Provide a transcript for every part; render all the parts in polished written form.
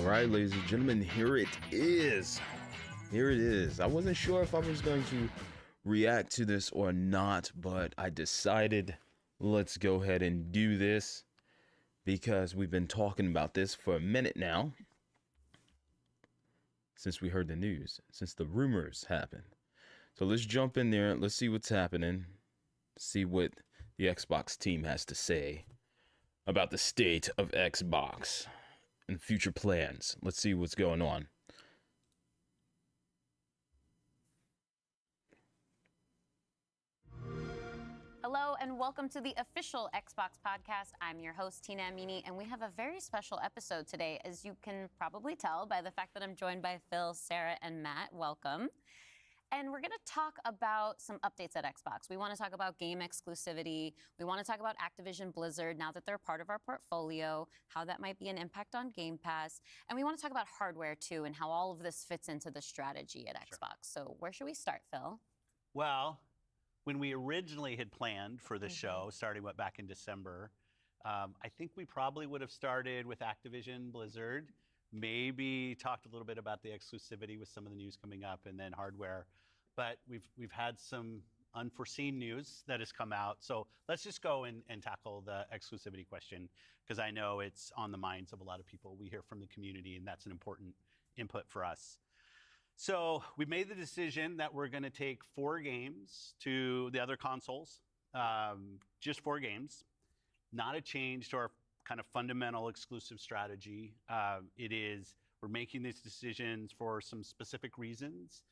right, ladies and gentlemen, here it is. Here it is. I wasn't sure if I was going to react to this or not, but I decided let's go ahead and do this because we've been talking about this for a minute now since we heard the news, since the rumors happened. So let's jump in there. Let's see what's happening. See what the Xbox team has to say about the state of Xbox and future plans. Let's see what's going on. Hello and welcome to the official Xbox podcast. I'm your host, Tina Amini, and we have a very special episode today, as you can probably tell by the fact that I'm joined by Phil, Sarah, and Matt. Welcome. And we're going to talk about some updates at Xbox. We want to talk about game exclusivity. We want to talk about Activision Blizzard now that they're part of our portfolio, how that might be an impact on Game Pass. And we want to talk about hardware too and how all of this fits into the strategy at Xbox. So where should we start, Phil? Well, when we originally had planned for the show, starting back in December, I think we probably would have started with Activision Blizzard, maybe talked a little bit about the exclusivity with some of the news coming up, and then hardware. But we've had some unforeseen news that has come out. So let's just go and tackle the exclusivity question, because I know it's on the minds of a lot of people. We hear from the community, and that's an important input for us. So we made the decision that we're going to take 4 games to the other consoles, just 4 games, not a change to our kind of fundamental exclusive strategy. We're making these decisions for some specific reasons.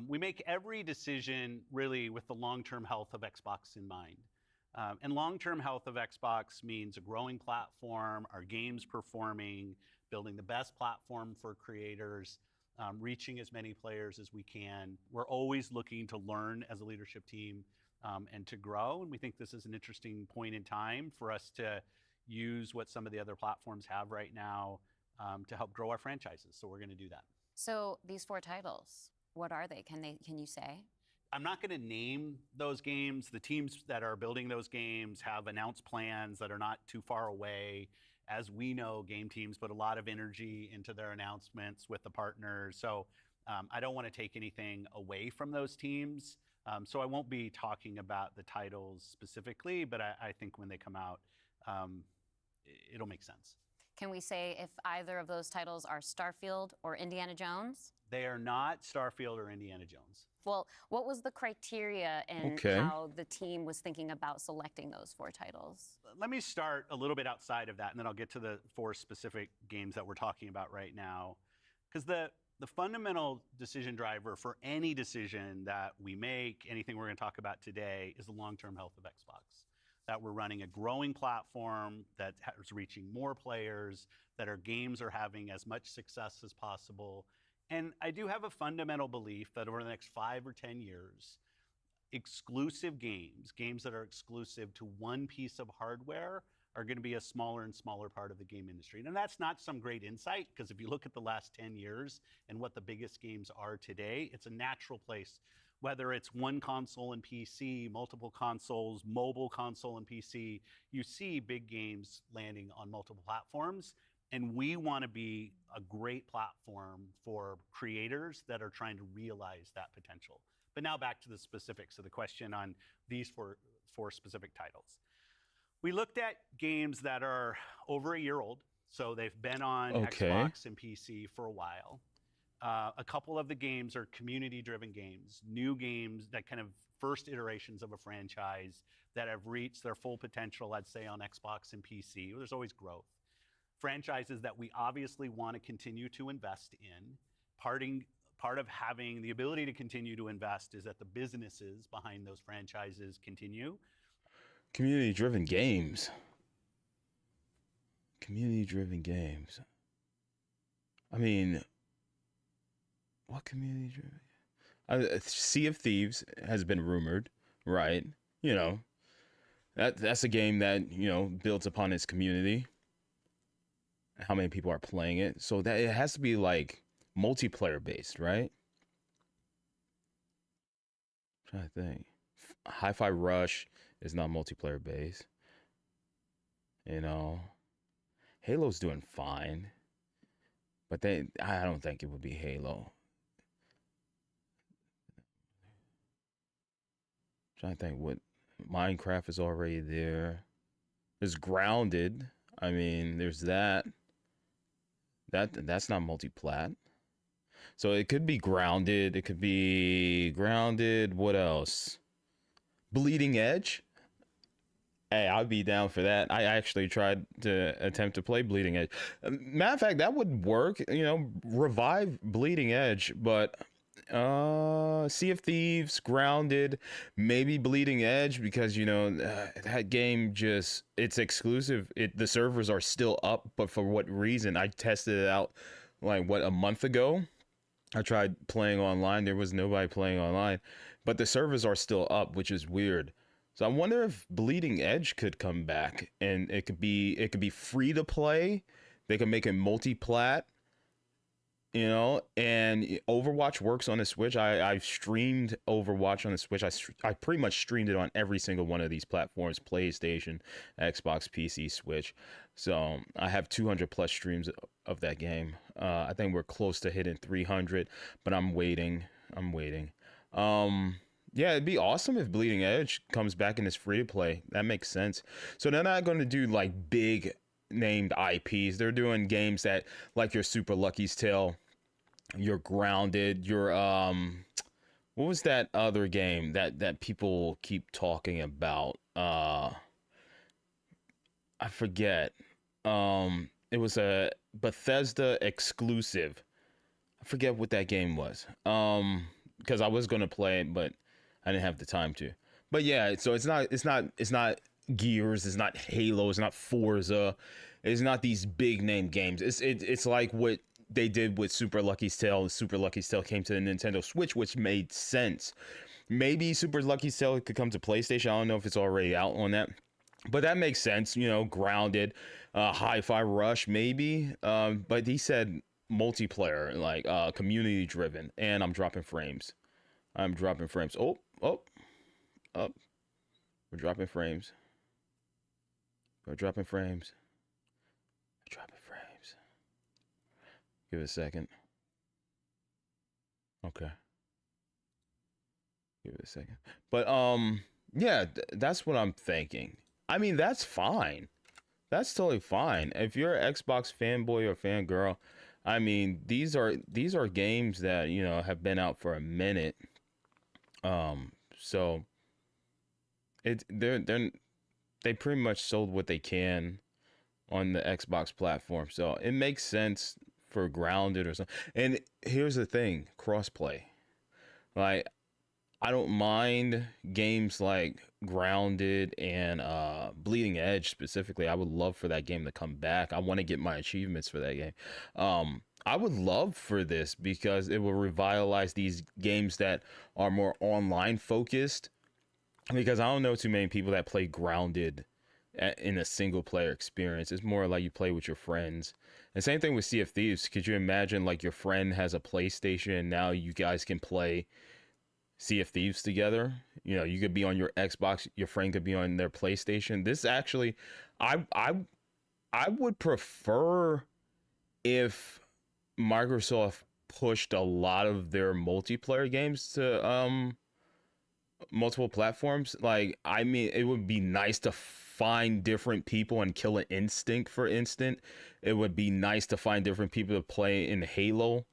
We make every decision really with the long-term health of Xbox in mind. And long-term health of Xbox means a growing platform, our games performing, building the best platform for creators, reaching as many players as we can. We're always looking to learn as a leadership team and to grow. And we think this is an interesting point in time for us to use what some of the other platforms have right now to help grow our franchises. So we're going to do that. So these 4 titles, what are they? Can you say? I'm not going to name those games. The teams that are building those games have announced plans that are not too far away. As we know, game teams put a lot of energy into their announcements with the partners. So I don't want to take anything away from those teams. So I won't be talking about the titles specifically, but I think when they come out, it'll make sense. Can we say if either of those titles are Starfield or Indiana Jones? They are not Starfield or Indiana Jones. Well, what was the criteria and how the team was thinking about selecting those 4 titles? Let me start a little bit outside of that, and then I'll get to the 4 specific games that we're talking about right now. Because the fundamental decision driver for any decision that we make, anything we're going to talk about today, is the long-term health of Xbox. That we're running a growing platform that is reaching more players, that our games are having as much success as possible. And I do have a fundamental belief that over the next 5 or 10 years, exclusive games that are exclusive to one piece of hardware are going to be a smaller and smaller part of the game industry. And that's not some great insight, because if you look at the last 10 years and what the biggest games are today, it's a natural place. Whether it's one console and PC, multiple consoles, mobile console and PC, you see big games landing on multiple platforms. And we want to be a great platform for creators that are trying to realize that potential. But now back to the specifics of the question on these four specific titles. We looked at games that are over a year old, so they've been on Xbox and PC for a while. A couple of the games are community-driven games, new games that kind of first iterations of a franchise that have reached their full potential, I'd say, on Xbox and PC. There's always growth. Franchises that we obviously want to continue to invest in. Part of having the ability to continue to invest is that the businesses behind those franchises continue. Community-driven games. Community-driven games. I mean, what community-driven? Sea of Thieves has been rumored, right? You know, that's a game that, you know, builds upon its community. How many people are playing it? So that it has to be like multiplayer based, right? I'm trying to think. Hi-Fi Rush is not multiplayer based. You know, Halo's doing fine. But I don't think it would be Halo. Trying to think what Minecraft is already there. There's Grounded. I mean, there's that. That's not multi-plat. So it could be Grounded. It could be Grounded. What else? Bleeding Edge. Hey, I'd be down for that. I actually tried to attempt to play Bleeding Edge. Matter of fact, that would work. You know, revive Bleeding Edge, but Sea of Thieves, Grounded, maybe Bleeding Edge, because you know that game just, it's exclusive. The servers are still up, but for what reason? I tested it out like a month ago. I tried playing online. There was nobody playing online, but the servers are still up, which is weird. So I wonder if Bleeding Edge could come back, and it could be free to play. They can make it multi-plat, you know, and Overwatch works on the Switch. I've streamed Overwatch on the Switch. I pretty much streamed it on every single one of these platforms: PlayStation, Xbox, PC, Switch. So I have 200 plus streams of that game. I think we're close to hitting 300, but I'm waiting. Yeah, it'd be awesome if Bleeding Edge comes back and is free to play. That makes sense. So they're not going to do like big named IPs. They're doing games that, like your Super Lucky's Tale, your Grounded, your what was that other game that people keep talking about? I forget. It was a Bethesda exclusive. I forget what that game was. Because I was gonna play it, but I didn't have the time to. But yeah, so it's not Gears, it's not Halo, it's not Forza, it's not these big name games. It's like what they did with Super Lucky's Tale. Super Lucky's Tale came to the Nintendo Switch, which made sense. Maybe Super Lucky's Tale could come to PlayStation. I don't know if it's already out on that, but that makes sense. You know, Grounded, Hi-Fi Rush, maybe. But he said multiplayer, like community driven, and I'm dropping frames. Oh, we're dropping frames. Give it a second. Okay. Give it a second. But yeah, that's what I'm thinking. I mean, that's fine. That's totally fine. If you're an Xbox fanboy or fangirl, I mean, these are games that, you know, have been out for a minute. So they pretty much sold what they can on the Xbox platform. So it makes sense for Grounded or something. And here's the thing, crossplay. Like, I don't mind games like Grounded and Bleeding Edge specifically. I would love for that game to come back. I want to get my achievements for that game. I would love for this because it will revitalize these games that are more online focused. Because I don't know too many people that play Grounded in a single player experience. It's more like you play with your friends. And same thing with Sea of Thieves. Could you imagine like your friend has a PlayStation and now you guys can play Sea of Thieves together? You know, you could be on your Xbox, your friend could be on their PlayStation. This actually, I would prefer if Microsoft pushed a lot of their multiplayer games to multiple platforms. Like, I mean, it would be nice to find different people in Killer Instinct, for instance. It would be nice to find different people to play in Halo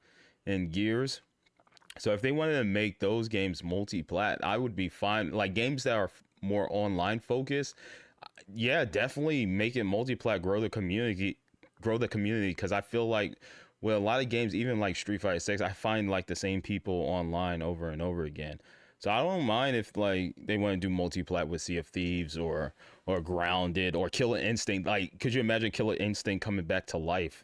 and Gears. So if they wanted to make those games multi-plat, I would be fine. Like games that are more online focused, yeah, definitely make it multi-plat, grow the community. Because I feel like with a lot of games, even like Street Fighter 6, I find like the same people online over and over again. So I don't mind if like they want to do multi-plat with Sea of Thieves or Grounded or Killer Instinct. Like, could you imagine Killer Instinct coming back to life,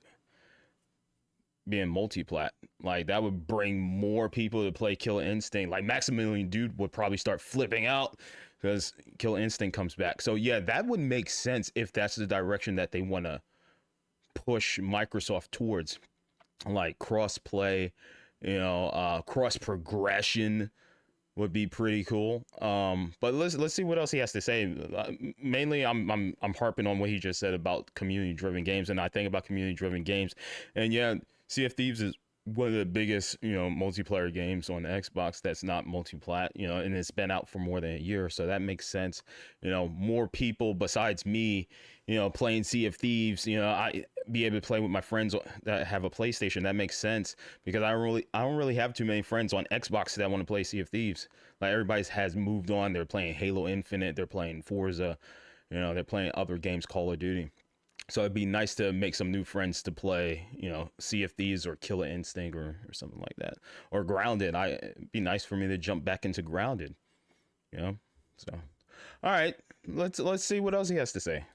being multi-plat? Like, that would bring more people to play Killer Instinct. Like, Maximilian Dood would probably start flipping out because Killer Instinct comes back. So yeah, that would make sense if that's the direction that they want to push Microsoft towards, like cross-play, you know, cross progression would be pretty cool. But let's see what else he has to say. Mainly, I'm harping on what he just said about community-driven games, and I think about community-driven games, and yeah, Sea of Thieves is one of the biggest, multiplayer games on the Xbox that's not multi-plat, and it's been out for more than a year, so that makes sense. More people besides me, playing Sea of Thieves, I be able to play with my friends that have a PlayStation. That makes sense because I don't really have too many friends on Xbox that want to play Sea of Thieves. Like everybody has moved on. They're playing Halo Infinite, they're playing Forza, they're playing other games, Call of Duty. So it'd be nice to make some new friends to play, Sea of Thieves or Killer Instinct or something like that. Or Grounded. It'd be nice for me to jump back into Grounded. So, all right, let's see what else he has to say.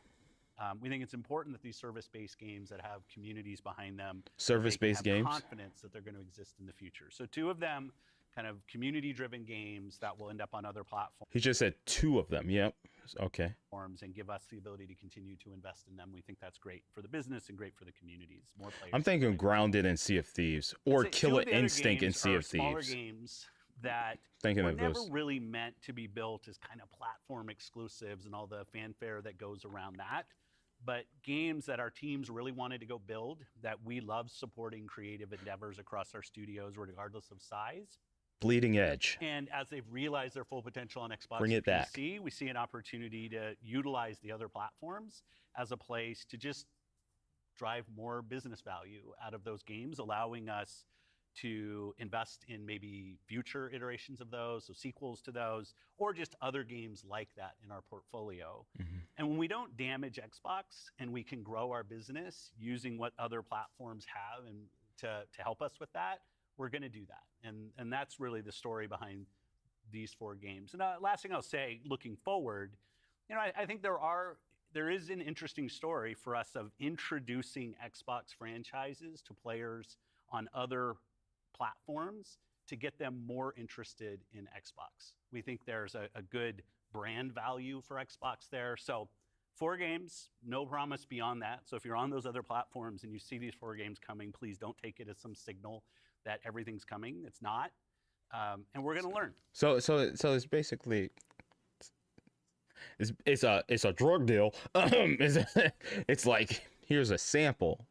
We think it's important that these service-based games that have communities behind them, service-based games, confidence that they're going to exist in the future. So 2 of them, kind of community-driven games that will end up on other platforms. He just said 2 of them. Yep. Okay. And give us the ability to continue to invest in them. We think that's great for the business and great for the communities. More players. I'm thinking Grounded and Sea of Thieves, or Killer Instinct and Sea of smaller Thieves. Games that Thinking were of never those. really meant to be built as kind of platform exclusives and all the fanfare that goes around that. But games that our teams really wanted to go build, that we love supporting creative endeavors across our studios, regardless of size. Bleeding Edge. And as they've realized their full potential on Xbox Bring and it back. PC, we see an opportunity to utilize the other platforms as a place to just drive more business value out of those games, allowing us to invest in maybe future iterations of those, so sequels to those, or just other games like that in our portfolio. Mm-hmm. And when we don't damage Xbox and we can grow our business using what other platforms have and to help us with that, we're going to do that. And that's really the story behind these 4 games. And last thing I'll say, looking forward, I think there is an interesting story for us of introducing Xbox franchises to players on other platforms to get them more interested in Xbox. We think there's a good brand value for Xbox there. So 4 games, no promise beyond that. So if you're on those other platforms and you see these 4 games coming, please don't take it as some signal that everything's coming. It's not. And we're going to learn. So it's basically it's a drug deal. It's like, here's a sample.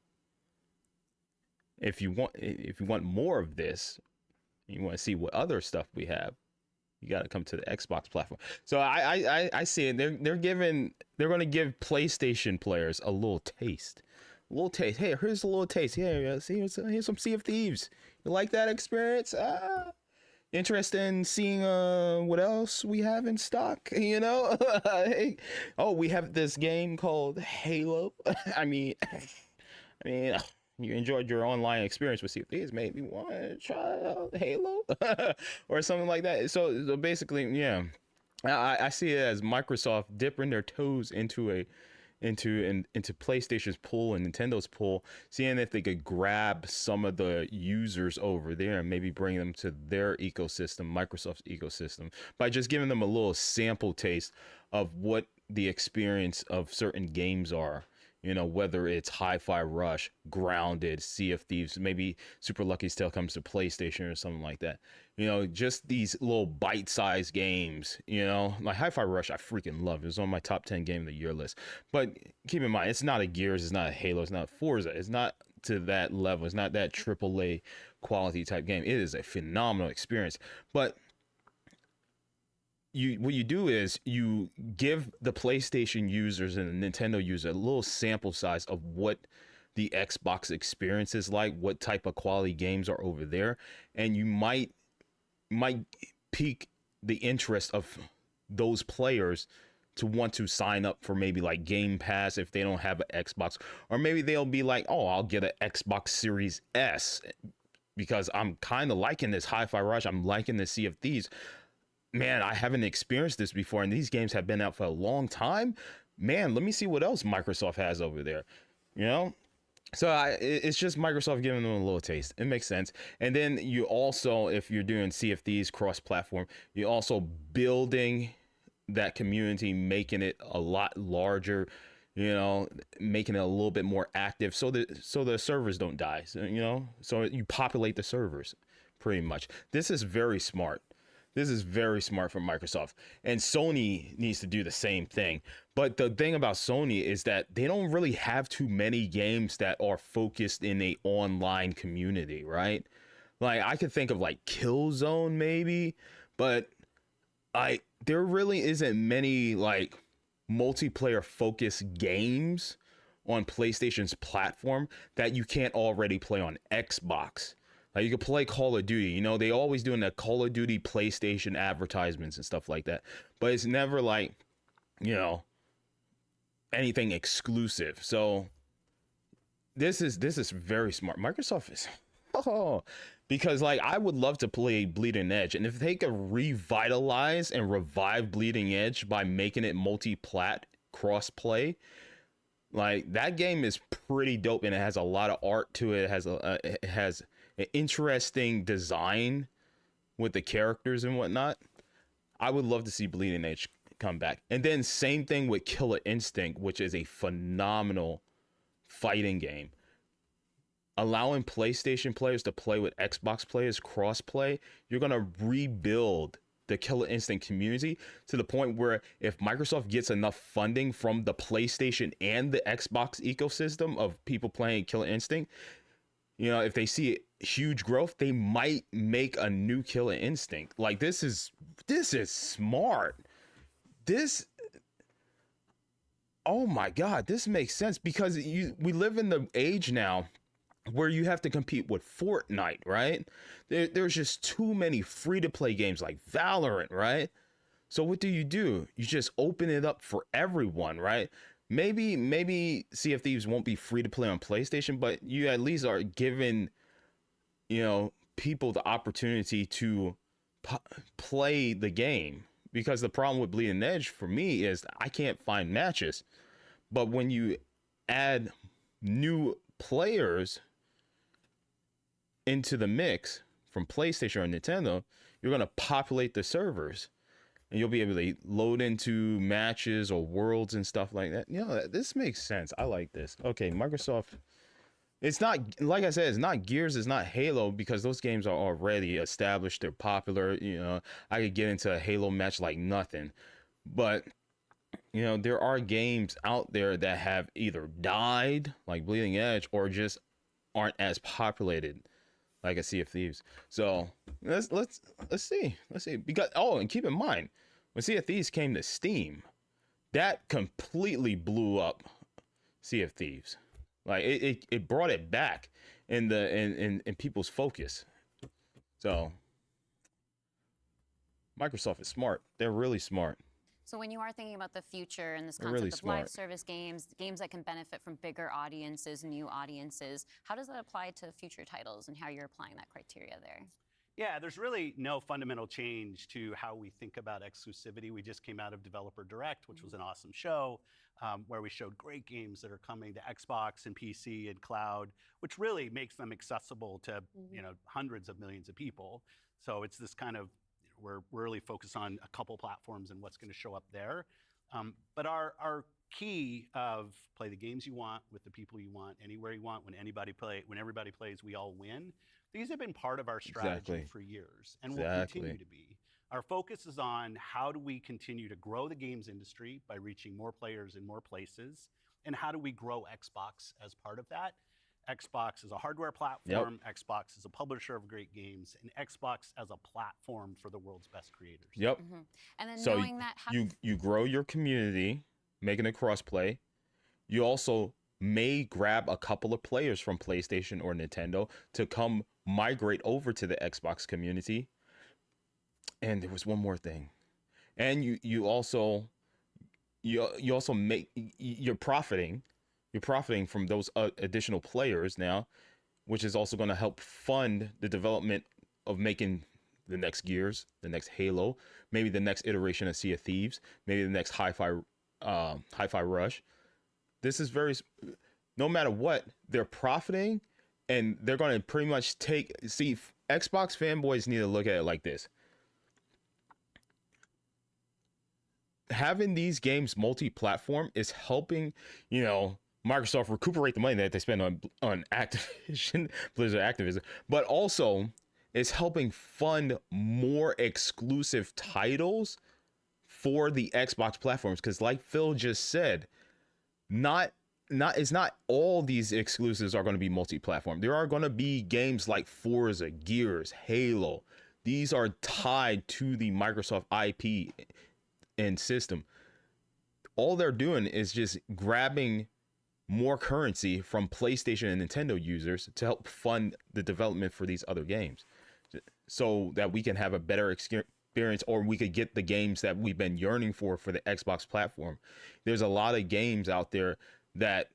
If you want more of this, you want to see what other stuff we have, you got to come to the Xbox platform. So I see it. They're going to give PlayStation players a little taste. Hey, here's a little taste. Yeah, see, here's some Sea of Thieves. You like that experience? Interested in seeing what else we have in stock? Hey, we have this game called Halo. I mean, you enjoyed your online experience with Sea of Thieves. Maybe want to try out Halo or something like that. So basically, yeah, I see it as Microsoft dipping their toes into PlayStation's pool and Nintendo's pool, seeing if they could grab some of the users over there and maybe bring them to their ecosystem, Microsoft's ecosystem, by just giving them a little sample taste of what the experience of certain games are. Whether it's Hi-Fi Rush, Grounded, Sea of Thieves, maybe Super Lucky's Tale comes to PlayStation or something like that. Just these little bite-sized games, like Hi-Fi Rush, I freaking love. It was on my top 10 game of the year list. But keep in mind, it's not a Gears, it's not a Halo, it's not a Forza. It's not to that level. It's not that AAA quality type game. It is a phenomenal experience. But what you do is you give the PlayStation users and the Nintendo user a little sample size of what the Xbox experience is like, what type of quality games are over there, and you might pique the interest of those players to want to sign up for maybe like Game Pass if they don't have an Xbox, or maybe they'll be like, oh, I'll get an Xbox Series S because I'm kind of liking this Hi-Fi Rush, I'm liking this Sea of Thieves. Man, I haven't experienced this before, and these games have been out for a long time. Man, let me see what else Microsoft has over there, So it's just Microsoft giving them a little taste. It makes sense. And then you also, if you're doing Sea of Thieves cross-platform, you're also building that community, making it a lot larger, making it a little bit more active, so the servers don't die. So you populate the servers, pretty much. This is very smart. This is very smart from Microsoft. And Sony needs to do the same thing. But the thing about Sony is that they don't really have too many games that are focused in a online community, right? Like I could think of like Killzone maybe, but there really isn't many like multiplayer focused games on PlayStation's platform that you can't already play on Xbox. Like you could play Call of Duty, they always doing the Call of Duty PlayStation advertisements and stuff like that. But it's never like, anything exclusive. So this is very smart. Microsoft is because like I would love to play Bleeding Edge, and if they could revitalize and revive Bleeding Edge by making it multi-plat cross-play, like that game is pretty dope, and it has a lot of art to it. It has an interesting design with the characters and whatnot. I would love to see Bleeding Edge come back. And then same thing with Killer Instinct, which is a phenomenal fighting game. Allowing PlayStation players to play with Xbox players cross-play, you're going to rebuild the Killer Instinct community to the point where if Microsoft gets enough funding from the PlayStation and the Xbox ecosystem of people playing Killer Instinct, if they see huge growth, they might make a new Killer Instinct. Like this is smart. Oh my God, this makes sense because we live in the age now where you have to compete with Fortnite, right? There's just too many free-to-play games like Valorant, right? So what do? You just open it up for everyone, right? Maybe Sea of Thieves won't be free to play on PlayStation, but you at least are giving, people the opportunity to play the game. Because the problem with Bleeding Edge for me is I can't find matches. But when you add new players into the mix from PlayStation or Nintendo, you're going to populate the servers. And you'll be able to load into matches or worlds and stuff like that. This makes sense. I like this. Okay, Microsoft. It's not, like I said, it's not Gears, it's not Halo, because those games are already established. They're popular. I could get into a Halo match like nothing. But, there are games out there that have either died, like Bleeding Edge, or just aren't as populated, like a Sea of Thieves. So let's see. Because and keep in mind, when Sea of Thieves came to Steam, that completely blew up Sea of Thieves. Like it brought it back in people's focus. So Microsoft is smart. They're really smart. So when you are thinking about the future and this They're concept really of smart. live service games that can benefit from bigger audiences, new audiences, how does that apply to future titles and how you're applying that criteria there? Yeah, there's really no fundamental change to how we think about exclusivity. We just came out of Developer Direct, which was an awesome show, where we showed great games that are coming to Xbox and PC and cloud, which really makes them accessible to hundreds of millions of people. So it's this kind of, we're really focused on a couple platforms and what's going to show up there. But our key of play the games you want with the people you want, anywhere you want, when everybody plays, we all win. These have been part of our strategy for years and will continue to be. Our focus is on how do we continue to grow the games industry by reaching more players in more places, and how do we grow Xbox as part of that. Xbox is a hardware platform, Xbox is a publisher of great games, and Xbox as a platform for the world's best creators. Yep. Mm-hmm. And then So knowing that, you grow your community, making it crossplay. You also may grab a couple of players from PlayStation or Nintendo to come migrate over to the Xbox community. And there was one more thing. And you also make, you're profiting from those additional players now, which is also going to help fund the development of making the next Gears, the next Halo, maybe the next iteration of Sea of Thieves, maybe the next Hi-Fi Rush. This is no matter what, they're profiting, and they're going to pretty much see, Xbox fanboys need to look at it like this. Having these games multi-platform is helping, Microsoft recuperate the money that they spend on Activision, Blizzard Activision, but also is helping fund more exclusive titles for the Xbox platforms. Because like Phil just said, it's not all these exclusives are going to be multi-platform. There are going to be games like Forza, Gears, Halo. These are tied to the Microsoft IP and system. All they're doing is just grabbing more currency from PlayStation and Nintendo users to help fund the development for these other games, so that we can have a better experience, or we could get the games that we've been yearning for the Xbox platform. There's a lot of games out there that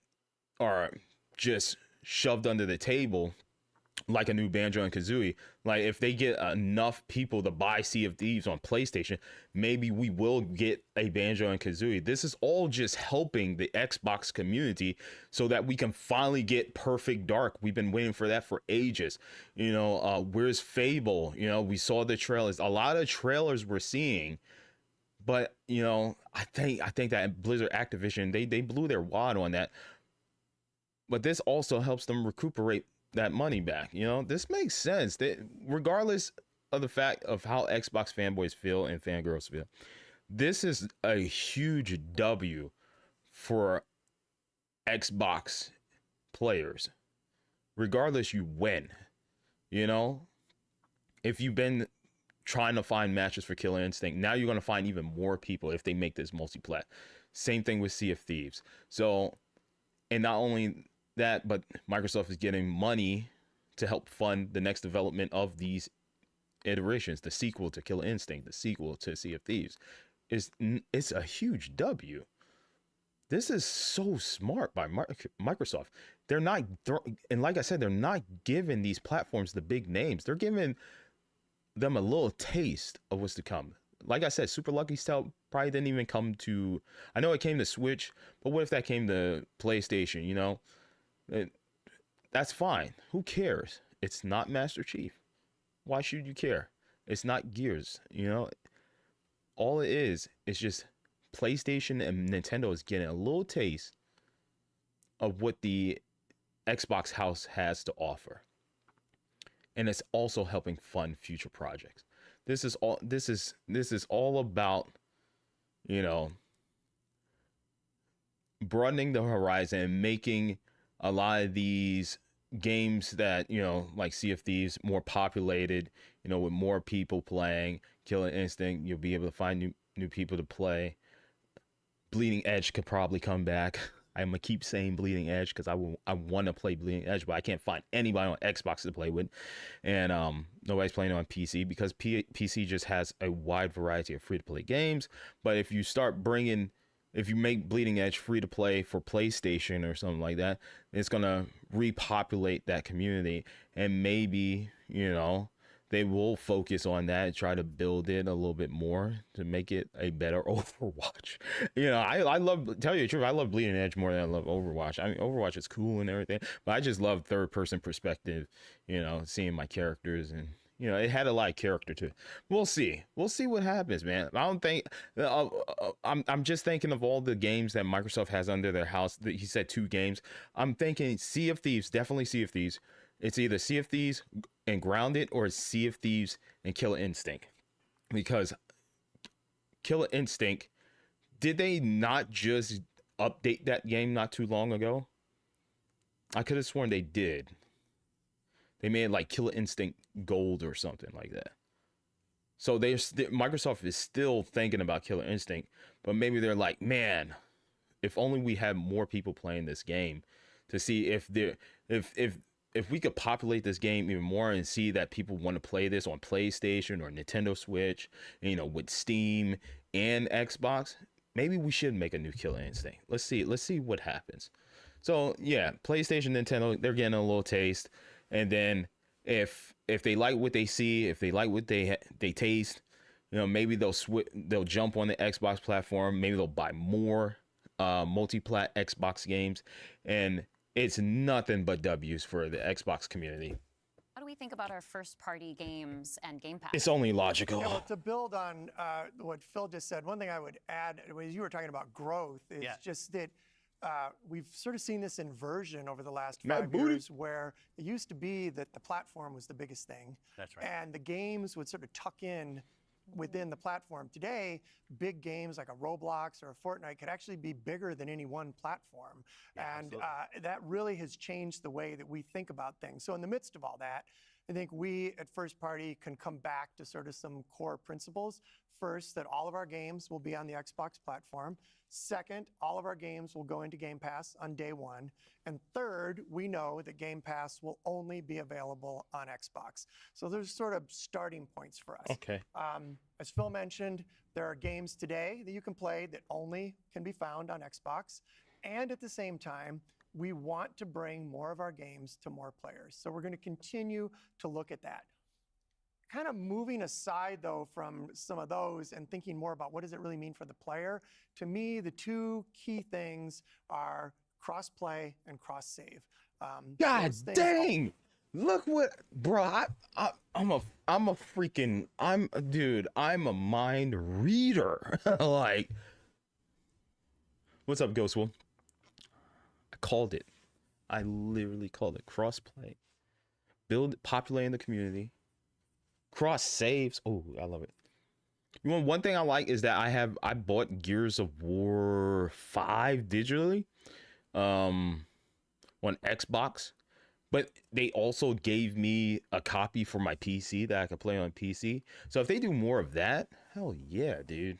are just shoved under the table, like a new Banjo and Kazooie. Like, if they get enough people to buy Sea of Thieves on PlayStation, maybe we will get a Banjo and Kazooie. This is all just helping the Xbox community so that we can finally get Perfect Dark. We've been waiting for that for ages. Where's Fable? We saw the trailers. A lot of trailers we're seeing, but I think that Blizzard Activision, they blew their wad on that. But this also helps them recuperate that money back. This makes sense. Regardless of the fact of how Xbox fanboys feel and fangirls feel, this is a huge W for Xbox players. Regardless, you win. If you've been trying to find matches for Killer Instinct, now you're going to find even more people if they make this multi-plat. Same thing with Sea of Thieves. So, and not only that, but Microsoft is getting money to help fund the next development of these iterations. The sequel to Killer Instinct, the sequel to Sea of Thieves, it's a huge W. This is so smart by Microsoft. They're not, and like I said, they're not giving these platforms the big names. They're giving them a little taste of what's to come. Like I said, Super Lucky Stout probably didn't even come to, I know it came to Switch, but what if that came to PlayStation? That's fine. Who cares? It's not Master Chief. Why should you care? It's not Gears. All it is just PlayStation and Nintendo is getting a little taste of what the Xbox house has to offer, and it's also helping fund future projects. This is all about broadening the horizon and making a lot of these games that, like Sea of Thieves, more populated, with more people playing. Killer Instinct, you'll be able to find new people to play. Bleeding Edge could probably come back. I'm gonna keep saying Bleeding Edge because I want to play Bleeding Edge, but I can't find anybody on Xbox to play with, and nobody's playing on PC because PC just has a wide variety of free-to-play games. But if you make Bleeding Edge free to play for PlayStation or something like that, it's gonna repopulate that community, and maybe they will focus on that and try to build it a little bit more to make it a better Overwatch. I love, tell you the truth, I love Bleeding Edge more than I love Overwatch. I mean, Overwatch is cool and everything, but I just love third person perspective, seeing my characters, and it had a lot of character to it. We'll see what happens, man. I don't think I'm just thinking of all the games that Microsoft has under their house. He said 2 games. I'm thinking Sea of Thieves, definitely Sea of Thieves. It's either Sea of Thieves and Grounded or Sea of Thieves and Killer Instinct. Because Killer Instinct, did they not just update that game not too long ago? I could have sworn they did. They made it like Killer Instinct Gold or something like that. So Microsoft is still thinking about Killer Instinct, but maybe they're like, man, if only we had more people playing this game to see if we could populate this game even more and see that people want to play this on PlayStation or Nintendo Switch, with Steam and Xbox, maybe we should make a new Killer Instinct. Let's see what happens. So yeah, PlayStation, Nintendo, they're getting a little taste. And then if they like what they see, if they like what they taste, maybe they'll jump on the Xbox platform. Maybe they'll buy more multi-plat Xbox games, and it's nothing but W's for the Xbox community. How do we think about our first-party games and Game Pass? It's only logical. Yeah, well, to build on what Phil just said, one thing I would add, as you were talking about growth, is just that we've sort of seen this inversion over the last Matt 5 Booty. years, where it used to be that the platform was the biggest thing, That's right. and the games would sort of tuck in within the platform. Today, big games like a Roblox or a Fortnite could actually be bigger than any one platform. Yeah, And absolutely. that really has changed the way that we think about things. So in the midst of all that, I think we at First Party can come back to sort of some core principles. First, that all of our games will be on the Xbox platform. Second, all of our games will go into Game Pass on day one. And third, we know that Game Pass will only be available on Xbox. So there's sort of starting points for us. Okay. As Phil mentioned, there are games today that you can play that only can be found on Xbox. And at the same time, we want to bring more of our games to more players. So we're going to continue to look at that. Kind of moving aside, though, from some of those and thinking more about what does it really mean for the player, to me, the two key things are cross-play and cross-save. God Those things dang! Look what, bro. I'm a freaking. Dude. I'm a mind reader. Like, what's up, Ghostwolf? I called it. I literally called it crossplay. Populating the community. Cross saves. Oh, I love it. You know, one thing I like is that I bought Gears of War 5 digitally on Xbox, but they also gave me a copy for my PC that I could play on PC. So if they do more of that, hell yeah, dude.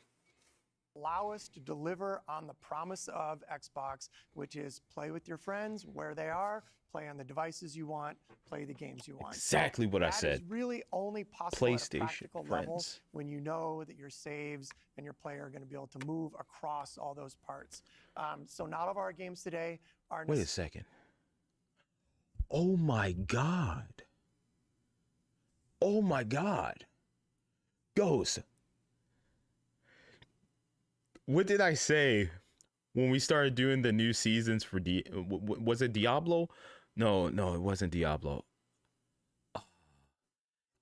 allow us to deliver on the promise of Xbox, which is play with your friends where they are, play on the devices you want, play the games you want. Exactly what I That said. is really only possible at a PlayStation practical level friends. when you know that your saves and your player are going to be able to move across all those parts. So not all of our games today are. Wait a second. Oh my God. Oh my God. Ghost. What did I say when we started doing the new seasons for was it Diablo? No, it wasn't Diablo.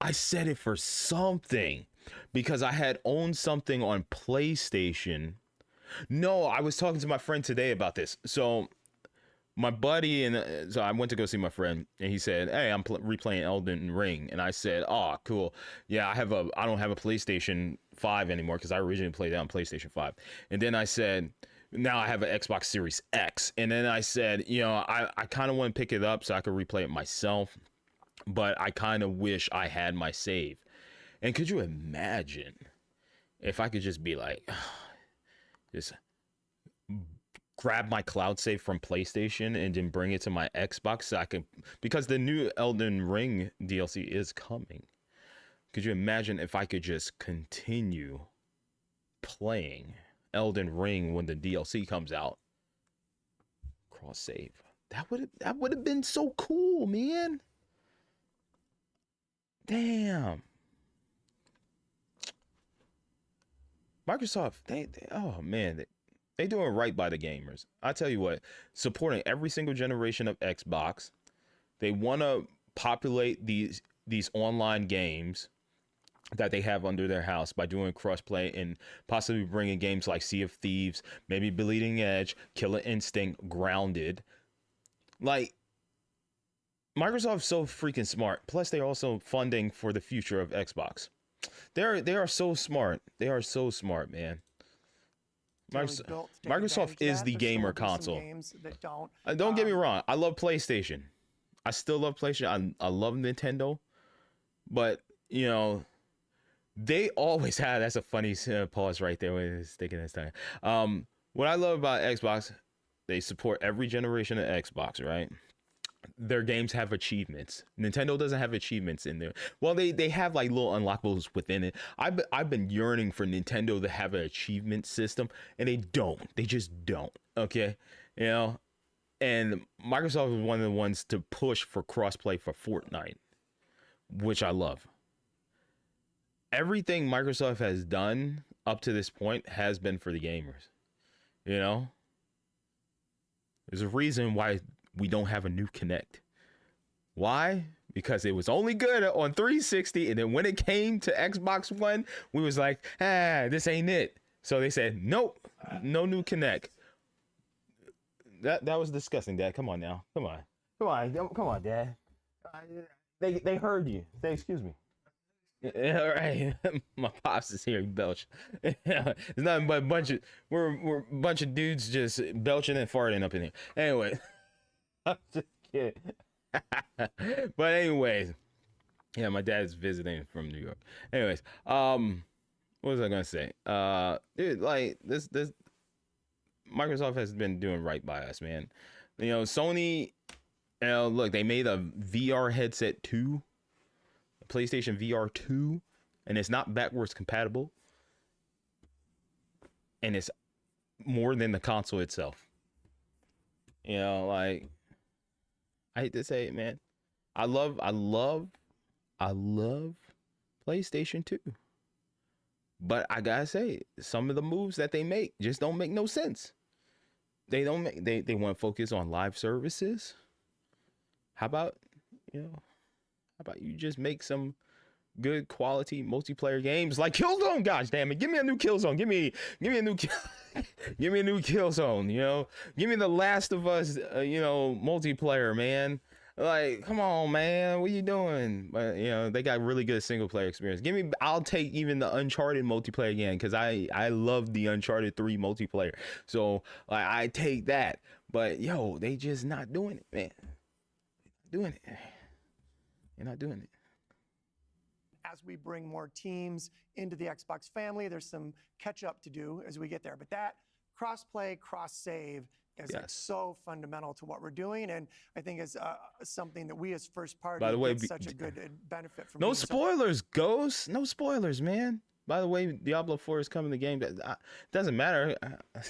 I said it for something because I had owned something on PlayStation. No, I was talking to my friend today about this. So my buddy so I went to go see my friend and he said, "Hey, I'm replaying Elden Ring." And I said, "Oh, cool. Yeah, I don't have a PlayStation 5 anymore because I originally played it on PlayStation 5." And then I said, "Now I have an Xbox Series X." And then I said, I kind of want to pick it up so I could replay it myself, but I kind of wish I had my save. And could you imagine if I could just be like, just grab my cloud save from PlayStation and then bring it to my Xbox so I can, because the new Elden Ring DLC is coming. Could you imagine if I could just continue playing Elden Ring when the DLC comes out? Cross save. That would have been so cool, man. Damn. Microsoft, they doing right by the gamers. I tell you what, supporting every single generation of Xbox. They want to populate these online games that they have under their house by doing crossplay and possibly bringing games like Sea of Thieves, maybe Bleeding Edge, Killer Instinct, Grounded. Like, Microsoft's so freaking smart. Plus, they're also funding for the future of Xbox. They are so smart. They are so smart, man. Microsoft is the gamer console. Don't get me wrong. I love PlayStation. I still love PlayStation. I love Nintendo. But, they always had, that's a funny pause right there when it's taking this time. What I love about Xbox, they support every generation of Xbox, right? Their games have achievements. Nintendo doesn't have achievements in there. Well, they have like little unlockables within it. I've been yearning for Nintendo to have an achievement system, and they don't. They just don't. Okay, And Microsoft is one of the ones to push for crossplay for Fortnite, which I love. Everything Microsoft has done up to this point has been for the gamers. There's a reason why we don't have a new Kinect. Why? Because it was only good on 360, and then when it came to Xbox One, we was like, this ain't it. So they said, nope, no new Kinect. that was disgusting, Dad. Come on now. Come on, Dad. They heard you. Say excuse me. Yeah, all right. My pops is here. He belch. It's nothing but we're a bunch of dudes just belching and farting up in here. Anyway, I'm just kidding. But anyways, yeah, my dad's visiting from New York. Anyways, what was I gonna say? Dude, like this Microsoft has been doing right by us, man. You know, Sony. Look, they made a VR headset 2. PlayStation VR 2, and it's not backwards compatible, and it's more than the console itself. You know, like, I hate to say it, man. I love PlayStation 2, but I gotta say, some of the moves that they make just don't make no sense. They want to focus on live services. How about you just make some good quality multiplayer games like Killzone? Gosh damn it! Give me a new Killzone. Give me a new give me a new Killzone. You know, give me the Last of Us. Multiplayer, man. Like, come on, man. What are you doing? But they got really good single player experience. I'll take even the Uncharted multiplayer again because I love the Uncharted 3 multiplayer. So I take that. But they just not doing it, man. Doing it. You're not doing it. As we bring more teams into the Xbox family, there's some catch up to do as we get there. But that cross-play, cross-save is like so fundamental to what we're doing, and I think is something that we as first party By the way, get such a good benefit from. No spoilers, Ghost. No spoilers, man. By the way, Diablo 4 is coming to the game. Doesn't matter.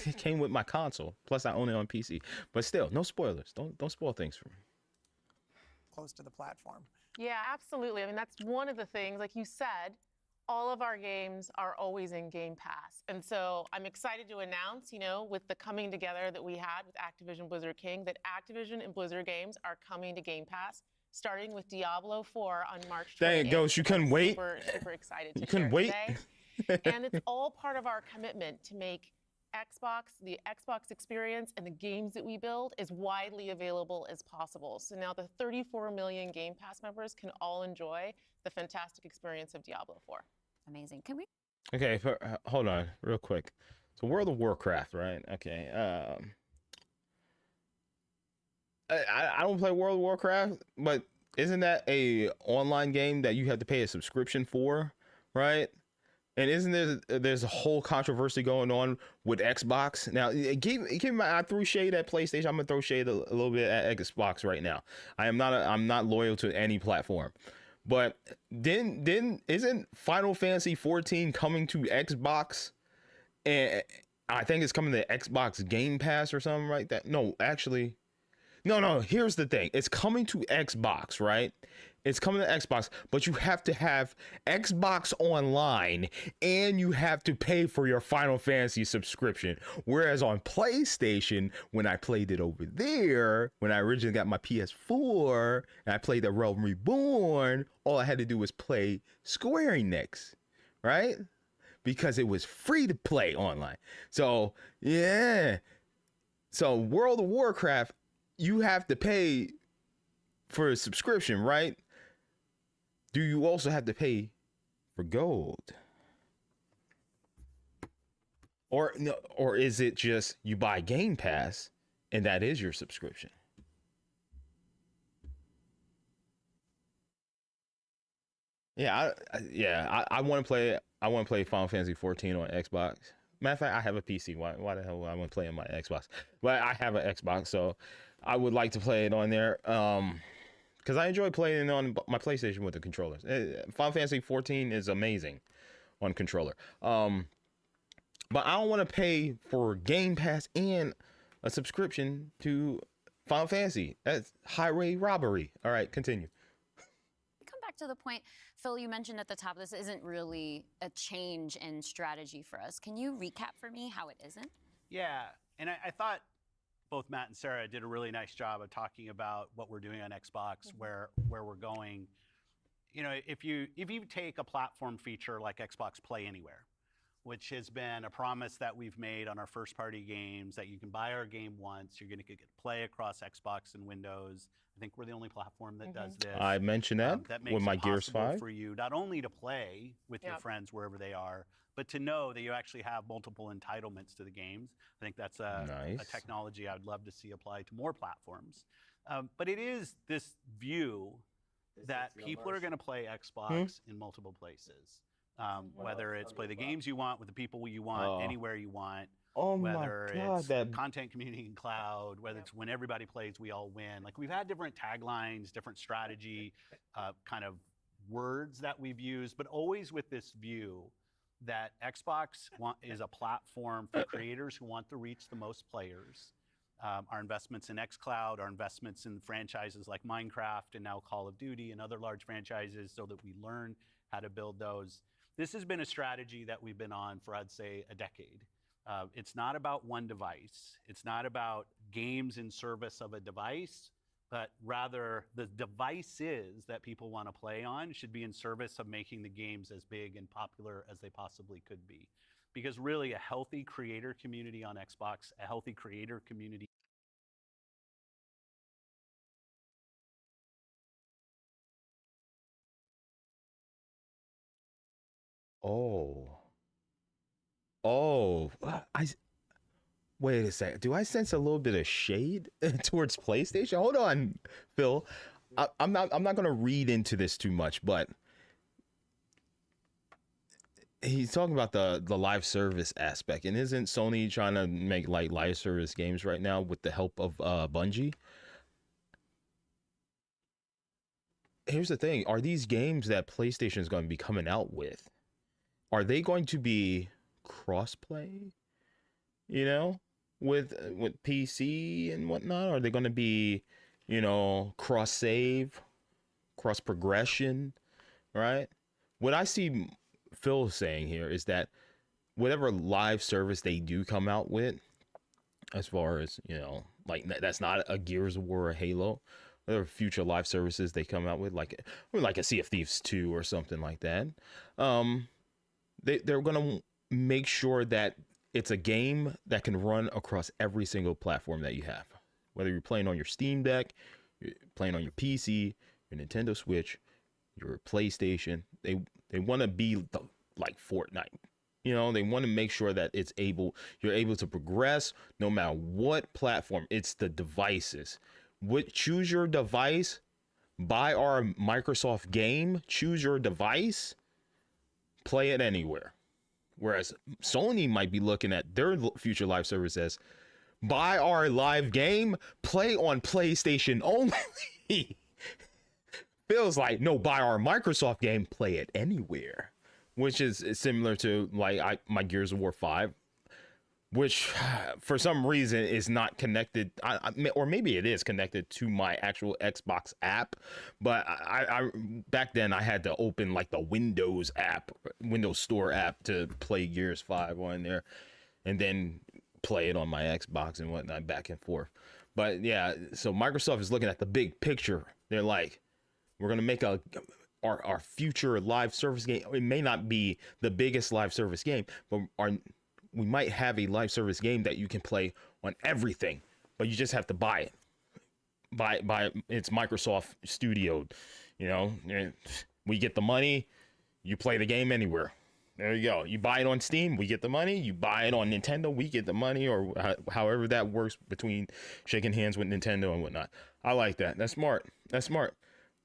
It came with my console. Plus, I own it on PC. But still, no spoilers. Don't spoil things for me. Close to the platform. Yeah, absolutely. I mean, that's one of the things, like you said, all of our games are always in Game Pass. And so I'm excited to announce, with the coming together that we had with Activision Blizzard King, that Activision and Blizzard games are coming to Game Pass, starting with Diablo 4 on March 28th. Dang it, Ghost, you couldn't wait. Super excited to You couldn't share wait. Today. And it's all part of our commitment to make the Xbox experience and the games that we build as widely available as possible. So now the 34 million Game Pass members can all enjoy the fantastic experience of Diablo 4. Amazing. Can we? Okay, hold on, real quick. So World of Warcraft, right? Okay. I don't play World of Warcraft, but isn't that a online game that you have to pay a subscription for, right? And isn't there's a whole controversy going on with Xbox now? I threw shade at PlayStation. I'm gonna throw shade a little bit at Xbox right now. I'm not loyal to any platform, but isn't Final Fantasy 14 coming to Xbox? And I think it's coming to Xbox Game Pass or something like that. No, actually, no. Here's the thing: it's coming to Xbox, right? It's coming to Xbox, but you have to have Xbox Online and you have to pay for your Final Fantasy subscription. Whereas on PlayStation, when I played it over there, when I originally got my PS4 and I played The Realm Reborn, all I had to do was play Square Enix, right? Because it was free to play online. So, yeah. So World of Warcraft, you have to pay for a subscription, right? Do you also have to pay for gold? Or is it just you buy Game Pass and that is your subscription? Yeah, I want to play. I want to play Final Fantasy 14 on Xbox. Matter of fact, I have a PC. Why the hell would I want to play on my Xbox? But I have an Xbox, so I would like to play it on there. Because I enjoy playing on my PlayStation with the controllers. Final Fantasy 14 is amazing on controller. But I don't want to pay for Game Pass and a subscription to Final Fantasy. That's highway robbery. All right, continue. Come back to the point, Phil, you mentioned at the top, this isn't really a change in strategy for us. Can you recap for me how it isn't? Yeah, and I thought both Matt and Sarah did a really nice job of talking about what we're doing on Xbox, where we're going. If you take a platform feature like Xbox Play Anywhere, which has been a promise that we've made on our first party games that you can buy our game once. You're going to get to play across Xbox and Windows. I think we're the only platform that does this. I mentioned that, That makes with my it Gears possible 5. for you not only to play with your Yep. friends wherever they are, but to know that you actually have multiple entitlements to the games. I think that's a Nice. technology I would love to see applied to more platforms. But it is this view that people are going to play Xbox in multiple places. Whether it's play the games you want with the people you want, Oh. anywhere you want, Oh whether my God, it's that content community in cloud, whether it's when everybody plays, we all win. Like we've had different taglines, different strategy, kind of words that we've used, but always with this view that Xbox is a platform for creators who want to reach the most players. Our investments in xCloud, our investments in franchises like Minecraft and now Call of Duty and other large franchises so that we learn how to build those. This has been a strategy that we've been on for, I'd say, a decade. It's not about one device. It's not about games in service of a device, but rather the devices that people want to play on should be in service of making the games as big and popular as they possibly could be. Because really a healthy creator community on Xbox, a healthy creator community Oh, wait a second. Do I sense a little bit of shade towards PlayStation? Hold on, Phil. I'm not gonna read into this too much, but he's talking about the live service aspect, and isn't Sony trying to make like live service games right now with the help of Bungie? Here's the thing: are these games that PlayStation is going to be coming out with? Are they going to be cross-play, you know, with PC and whatnot? Are they going to be, you know, cross-save, cross-progression, right? What I see Phil saying here is that whatever live service they do come out with, as far as, you know, like that's not a Gears of War or Halo, whatever future live services they come out with, like a Sea of Thieves 2 or something like that, they're going to make sure that it's a game that can run across every single platform that you have. Whether you're playing on your Steam Deck, you're playing on your PC, your Nintendo Switch, your PlayStation, they want to be like Fortnite. You know, they want to make sure that you're able to progress no matter what platform. It's the devices. Choose your device, buy our Microsoft game, choose your device, play it anywhere. Whereas Sony might be looking at their future live service as buy our live game, play on PlayStation only. Feels like, no, buy our Microsoft game, play it anywhere. Which is similar to like my Gears of War 5, which for some reason is not connected, or maybe it is connected to my actual Xbox app, but I back then I had to open like the Windows Store app to play Gears 5 on there, and then play it on my Xbox and whatnot, back and forth. But yeah, so Microsoft is looking at the big picture. They're like, we're gonna make our future live service game. It may not be the biggest live service game, but we might have a live service game that you can play on everything, but you just have to buy it. Buy it's Microsoft Studio, you know. We get the money, you play the game anywhere. There you go. You buy it on Steam, we get the money. You buy it on Nintendo, we get the money, or however that works between shaking hands with Nintendo and whatnot. I like that. That's smart. That's smart.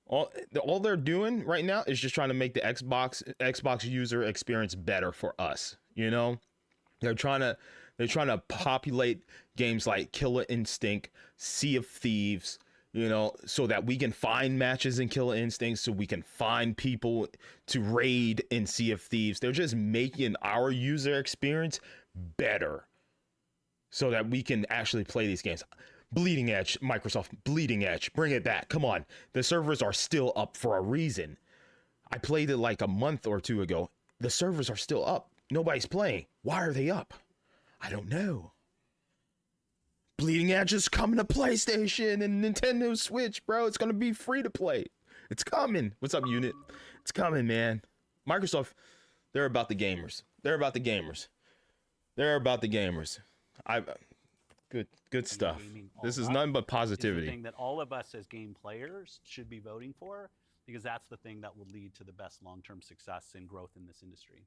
All they're doing right now is just trying to make the Xbox user experience better for us. You know, they're trying to populate games like Killer Instinct, Sea of Thieves, you know, so that we can find matches in Killer Instinct, so we can find people to raid in Sea of Thieves. They're just making our user experience better so that we can actually play these games. Bleeding Edge, Microsoft, Bleeding Edge, bring it back. Come on. The servers are still up for a reason. I played it like a month or two ago. The servers are still up. Nobody's playing. Why are they up? I don't know. Bleeding Edge is coming to PlayStation and Nintendo Switch, bro. It's going to be free to play. It's coming. What's up, Unit? It's coming, man. Microsoft, They're about the gamers. They're about the gamers. They're about the gamers. Good stuff. Gaming all This is up nothing but is the positivity. thing that all of us as game players should be voting for, because that's the thing that will lead to the best long-term success and growth in this industry.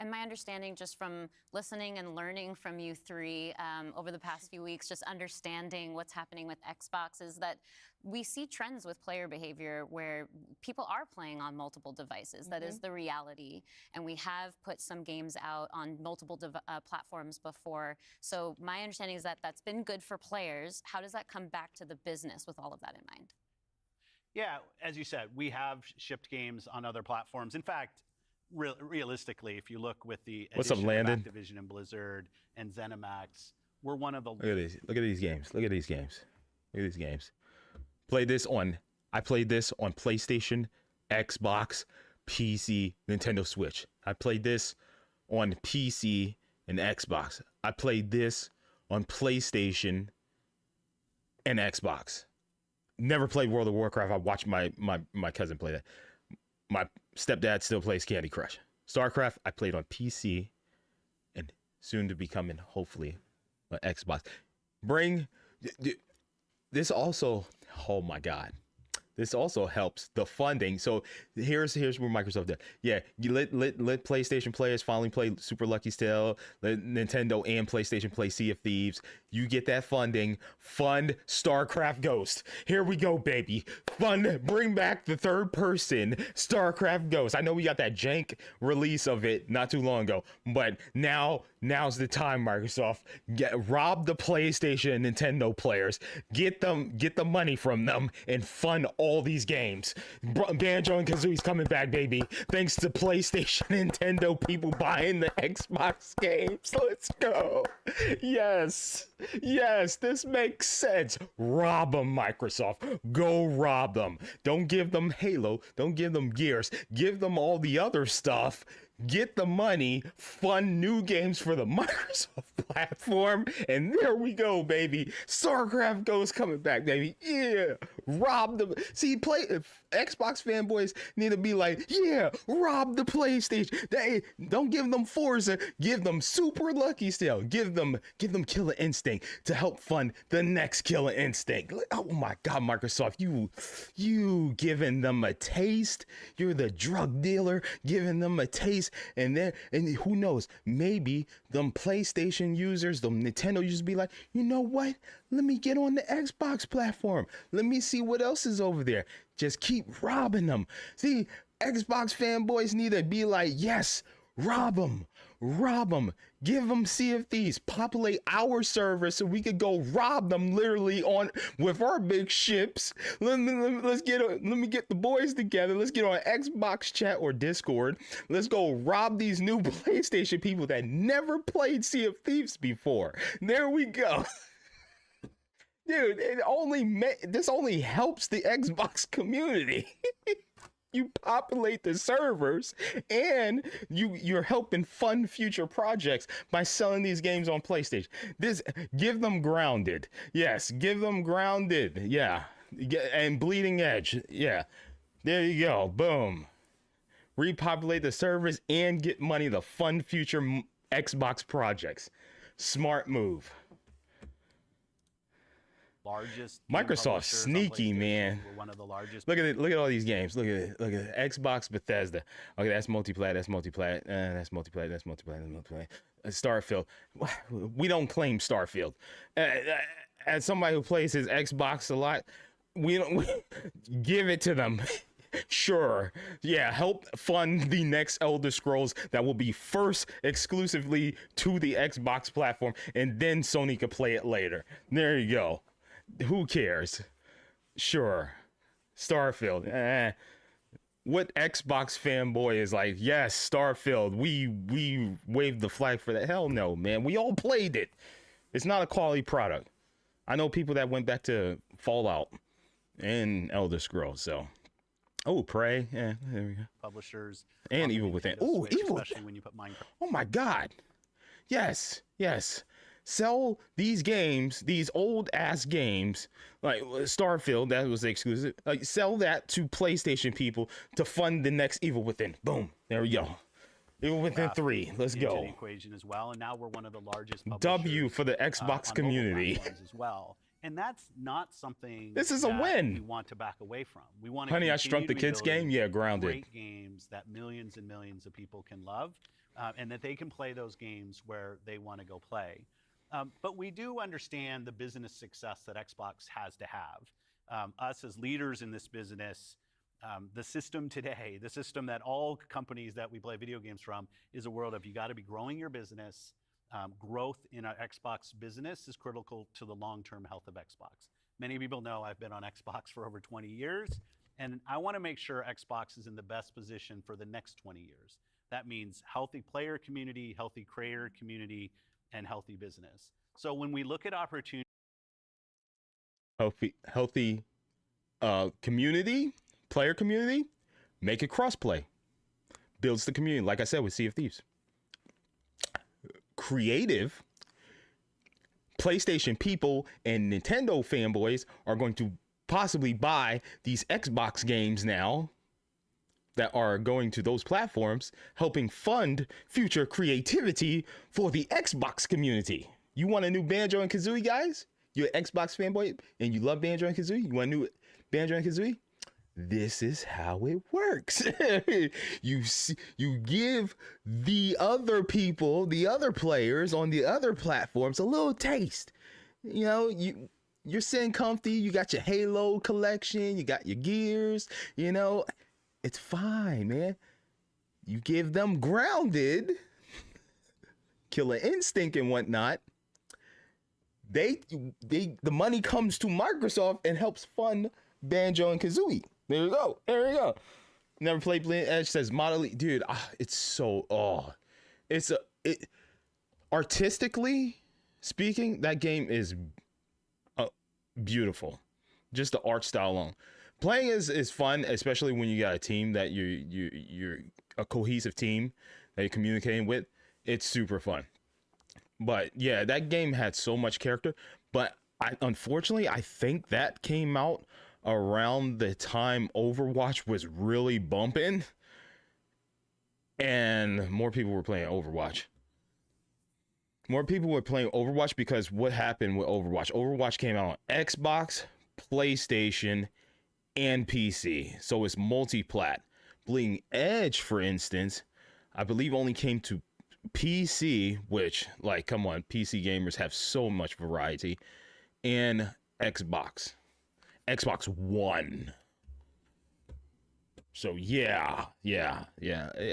And my understanding, just from listening and learning from you three over the past few weeks, just understanding what's happening with Xbox, is that we see trends with player behavior where people are playing on multiple devices. That is the reality. And we have put some games out on multiple platforms before. So my understanding is that that's been good for players. How does that come back to the business with all of that in mind? Yeah, as you said, we have shipped games on other platforms. In fact, realistically, if you look with the What's up, addition of Landon? Activision and Blizzard and ZeniMax, we're one of the Look at these. Look at these games. Look at these games. Look at these games. I played this on PlayStation, Xbox, PC, Nintendo Switch. I played this on PC and Xbox. I played this on PlayStation and Xbox. Never played World of Warcraft. I watched my cousin play that. My stepdad still plays Candy Crush. StarCraft, I played on PC and soon to be coming, hopefully, on Xbox. This also, oh my God. This also helps the funding. So here's where Microsoft did. Yeah, you let PlayStation players finally play Super Lucky's Tale. Let Nintendo and PlayStation play Sea of Thieves. You get that funding. Fund StarCraft Ghost. Here we go, baby. Bring back the third person StarCraft Ghost. I know we got that jank release of it not too long ago, but now's the time, Microsoft. Rob the PlayStation and Nintendo players. Get the money from them and fund all these games. Banjo and Kazooie's coming back, baby. Thanks to PlayStation and Nintendo people buying the Xbox games. Let's go. Yes, this makes sense. Rob them, Microsoft. Go rob them. Don't give them Halo. Don't give them Gears. Give them all the other stuff. Get the money, fund new games for the Microsoft platform, and there we go, baby. StarCraft Ghost coming back, baby. Yeah, rob them. See, Xbox fanboys need to be like, yeah, rob the PlayStation. They don't give them Forza, give them Super Lucky Tale. Give them Killer Instinct to help fund the next Killer Instinct. Oh my God, Microsoft, you giving them a taste. You're the drug dealer giving them a taste. And who knows, maybe them PlayStation users, them Nintendo users be like, you know what? Let me get on the Xbox platform. Let me see what else is over there. Just keep robbing them. See, Xbox fanboys need to be like, yes, rob them. Give them Sea of Thieves, populate our server so we could go rob them literally with our big ships. Let me get the boys together. Let's get on Xbox chat or Discord. Let's go rob these new PlayStation people that never played Sea of Thieves before. There we go. Dude, this only helps the Xbox community. You populate the servers and you're helping fund future projects by selling these games on PlayStation. Give them Grounded. Yes, give them Grounded. Yeah. And Bleeding Edge. Yeah. There you go. Boom. Repopulate the servers and get money to fund future Xbox projects. Smart move. Largest Microsoft sneaky, man. We're one of the largest. Look at all these games. Look at it. Xbox, Bethesda. Okay, that's multiplayer. That's multiplayer. Starfield. We don't claim Starfield. As somebody who plays his Xbox a lot, we give it to them. Sure. Yeah, help fund the next Elder Scrolls that will be first exclusively to the Xbox platform, and then Sony can play it later. There you go. Who cares? Sure. Starfield. What Xbox fanboy is like, yes, Starfield, we waved the flag for that? Hell no, man. We all played it. It's not a quality product. I know people that went back to Fallout and Elder Scrolls, so. Oh, Prey. Yeah, there we go. Publishers. And Evil Within. Nintendo Oh, Switch, Evil. especially when you put Minecraft. Oh my God. Yes. Sell these games, these old ass games, like Starfield, that was exclusive. Like, sell that to PlayStation people to fund the next Evil Within. Boom. There we go. Even within craft 3. Let's into go. the equation as well, and now we're one of the largest W publishers, for the on Xbox mobile community. platforms as well. And that's not something This is a that win. we want to back away from. We want to Honey, I Shrunk the Kids game? Yeah, grounded. great games that millions and millions of people can love, and that they can play those games where they want to go play. But we do understand the business success that Xbox has to have. Us as leaders in this business, the system today, the system that all companies that we play video games from, is a world of you got to be growing your business. Growth in our Xbox business is critical to the long-term health of Xbox. Many people know I've been on Xbox for over 20 years, and I want to make sure Xbox is in the best position for the next 20 years. That means healthy player community, healthy creator community, and healthy business. So when we look at opportunities, Healthy community, player community, make it crossplay. Builds the community, like I said with Sea of Thieves. Creative, PlayStation people and Nintendo fanboys are going to possibly buy these Xbox games now that are going to those platforms, helping fund future creativity for the Xbox community. You want a new Banjo and Kazooie, guys? You're an Xbox fanboy and you love Banjo and Kazooie? You want a new Banjo and Kazooie? This is how it works. You give the other people, the other players on the other platforms, a little taste. You know, you're sitting comfy. You got your Halo collection. You got your Gears. You know, it's fine, man. You give them Grounded, Killer Instinct, and whatnot. The money comes to Microsoft and helps fund Banjo and Kazooie. There you go. There you go. Never played Bleeding Edge, says Model, dude. It's so artistically speaking, that game is beautiful. Just the art style alone. Playing is fun, especially when you got a team that you're a cohesive team that you're communicating with. It's super fun. But yeah, that game had so much character. But unfortunately, I think that came out around the time Overwatch was really bumping, and more people were playing Overwatch. More people were playing Overwatch because what happened with Overwatch? Overwatch came out on Xbox, PlayStation, and PC, so it's multi-plat. Bleeding Edge, for instance, I believe only came to PC, which, like, come on, PC gamers have so much variety, and Xbox One. So yeah.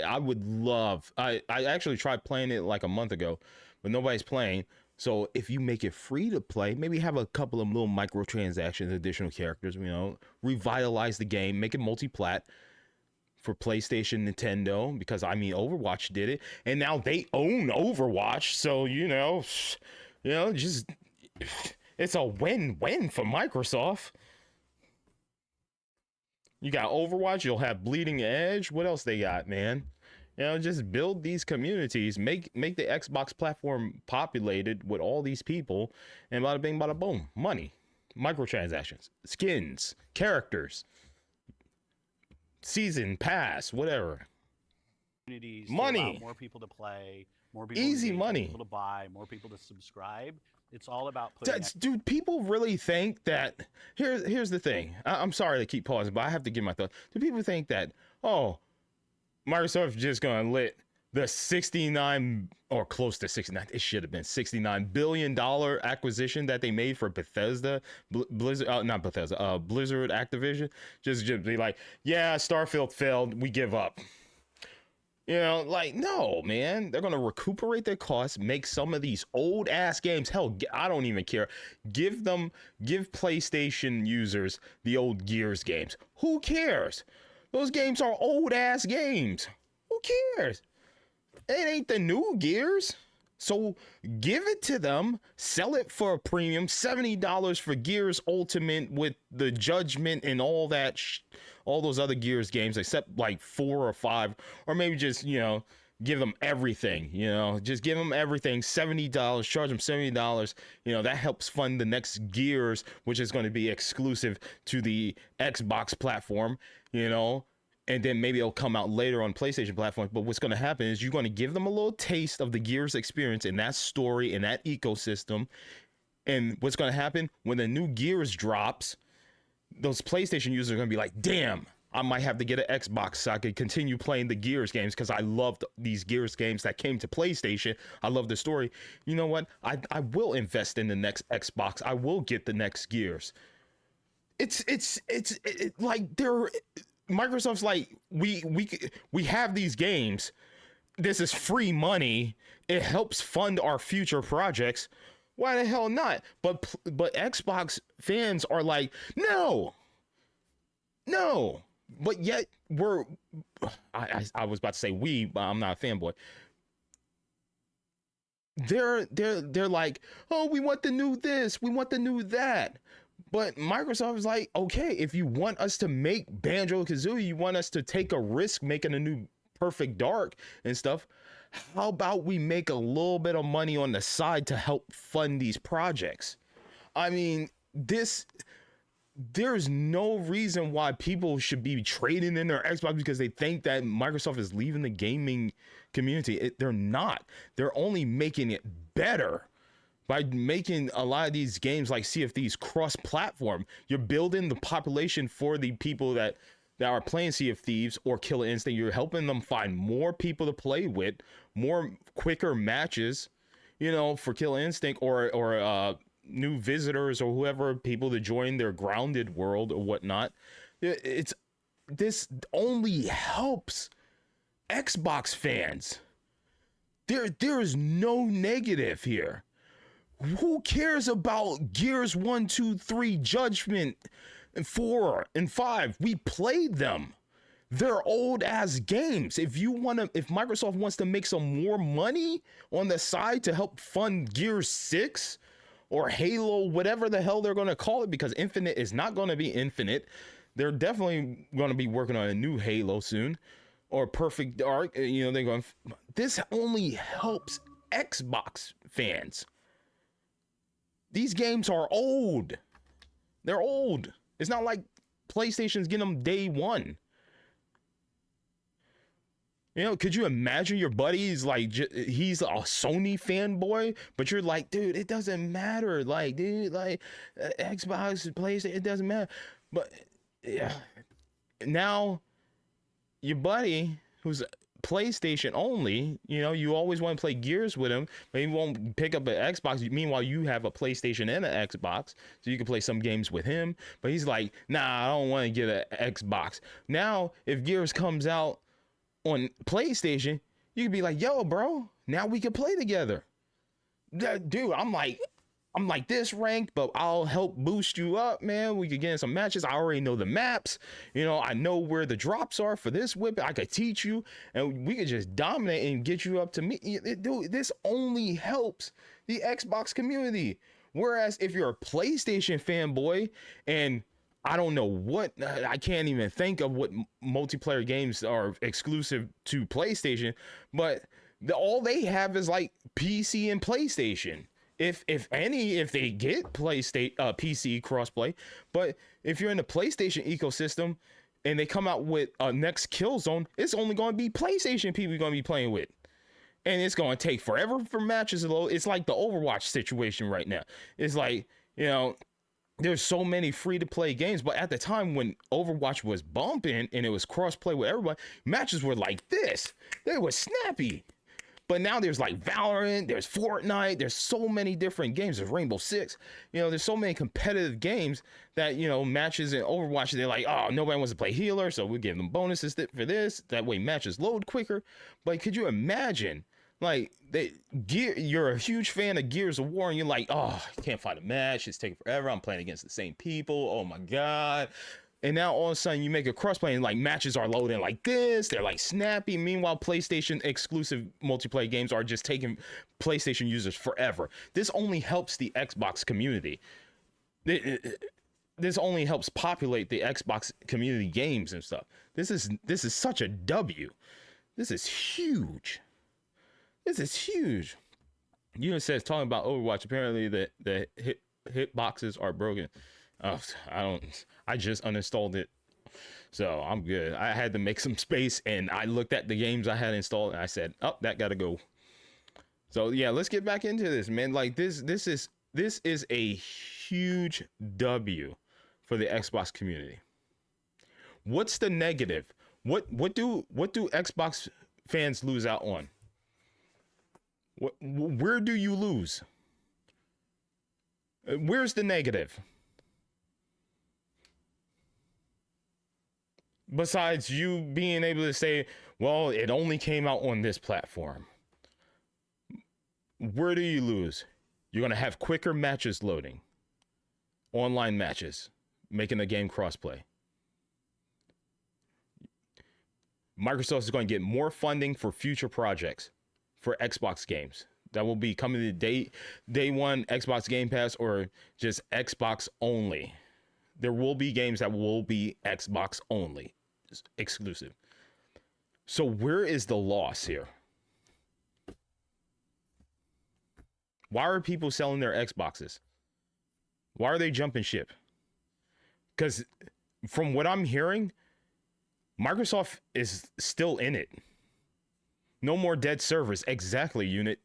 I would love. I actually tried playing it like a month ago, but nobody's playing. So if you make it free to play, maybe have a couple of little microtransactions, additional characters, you know, revitalize the game, make it multi-plat for PlayStation, Nintendo, because I mean Overwatch did it, and now they own Overwatch. So you know, just it's a win-win for Microsoft. You got Overwatch, you'll have Bleeding Edge. What else they got, man? You know, just build these communities, make the Xbox platform populated with all these people, and bada bing, bada boom, money, microtransactions, skins, characters, season pass, whatever. Communities Money. To allow more people to play, more people Easy to engage, more money. people to buy, more people to subscribe. It's all about putting Dude, people really think that. Here's the thing. I'm sorry to keep pausing, but I have to give my thought. Do people think that, oh, Microsoft's just gonna let the 69 or close to 69, it should have been $69 billion acquisition that they made for Bethesda, Blizzard, not Bethesda, Blizzard Activision, just be like, yeah, Starfield failed, we give up. You know, like, no, man. They're going to recuperate their costs, make some of these old ass games. Hell, I don't even care. Give PlayStation users the old Gears games. Who cares? Those games are old ass games. Who cares? It ain't the new Gears. So give it to them, sell it for a premium, $70 for Gears Ultimate with the Judgment and all that all those other Gears games, except like 4 or 5, or maybe just, you know, give them everything, you know, just give them everything, $70, charge them $70, you know, that helps fund the next Gears, which is going to be exclusive to the Xbox platform, you know, and then maybe it'll come out later on PlayStation platforms. But what's going to happen is you're going to give them a little taste of the Gears experience and that story and that ecosystem. And what's going to happen when the new Gears drops, those PlayStation users are going to be like, damn, I might have to get an Xbox so I can continue playing the Gears games because I loved these Gears games that came to PlayStation. I love the story. You know what? I will invest in the next Xbox. I will get the next Gears. It's like they're Microsoft's like we have these games. This is free money. It helps fund our future projects. Why the hell not? But Xbox fans are like, no. But yet I was about to say we, but I'm not a fanboy. They're like, oh, we want the new this, we want the new that. But Microsoft is like, okay, if you want us to make Banjo-Kazooie, you want us to take a risk making a new Perfect Dark and stuff, how about we make a little bit of money on the side to help fund these projects? I mean, there's no reason why people should be trading in their Xbox because they think that Microsoft is leaving the gaming community. They're not. They're only making it better by making a lot of these games like Sea of Thieves cross-platform. You're building the population for the people that are playing Sea of Thieves or Killer Instinct. You're helping them find more people to play with, more quicker matches, you know, for Killer Instinct or new visitors or whoever, people to join their grounded world or whatnot. This only helps Xbox fans. There is no negative here. Who cares about Gears 1, 2, 3, Judgment, and 4 and 5? We played them. They're old ass games. If Microsoft wants to make some more money on the side to help fund Gears 6 or Halo, whatever the hell they're going to call it, because Infinite is not going to be Infinite. They're definitely going to be working on a new Halo soon, or Perfect Dark. You know, they're going. This only helps Xbox fans. These games are old. They're old. It's not like PlayStation's getting them day one. You know, could you imagine your buddy's like, he's a Sony fanboy, but you're like, dude, it doesn't matter. Like, dude, like Xbox, PlayStation, it doesn't matter. But yeah, now your buddy who's PlayStation only, you know, you always want to play Gears with him, but he won't pick up an Xbox. Meanwhile, you have a PlayStation and an Xbox, so you can play some games with him. But he's like, nah, I don't want to get an Xbox. Now, if Gears comes out on PlayStation, you can be like, yo, bro, now we can play together. Dude, I'm like this ranked, but I'll help boost you up, man. We could get in some matches. I already know the maps. You know, I know where the drops are for this weapon. I could teach you, and we could just dominate and get you up to me. Dude, this only helps the Xbox community. Whereas if you're a PlayStation fanboy, and I don't know what, I can't even think of what multiplayer games are exclusive to PlayStation, but all they have is like PC and PlayStation. If they get PC crossplay. But if you're in the PlayStation ecosystem and they come out with a next Killzone, it's only going to be PlayStation people going to be playing with. And it's going to take forever for matches to load. It's like the Overwatch situation right now. It's like, you know, there's so many free-to-play games, but at the time when Overwatch was bumping and it was cross-play with everybody, matches were like this. They were snappy. But now there's like Valorant, there's Fortnite, there's so many different games. There's Rainbow Six. You know, there's so many competitive games that, you know, matches in Overwatch, they're like, oh, nobody wants to play healer, so we give them bonuses for this. That way matches load quicker. But could you imagine, like, you're a huge fan of Gears of War, and you're like, oh, I can't find a match. It's taking forever. I'm playing against the same people. Oh, my God. And now all of a sudden you make a crossplay and like matches are loading like this. They're like snappy. Meanwhile, PlayStation exclusive multiplayer games are just taking PlayStation users forever. This only helps the Xbox community. This only helps populate the Xbox community games and stuff. This is such a W. This is huge. This is huge. You says talking about Overwatch. Apparently the hit boxes are broken. I just uninstalled it So I'm good. I had to make some space, and I looked at the games I had installed, and I said, "Oh, that gotta go." So yeah, let's get back into this, man. Like this is a huge W for the Xbox community. What's the negative? What do Xbox fans lose out on? Where do you lose? Where's the negative? Besides you being able to say, well, it only came out on this platform. Where do you lose? You're going to have quicker matches loading. Online matches, making the game crossplay. Microsoft is going to get more funding for future projects for Xbox games. That will be coming to day one Xbox Game Pass or just Xbox only. There will be games that will be Xbox only, exclusive. So where is the loss here? Why are people selling their Xboxes? Why are they jumping ship? Because from what I'm hearing, Microsoft is still in it. No more dead servers. Exactly, Unit.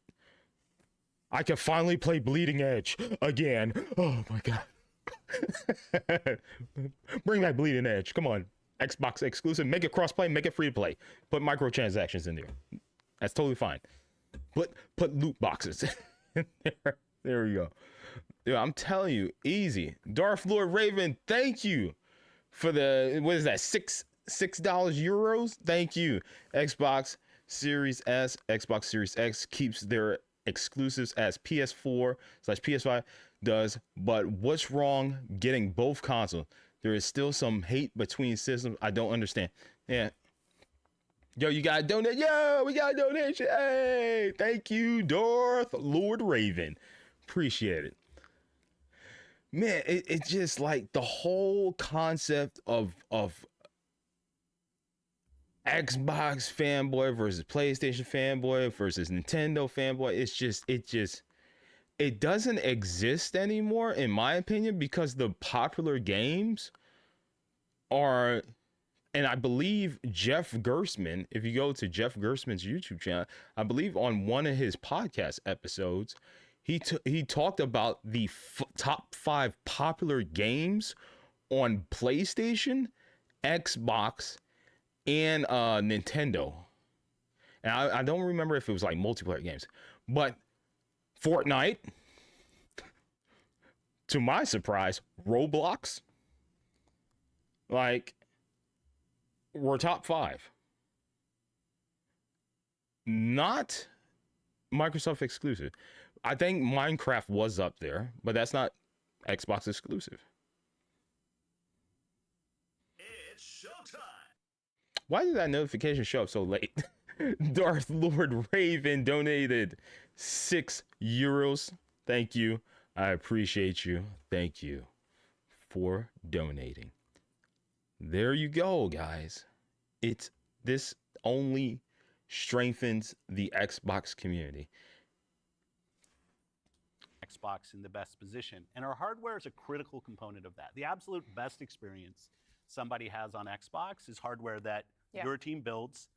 I can finally play Bleeding Edge again. Oh my god. Bring back Bleeding Edge. Come on. Xbox exclusive. Make it crossplay. Make it free to play. Put microtransactions in there. That's totally fine. Put loot boxes in there. There we go. Dude, I'm telling you, easy. Darth Lord Raven, thank you for the, what is that, $6 euros? Thank you. Xbox Series S, Xbox Series X keeps their exclusives as PS4/PS5 does, but what's wrong getting both consoles? There is still some hate between systems. I don't understand. Yeah. Yo, you got a donate? Yo, we got a donation. Hey, thank you, Darth Lord Raven. Appreciate it. Man, it's just like the whole concept of Xbox fanboy versus PlayStation fanboy versus Nintendo fanboy. It doesn't exist anymore, in my opinion, because the popular games are, and I believe Jeff Gerstmann, if you go to Jeff Gerstmann's YouTube channel, I believe on one of his podcast episodes, he talked about the top 5 popular games on PlayStation, Xbox, and Nintendo. And I don't remember if it was like multiplayer games, but Fortnite, to my surprise, Roblox, like, were top 5. Not Microsoft exclusive. I think Minecraft was up there, but that's not Xbox exclusive. It's showtime. Why did that notification show up so late? Darth Lord Raven donated 6 euros. Thank you. I appreciate you. Thank you for donating. There you go, guys. This only strengthens the Xbox community. Xbox in the best position. And our hardware is a critical component of that. The absolute best experience somebody has on Xbox is hardware that your team builds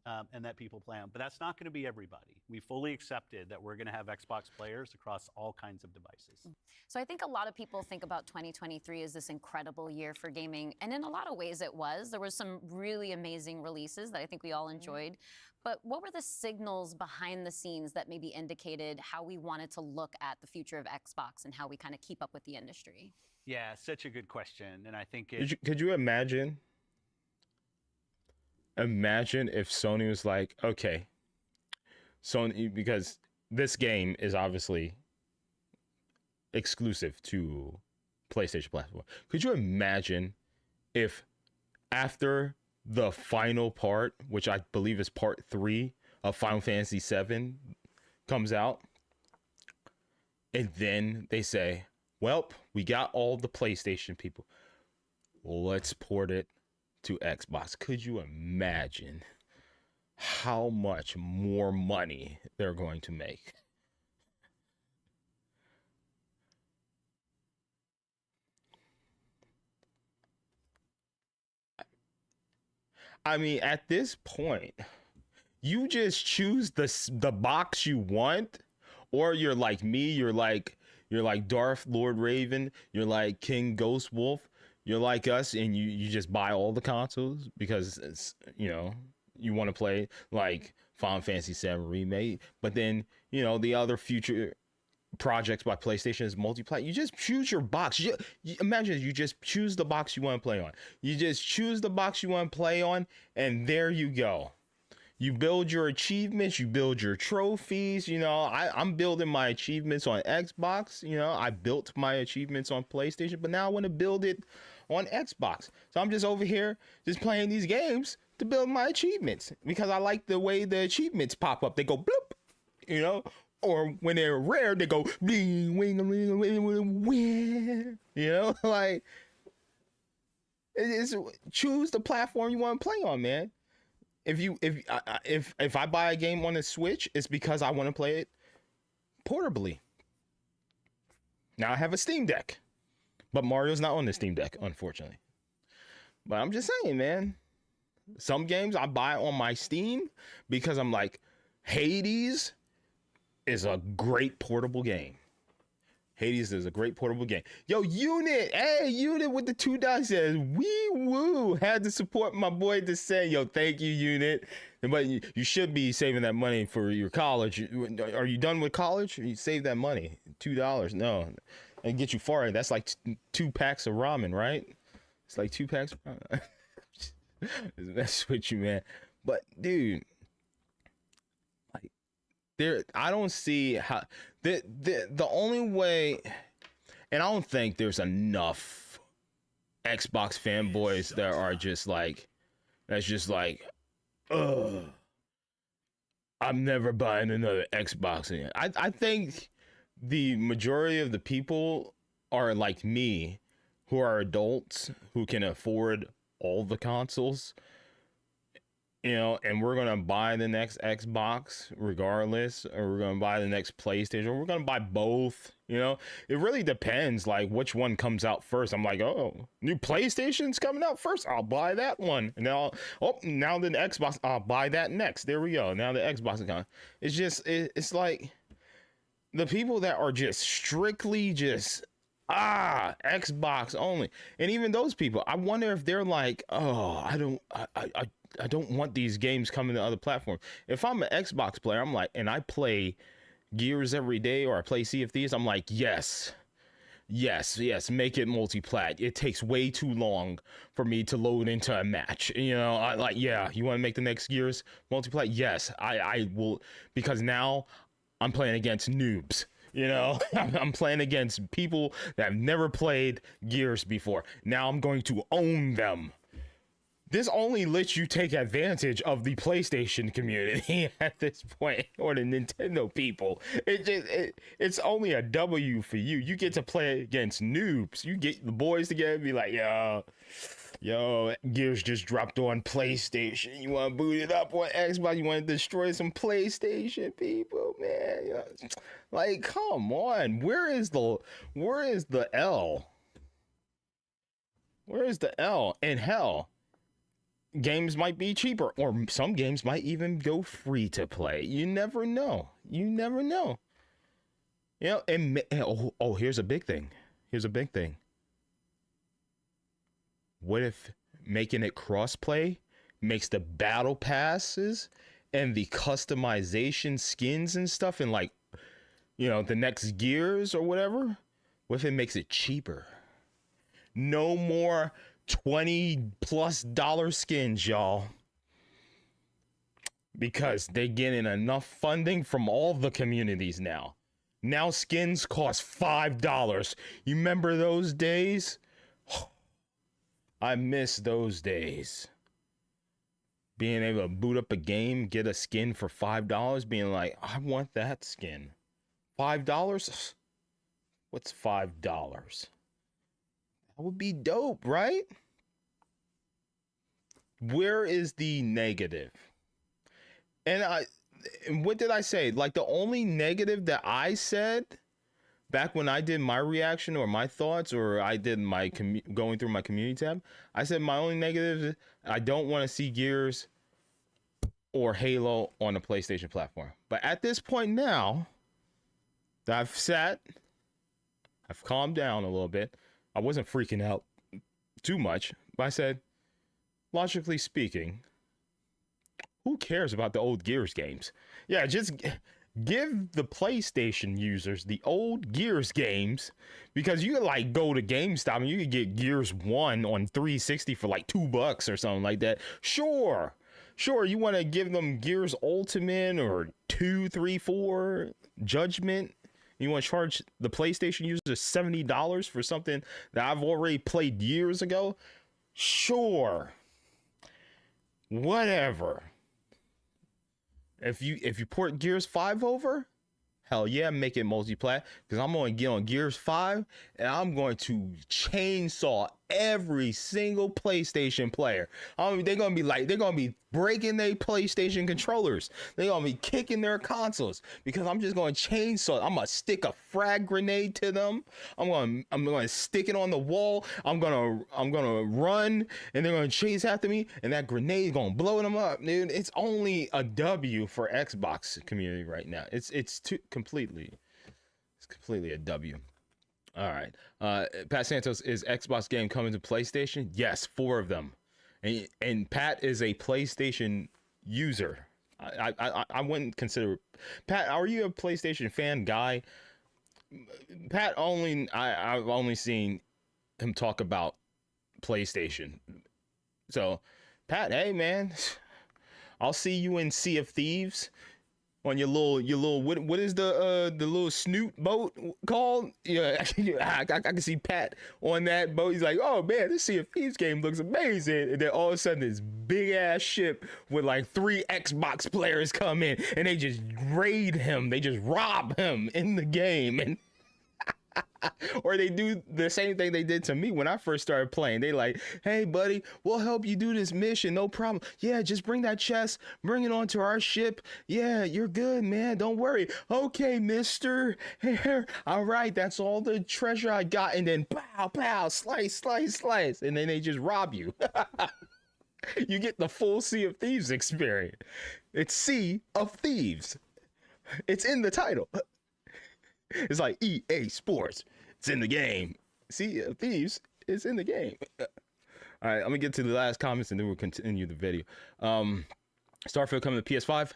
and that people play on. But that's not going to be everybody. We fully accepted that we're going to have Xbox players across all kinds of devices. So I think a lot of people think about 2023 as this incredible year for gaming. And in a lot of ways it was. There were some really amazing releases that I think we all enjoyed. But what were the signals behind the scenes that maybe indicated how we wanted to look at the future of Xbox and how we kind of keep up with the industry? Yeah, such a good question. And I think could you imagine if Sony was like, okay, Sony, because this game is obviously exclusive to PlayStation platform. Could you imagine if after the final part, which I believe is part 3 of Final Fantasy VII, comes out, and then they say, well, we got all the PlayStation people, let's port it to Xbox. Could you imagine how much more money they're going to make? I mean, at this point, you just choose the box you want, or you're like me, you're like Darth Lord Raven, you're like King Ghost Wolf, you're like us, and you just buy all the consoles because it's, you know, you want to play like Final Fantasy VII Remake, but then, you know, the other future projects by PlayStation is multiplayer. You just choose your box. Imagine you just choose the box you want to play on. You just choose the box you want to play on, and there you go. You build your achievements, you build your trophies. You know, I'm building my achievements on Xbox. You know, I built my achievements on PlayStation, but now I want to build it on Xbox. So I'm just over here just playing these games to build my achievements because I like the way the achievements pop up. They go bloop, you know, or when they're rare, they go bling, wing, wing, wing, wing, you know, like it's choose the platform you want to play on, man. If I buy a game on the Switch, it's because I want to play it portably. Now I have a Steam Deck, but Mario's not on the Steam Deck, unfortunately. But I'm just saying, man. Some games I buy on my Steam because I'm like, Hades is a great portable game. Hades is a great portable game. Yo, Unit, hey, Unit with the $2 says, wee woo. Had to support my boy to say, yo, thank you, Unit. But you should be saving that money for your college. Are you done with college? You save that money, $2. No, and get you far. That's like 2 packs of ramen, right? It's like 2 packs of ramen. That's with you, man. But dude, like, I don't see how the only way, and I don't think there's enough Xbox fanboys that are just like, that's just like, ugh, I'm never buying another Xbox again. I think the majority of the people are like me, who are adults who can afford all the consoles, you know, and we're gonna buy the next Xbox regardless, or we're gonna buy the next PlayStation, or we're gonna buy both. You know, it really depends, like which one comes out first. I'm like, oh, new PlayStation's coming out first, I'll buy that one, and now now the Xbox, I'll buy that next. There we go. Now the Xbox is coming. It's just it's like the people that are just strictly just Xbox only, and even those people, I wonder if they're like, oh, I don't want these games coming to other platforms. If I'm an Xbox player, I'm like, and I play Gears every day, or I play Sea of Thieves, I'm like, yes, make it multi-plat. It takes way too long for me to load into a match. You know, I like, yeah, you want to make the next Gears multi-plat? Yes, I will, because now I'm playing against noobs. You know, I'm playing against people that have never played Gears before. Now I'm going to own them. This only lets you take advantage of the PlayStation community at this point, or the Nintendo people. It's only a W for you. You get to play against noobs. You get the boys together and be like, yo, Gears just dropped on PlayStation. You want to boot it up on Xbox? You want to destroy some PlayStation people, man? You know, like, come on. Where is the L? Where is the L? And hell, games might be cheaper, or some games might even go free to play. You never know. You know, and here's a big thing. What if making it crossplay makes the battle passes and the customization skins and stuff, and like, you know, the next Gears or whatever? What if it makes it cheaper? No more $20+ skins, y'all, because they're getting enough funding from all the communities now. Now skins cost $5. You remember those days? I miss those days. Being able to boot up a game, get a skin for $5, being like, I want that skin. $5? What's $5? That would be dope, right? Where is the negative? And what did I say? Like, the only negative that I said back when I did my reaction or my thoughts, or I did my going through my community tab, I said my only negative is I don't want to see Gears or Halo on the PlayStation platform. But at this point now that I've calmed down a little bit. I wasn't freaking out too much, but I said, logically speaking, who cares about the old Gears games? Yeah, just give the PlayStation users the old Gears games, because you could like go to GameStop and you could get Gears 1 on 360 for like $2 or something like that. Sure, you want to give them Gears Ultimate or 2, 3, 4 Judgment. You want to charge the PlayStation users $70 for something that I've already played years ago? Sure. Whatever. If you port Gears 5 over, hell yeah, make it multiplat, because I'm going to get on Gears 5 and I'm going to chainsaw every single PlayStation player. They're going to be breaking their PlayStation controllers. They're going to be kicking their consoles, because I'm just going to chainsaw. I'm going to stick a frag grenade to them. I'm going to stick it on the wall. I'm going to run and they're going to chase after me, and that grenade is going to blow them up, dude. It's only a W for Xbox community right now. It's completely a W. All right. Pat Santos, is Xbox game coming to PlayStation? Yes, 4 of them. And Pat is a PlayStation user. I wouldn't consider Pat. Are you a PlayStation fan guy? Pat I've only seen him talk about PlayStation. So, Pat, hey man, I'll see you in Sea of Thieves on your little what is the little snoot boat called? Yeah, I can see Pat on that boat. He's like, oh man, this Sea of Thieves game looks amazing. And then all of a sudden this big ass ship with like 3 Xbox players come in and they just raid him. They just rob him in the game. And or they do the same thing they did to me when I first started playing. They like, hey buddy, we'll help you do this mission, no problem. Yeah, just bring that chest, bring it onto our ship. Yeah, you're good, man, don't worry. Okay, mister. Here, all right, that's all the treasure I got. And then pow, slice, and then they just rob you. You get the full Sea of Thieves experience. It's Sea of Thieves. It's in the title. It's like EA Sports. It's in the game. Sea of Thieves is in the game. All right, I'm gonna get to the last comments and then we'll continue the video. Starfield coming to PS5.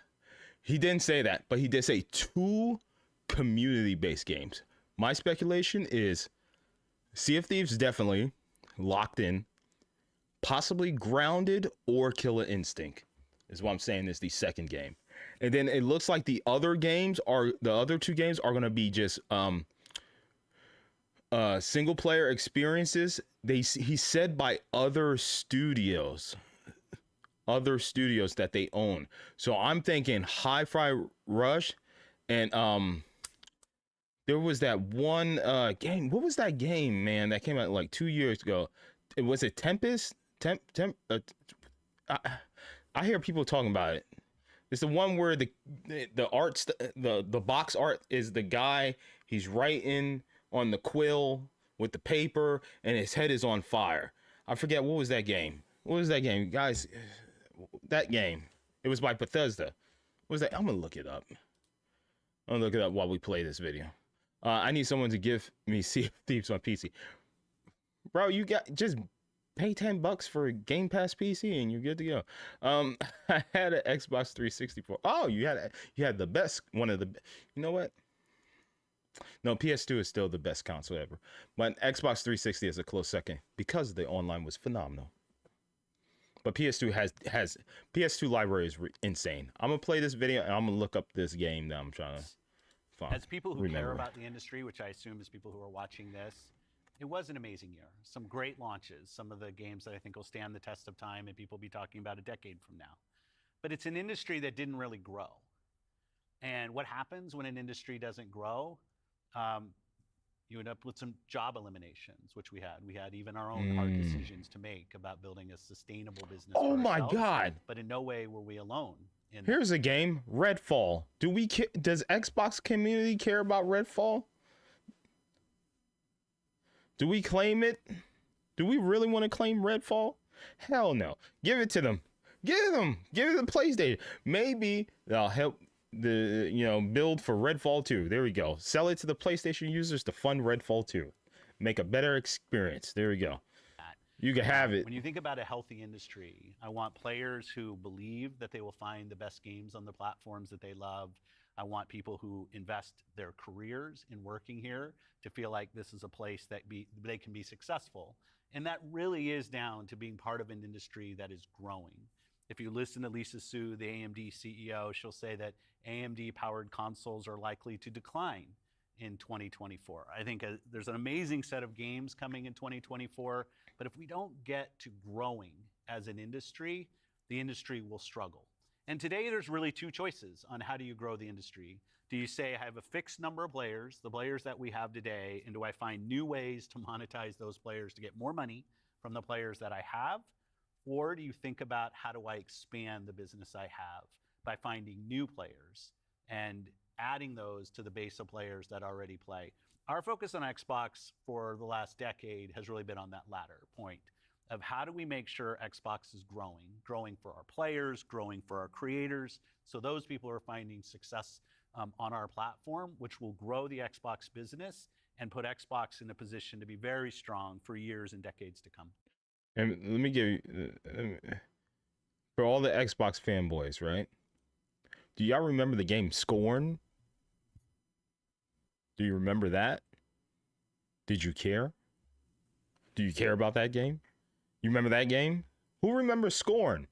He didn't say that, but he did say 2 community-based games. My speculation is Sea of Thieves definitely locked in, possibly Grounded or Killer Instinct is what I'm saying is the second game. And then it looks like the other 2 games are going to be just single player experiences. He said by other studios that they own. So I'm thinking Hi-Fi Rush, and there was that one game. What was that game, man, that came out like 2 years ago? Was it Tempest? I hear people talking about it. It's the one where the art, the box art is the guy. He's writing on the quill with the paper, and his head is on fire. I forget, what was that game? What was that game, guys? That game. It was by Bethesda. What was that? I'm gonna look it up. I'm gonna look it up while we play this video. I need someone to give me Sea of Thieves on PC. Bro, you got just pay $10 for a Game Pass PC and you're good to go. I had an Xbox 360 for. Oh, you had the best, one of the. You know what? No, PS2 is still the best console ever, but Xbox 360 is a close second because the online was phenomenal. But PS2 has PS2 library is insane. I'm gonna play this video and I'm gonna look up this game that I'm trying to find. As people who care about the industry, which I assume is people who are watching this, it was an amazing year. Some great launches, some of the games that I think will stand the test of time and people will be talking about a decade from now. But it's an industry that didn't really grow. And what happens when an industry doesn't grow? You end up with some job eliminations, which we had. We had even our own hard decisions to make about building a sustainable business. Oh my God. But in no way were we alone. Here's a game, Redfall. Does Xbox community care about Redfall? Do we claim it? Do we really want to claim Redfall? Hell no. Give it to them. Give it to PlayStation. Maybe they'll help build for Redfall 2. There we go. Sell it to the PlayStation users to fund Redfall 2. Make a better experience. There we go. You can have it. When you think about a healthy industry, I want players who believe that they will find the best games on the platforms that they love. I want people who invest their careers in working here to feel like this is a place that they can be successful. And that really is down to being part of an industry that is growing. If you listen to Lisa Su, the AMD CEO, she'll say that AMD-powered consoles are likely to decline in 2024. I think there's an amazing set of games coming in 2024, but if we don't get to growing as an industry, the industry will struggle. And today there's really two choices on how do you grow the industry. Do you say I have a fixed number of players, the players that we have today, and do I find new ways to monetize those players to get more money from the players that I have? Or do you think about how do I expand the business I have by finding new players and adding those to the base of players that already play? Our focus on Xbox for the last decade has really been on that latter point of how do we make sure Xbox is growing for our players, growing for our creators, so those people are finding success on our platform, which will grow the Xbox business and put Xbox in a position to be very strong for years and decades to come. And let me give you, for all the Xbox fanboys, right? Do y'all remember the game Scorn? Do you remember that? Did you care? Do you care about that game? You remember that game? Who remembers Scorn?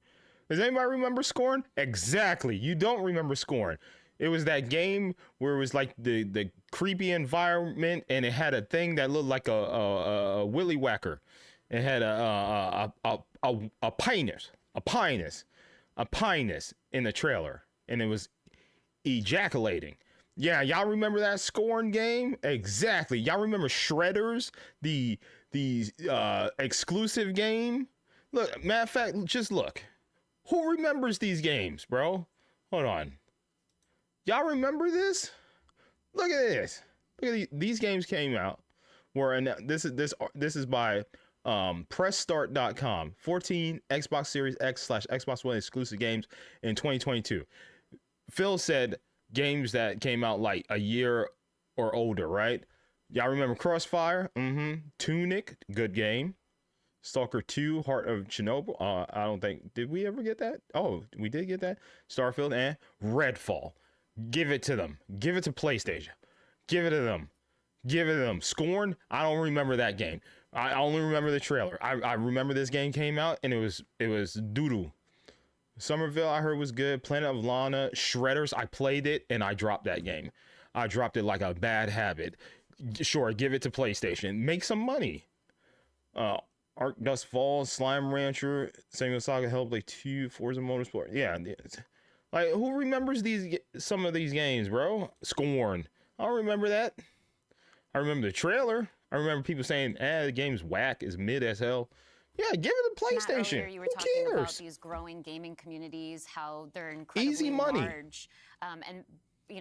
Does anybody remember Scorn? Exactly. You don't remember Scorn. It was that game where it was like the creepy environment, and it had a thing that looked like a willy whacker. It had a penis in the trailer, and it was ejaculating. Yeah, y'all remember that Scorn game? Exactly. Y'all remember Shredders, the exclusive game? Look, matter of fact, just look. Who remembers these games, bro? Hold on. Y'all remember this? Look at this. Look at these games came out. This is by PressStart.com. 14 Xbox Series X / Xbox One exclusive games in 2022. Phil said games that came out like a year or older, right? Y'all remember Crossfire? Tunic, good game. Stalker 2, Heart of Chernobyl. I don't think, did we ever get that? Oh, we did get that. Starfield and Redfall. Give it to them. Give it to PlayStation. Give it to them. Give it to them. Scorn, I don't remember that game. I only remember the trailer. I remember this game came out and it was doo-doo. Somerville, I heard was good. Planet of Lana, Shredders, I played it and I dropped that game. I dropped it like a bad habit. Sure, give it to PlayStation. Make some money. Ark Dust Falls, Slime Rancher, Samuel Saga, Hellblade 2, Forza Motorsport. Yeah, like who remembers some of these games, bro? Scorn. I don't remember that. I remember the trailer. I remember people saying, the game's whack, is mid as hell. Yeah, give it to PlayStation. Matt, earlier you were Who talking cares? about these growing gaming communities, how they're incredibly Easy money. large, and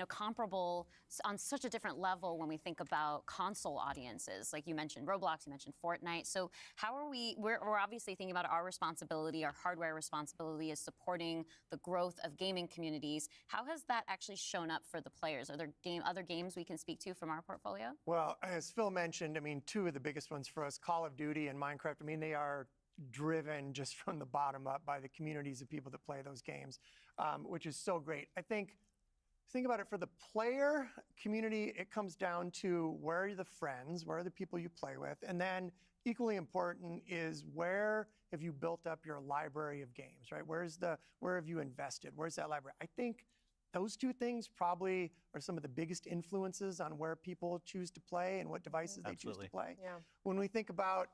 comparable on such a different level when we think about console audiences. Like you mentioned Roblox, you mentioned Fortnite. So how are we're obviously thinking about our responsibility, our hardware responsibility is supporting the growth of gaming communities. How has that actually shown up for the players? Are there other games we can speak to from our portfolio? Well, as Phil mentioned, I mean, two of the biggest ones for us, Call of Duty and Minecraft, I mean, they are driven just from the bottom up by the communities of people that play those games, which is so great. I think about it, for the player community, it comes down to where are the friends, where are the people you play with, and then equally important is where have you built up your library of games, right? Where have you invested? Where's that library? I think those two things probably are some of the biggest influences on where people choose to play and what devices they choose to play. Yeah. When we think about,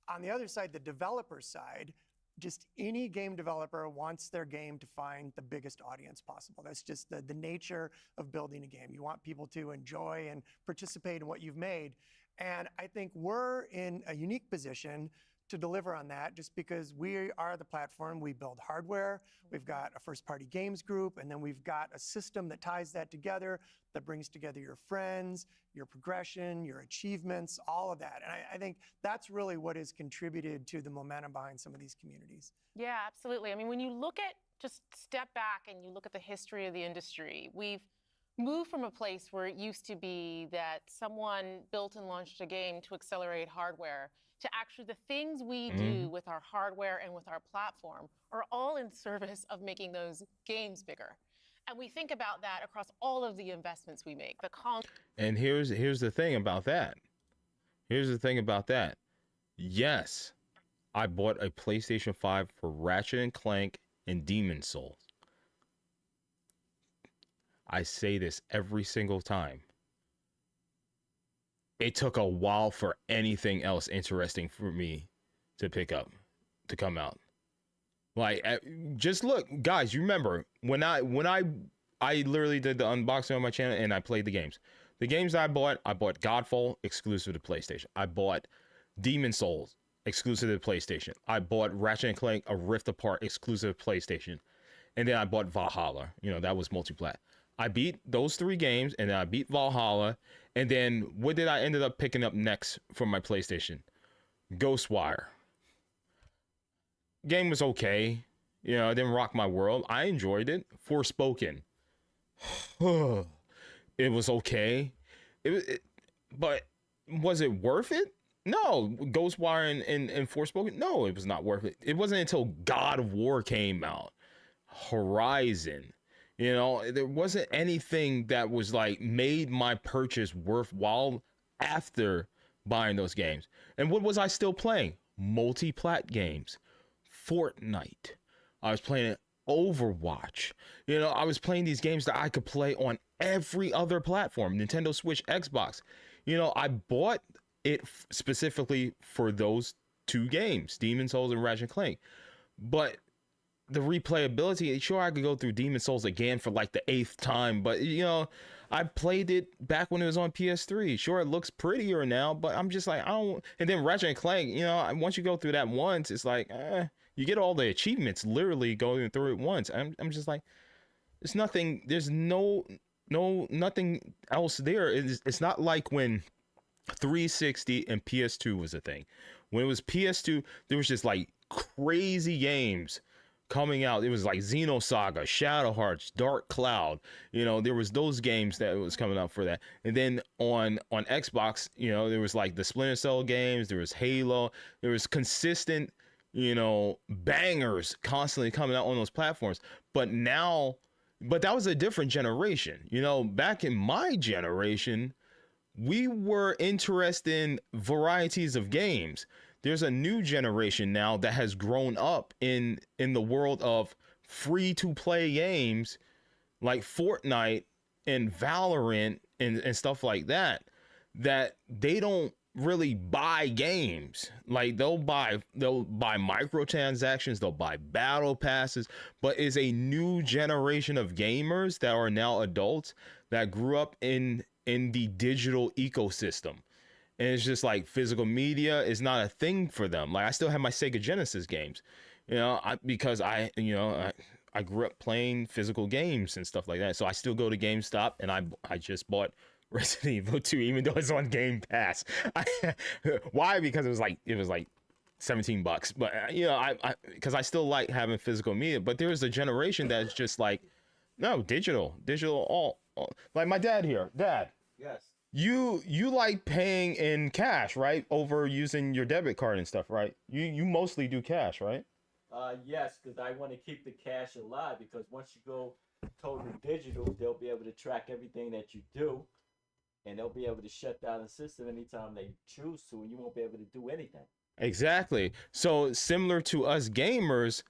on the other side, the developer side, just any game developer wants their game to find the biggest audience possible. That's just the nature of building a game. You want people to enjoy and participate in what you've made. And I think we're in a unique position to deliver on that just because we are the platform. We build hardware, we've got a first-party games group, and then we've got a system that ties that together, that brings together your friends, your progression, your achievements, all of that. And I think that's really what has contributed to the momentum behind some of these communities. Yeah, absolutely. I mean, when you look at, just step back and you look at the history of the industry, we've moved from a place where it used to be that someone built and launched a game to accelerate hardware to actually the things we do with our hardware and with our platform are all in service of making those games bigger. And we think about that across all of the investments we make. And here's the thing about that. Here's the thing about that. Yes, I bought a PlayStation 5 for Ratchet and Clank and Demon's Souls. I say this every single time. It took a while for anything else interesting for me to pick up, to come out. Like, just look, guys, you remember when I literally did the unboxing on my channel and I played the games. The games I bought Godfall exclusive to PlayStation. I bought Demon's Souls exclusive to PlayStation. I bought Ratchet and Clank A Rift Apart exclusive to PlayStation. And then I bought Valhalla. You know, that was multi-plat. I beat those 3 games, and then I beat Valhalla, and then what did I ended up picking up next for my PlayStation? Ghostwire. Game was okay. You know, it didn't rock my world. I enjoyed it. Forspoken. It was okay. But was it worth it? No. Ghostwire and Forspoken? No, it was not worth it. It wasn't until God of War came out. Horizon. You know, there wasn't anything that was like made my purchase worthwhile after buying those games. And what was I still playing? Multi-plat games. Fortnite. I was playing Overwatch. You know, I was playing these games that I could play on every other platform. Nintendo Switch, Xbox. You know, I bought it specifically for those 2 games, Demon's Souls and Ratchet & Clank. But the replayability, sure, I could go through Demon's Souls again for like the 8th time, but you know, I played it back when it was on PS3. Sure, it looks prettier now, but I'm just like, I don't. And then Ratchet and Clank, you know, once you go through that once, it's like, you get all the achievements literally going through it once. I'm just like, there's nothing. There's nothing else there. It's not like when 360 and PS2 was a thing. When it was PS2, there was just like crazy games coming out. It was like Xenosaga, Shadow Hearts, Dark Cloud. You know, there was those games that was coming out for that. And then on Xbox, you know, there was like the Splinter Cell games, there was Halo, there was consistent, you know, bangers constantly coming out on those platforms. But that was a different generation. You know, back in my generation, we were interested in varieties of games. There's a new generation now that has grown up in the world of free to play games like Fortnite and Valorant and stuff like that they don't really buy games. Like they'll buy microtransactions, they'll buy battle passes, but is a new generation of gamers that are now adults that grew up in the digital ecosystem. And it's just like physical media is not a thing for them. Like I still have my Sega Genesis games, you know, because I grew up playing physical games and stuff like that. So I still go to GameStop and I just bought Resident Evil 2, even though it's on Game Pass. Why? Because it was like $17. But you know, because I still like having physical media. But there is a generation that's just like, no, digital, all like my dad here. Dad. Yes. You like paying in cash, right? Over using your debit card and stuff, right? You mostly do cash, right? Yes, because I want to keep the cash alive, because once you go totally digital, they'll be able to track everything that you do, and they'll be able to shut down the system anytime they choose to, and you won't be able to do anything. Exactly. So similar to us gamers,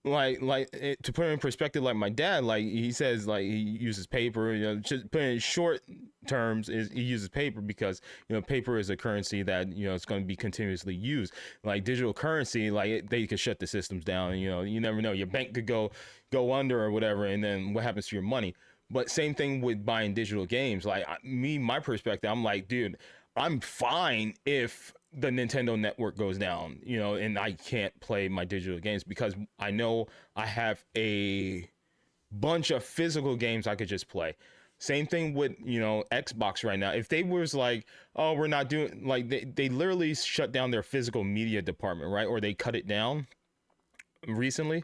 like to put it in perspective, like my dad, like he says, like he uses paper. You know, just put it in short terms, is he uses paper because, you know, paper is a currency that, you know, it's going to be continuously used. Like digital currency, like they could shut the systems down. And, you know, you never know, your bank could go under or whatever, and then what happens to your money? But same thing with buying digital games. Like my perspective, I'm like, dude, I'm fine if the Nintendo network goes down, you know, and I can't play my digital games because I know I have a bunch of physical games I could just play. Same thing with, you know, Xbox right now. If they was like, oh, we're not doing, like, they literally shut down their physical media department, right? Or they cut it down recently.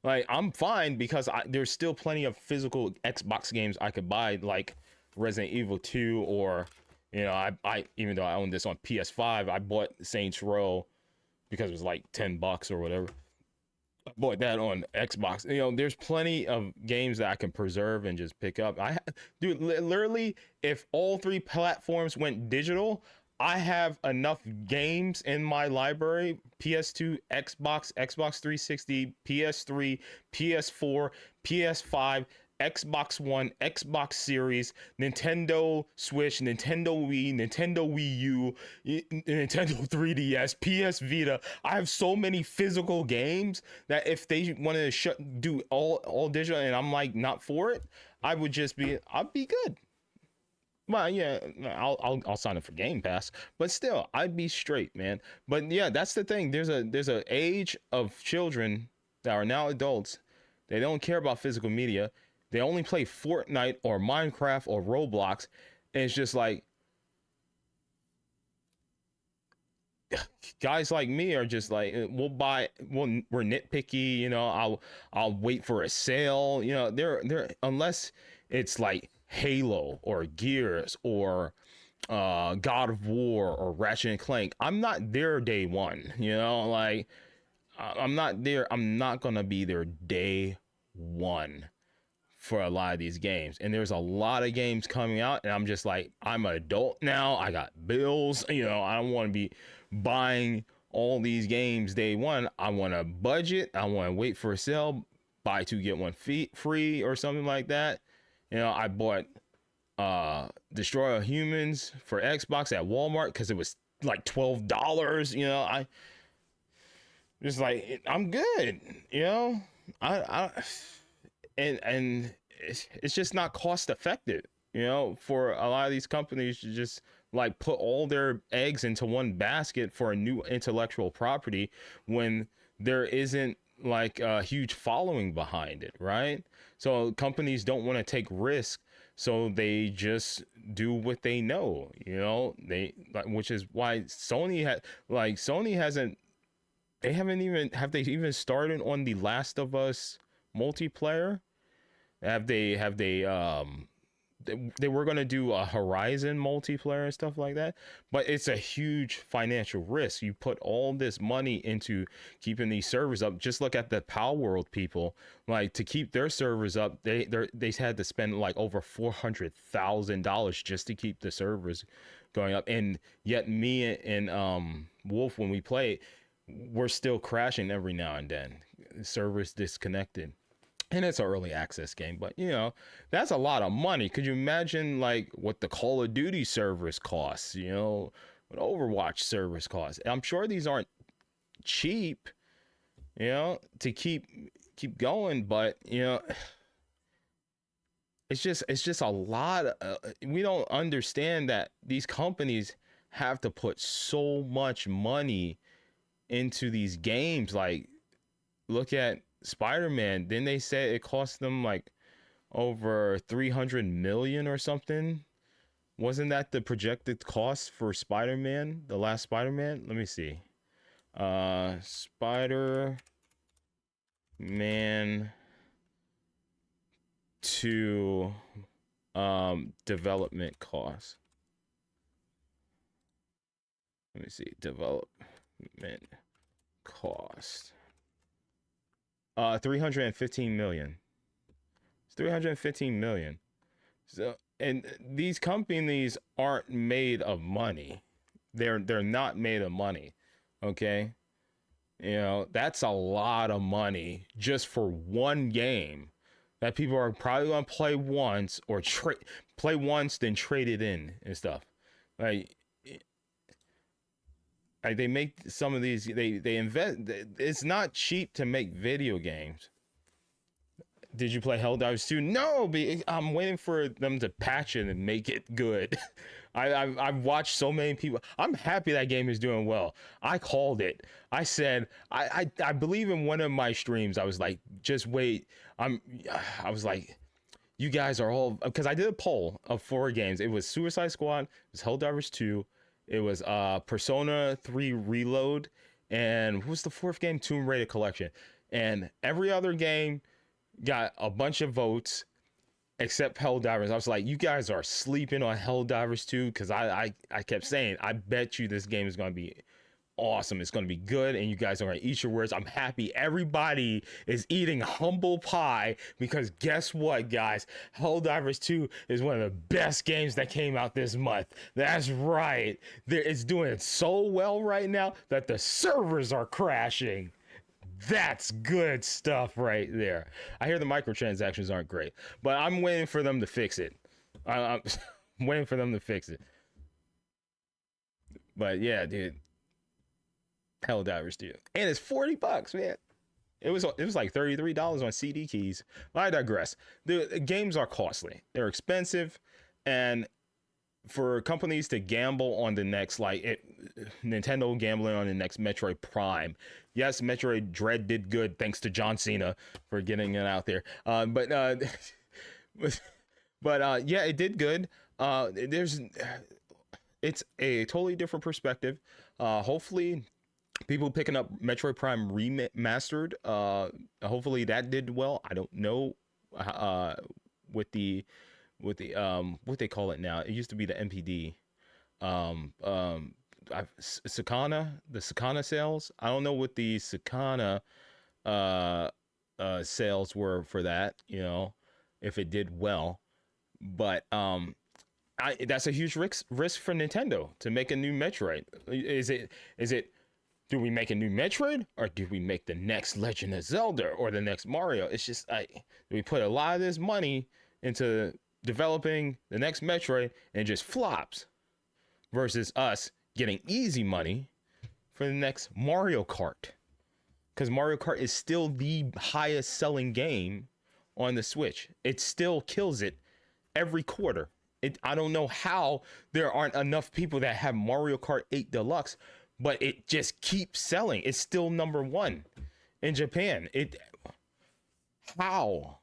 Like, I'm fine because there's still plenty of physical Xbox games I could buy, like Resident Evil 2, or, you know, I even though I own this on PS5, I bought Saints Row because it was like $10 or whatever. I bought that on Xbox. You know, there's plenty of games that I can preserve and just pick up. Dude, literally, if all 3 platforms went digital, I have enough games in my library: PS2, Xbox, Xbox 360, PS3, PS4, PS5, Xbox One, Xbox Series, Nintendo Switch, Nintendo Wii, Nintendo Wii U, Nintendo 3DS, PS Vita. I have so many physical games that if they wanted to do all digital and I'm like not for it, I'd be good. Well, yeah, I'll sign up for Game Pass, but still, I'd be straight, man. But yeah, that's the thing. There's a age of children that are now adults. They don't care about physical media. They only play Fortnite or Minecraft or Roblox, and it's just like, guys like me are just like, we're nitpicky, you know. I'll wait for a sale, you know. They're unless it's like Halo or Gears or God of War or Ratchet and Clank, I'm not there day one, you know. Like, I'm not there. I'm not gonna be there day one for a lot of these games. And there's a lot of games coming out, and I'm just like, I'm an adult now, I got bills, you know. I don't want to be buying all these games day one. I want to budget. I want to wait for a sale, buy 2 get 1 free or something like that. You know, I bought Destroy All Humans for Xbox at Walmart because it was like $12, you know. I just like, I'm good, you know. And it's just not cost effective, you know, for a lot of these companies to just like put all their eggs into one basket for a new intellectual property when there isn't like a huge following behind it, right? So companies don't want to take risk, so they just do what they know, you know. Which is why Sony have they even started on the Last of Us multiplayer? They were going to do a Horizon multiplayer and stuff like that, but it's a huge financial risk. You put all this money into keeping these servers up. Just look at the Power World people, like, to keep their servers up, they had to spend like over $400,000 just to keep the servers going up. And yet me and Wolf, when we play, we're still crashing every now and then. Servers disconnected. And it's an early access game, but you know, that's a lot of money. Could you imagine like what the Call of Duty servers cost, you know, what Overwatch servers cost? I'm sure these aren't cheap, you know, to keep going, but you know, it's just a lot we don't understand that these companies have to put so much money into these games. Like, look at Spider-Man. Didn't they say it cost them like over 300 million or something? Wasn't that the projected cost for Spider-Man, the last Spider-Man? Let me see. Spider-Man 2 development cost. Let me see. Development cost. 315 million. It's 315 million. So, and these companies aren't made of money. They're not made of money. Okay? You know, that's a lot of money just for one game that people are probably going to play once, or play once then trade it in and stuff. Like they make some of these, they invest. It's not cheap to make video games. Did you play Helldivers 2? No, I'm waiting for them to patch it and make it good. I've watched so many people. I'm happy that game is doing well. I called it. I said I believe in one of my streams. I was like, just wait. I was like, you guys are all, because I did a poll of 4 games. It was Suicide Squad, it was Helldivers 2, it was Persona 3 Reload, and what was the 4th game? Tomb Raider Collection. And every other game got a bunch of votes except Helldivers. I was like, you guys are sleeping on Helldivers 2, because I kept saying, I bet you this game is going to be awesome. It's going to be good, and you guys are going to eat your words. I'm happy everybody is eating humble pie, because guess what, guys? Helldivers 2 is one of the best games that came out this month. That's right. It's doing so well right now that the servers are crashing. That's good stuff right there. I hear the microtransactions aren't great, but I'm waiting for them to fix it. I'm waiting for them to fix it. But yeah, dude, Helldivers 2, and it's $40, man. It was like $33 on CD keys. I digress. The games are costly. They're expensive, and for companies to gamble on the next, Nintendo gambling on the next Metroid Prime. Yes, Metroid Dread did good, thanks to John Cena for getting it out there. But yeah, it did good. It's a totally different perspective. Hopefully, people picking up Metroid Prime Remastered, hopefully that did well. I don't know with the what they call it now. It used to be the MPD. Sakana, the Sakana sales. I don't know what the Sakana sales were for that, if it did well. But that's a huge risk for Nintendo to make a new Metroid. Is it do we make a new Metroid, or do we make the next Legend of Zelda or the next Mario? It's just do we put a lot of this money into developing the next Metroid and it just flops, versus us getting easy money for the next Mario Kart, because Mario Kart is still the highest selling game on the Switch. It still kills it every quarter. I don't know how there aren't enough people that have Mario Kart 8 Deluxe, but it just keeps selling. It's still number 1 in Japan. How?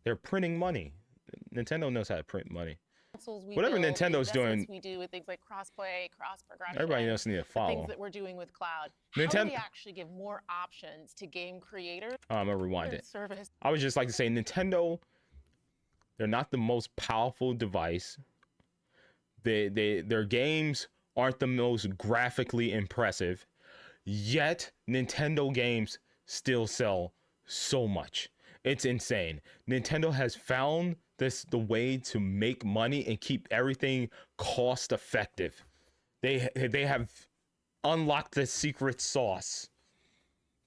They're printing money. Nintendo knows how to print money. Whatever Nintendo's doing, we do with things like crossplay, cross progression. Everybody else needs to follow. Things that we're doing with cloud. How do we actually give more options to game creators? I'm gonna rewind it. Service. I would just like to say, Nintendo, they're not the most powerful device. Their games aren't the most graphically impressive, yet Nintendo games still sell so much. It's insane. Nintendo has found the way to make money and keep everything cost effective. They have unlocked the secret sauce.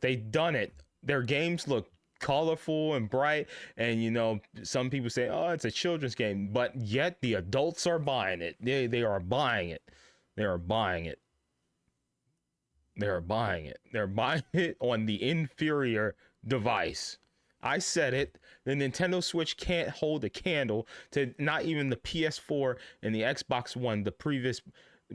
They've done it. Their games look colorful and bright, and some people say, oh, it's a children's game, but yet the adults are buying it. They are buying it. They are buying it. They are buying it. They're buying it on the inferior device. I said it. The Nintendo Switch can't hold a candle to not even the PS4 and the Xbox One, the previous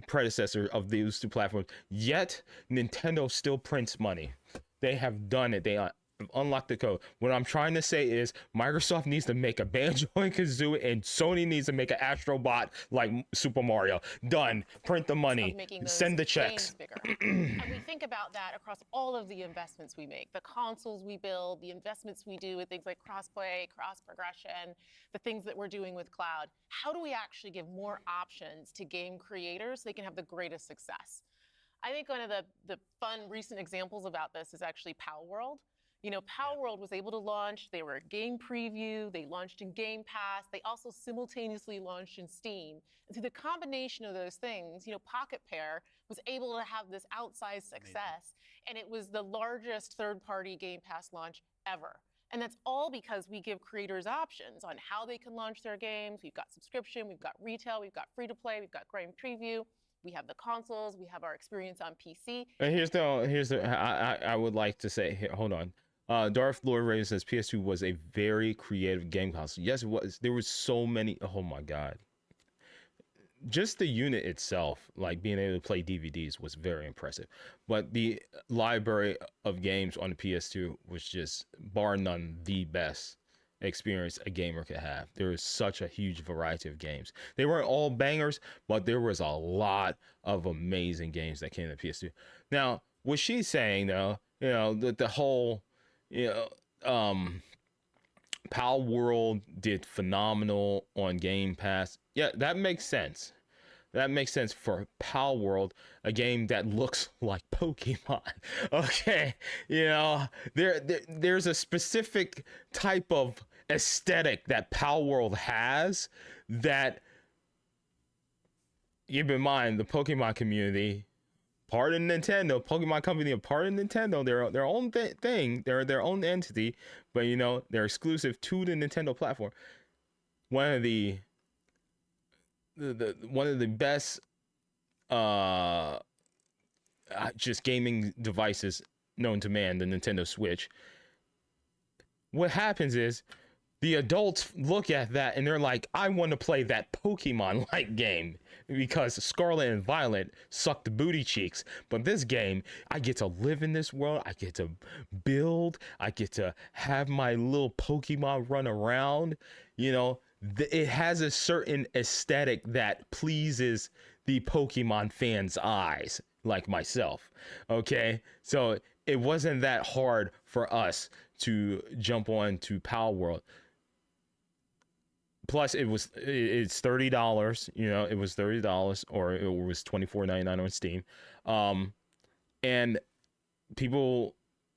predecessor of those 2 platforms. Yet Nintendo still prints money. They have done it. They unlocked the code. What I'm trying to say is Microsoft needs to make a Banjo and Kazooie, and Sony needs to make an Astro Bot like Super Mario. Done. Print the money. Send the checks. And we think about that across all of the investments we make, the consoles we build, the investments we do with things like crossplay, cross progression, the things that we're doing with cloud. How do we actually give more options to game creators so they can have the greatest success? I think one of the fun recent examples about this is actually Palworld. Palworld was able to launch. They were a game preview. They launched in Game Pass. They also simultaneously launched in Steam. And through the combination of those things, Pocket Pair was able to have this outsized success. And it was the largest third-party Game Pass launch ever. And that's all because we give creators options on how they can launch their games. We've got subscription, we've got retail, we've got free-to-play, we've got game preview. We have the consoles, we have our experience on PC. And I would like to say, here, hold on. Darth Lord Raven says PS2 was a very creative game console. Yes, it was. There was so many. Oh my God. just the unit itself, like being able to play DVDs, was very impressive. But the library of games on the PS2 was just bar none the best experience a gamer could have. There was such a huge variety of games. They weren't all bangers, but there was a lot of amazing games that came to PS2. Now, what she's saying though, the whole, Pal World did phenomenal on Game Pass. Yeah, that makes sense. That makes sense for Pal World, a game that looks like Pokemon. Okay, there's a specific type of aesthetic that Pal World has that, keep in mind, the Pokemon community, part of Nintendo, Pokemon company, a part of Nintendo, they're their own thing, they're their own entity, but they're exclusive to the Nintendo platform. One of the best just gaming devices known to man, the Nintendo Switch. What happens is the adults look at that and they're like, I want to play that Pokemon-like game because Scarlet and Violet suck the booty cheeks. But this game, I get to live in this world. I get to build. I get to have my little Pokemon run around. It has a certain aesthetic that pleases the Pokemon fans' eyes, like myself. Okay, so it wasn't that hard for us to jump on to Pal World. Plus, it's $30. It was $30, or it was $24.99 on Steam. And people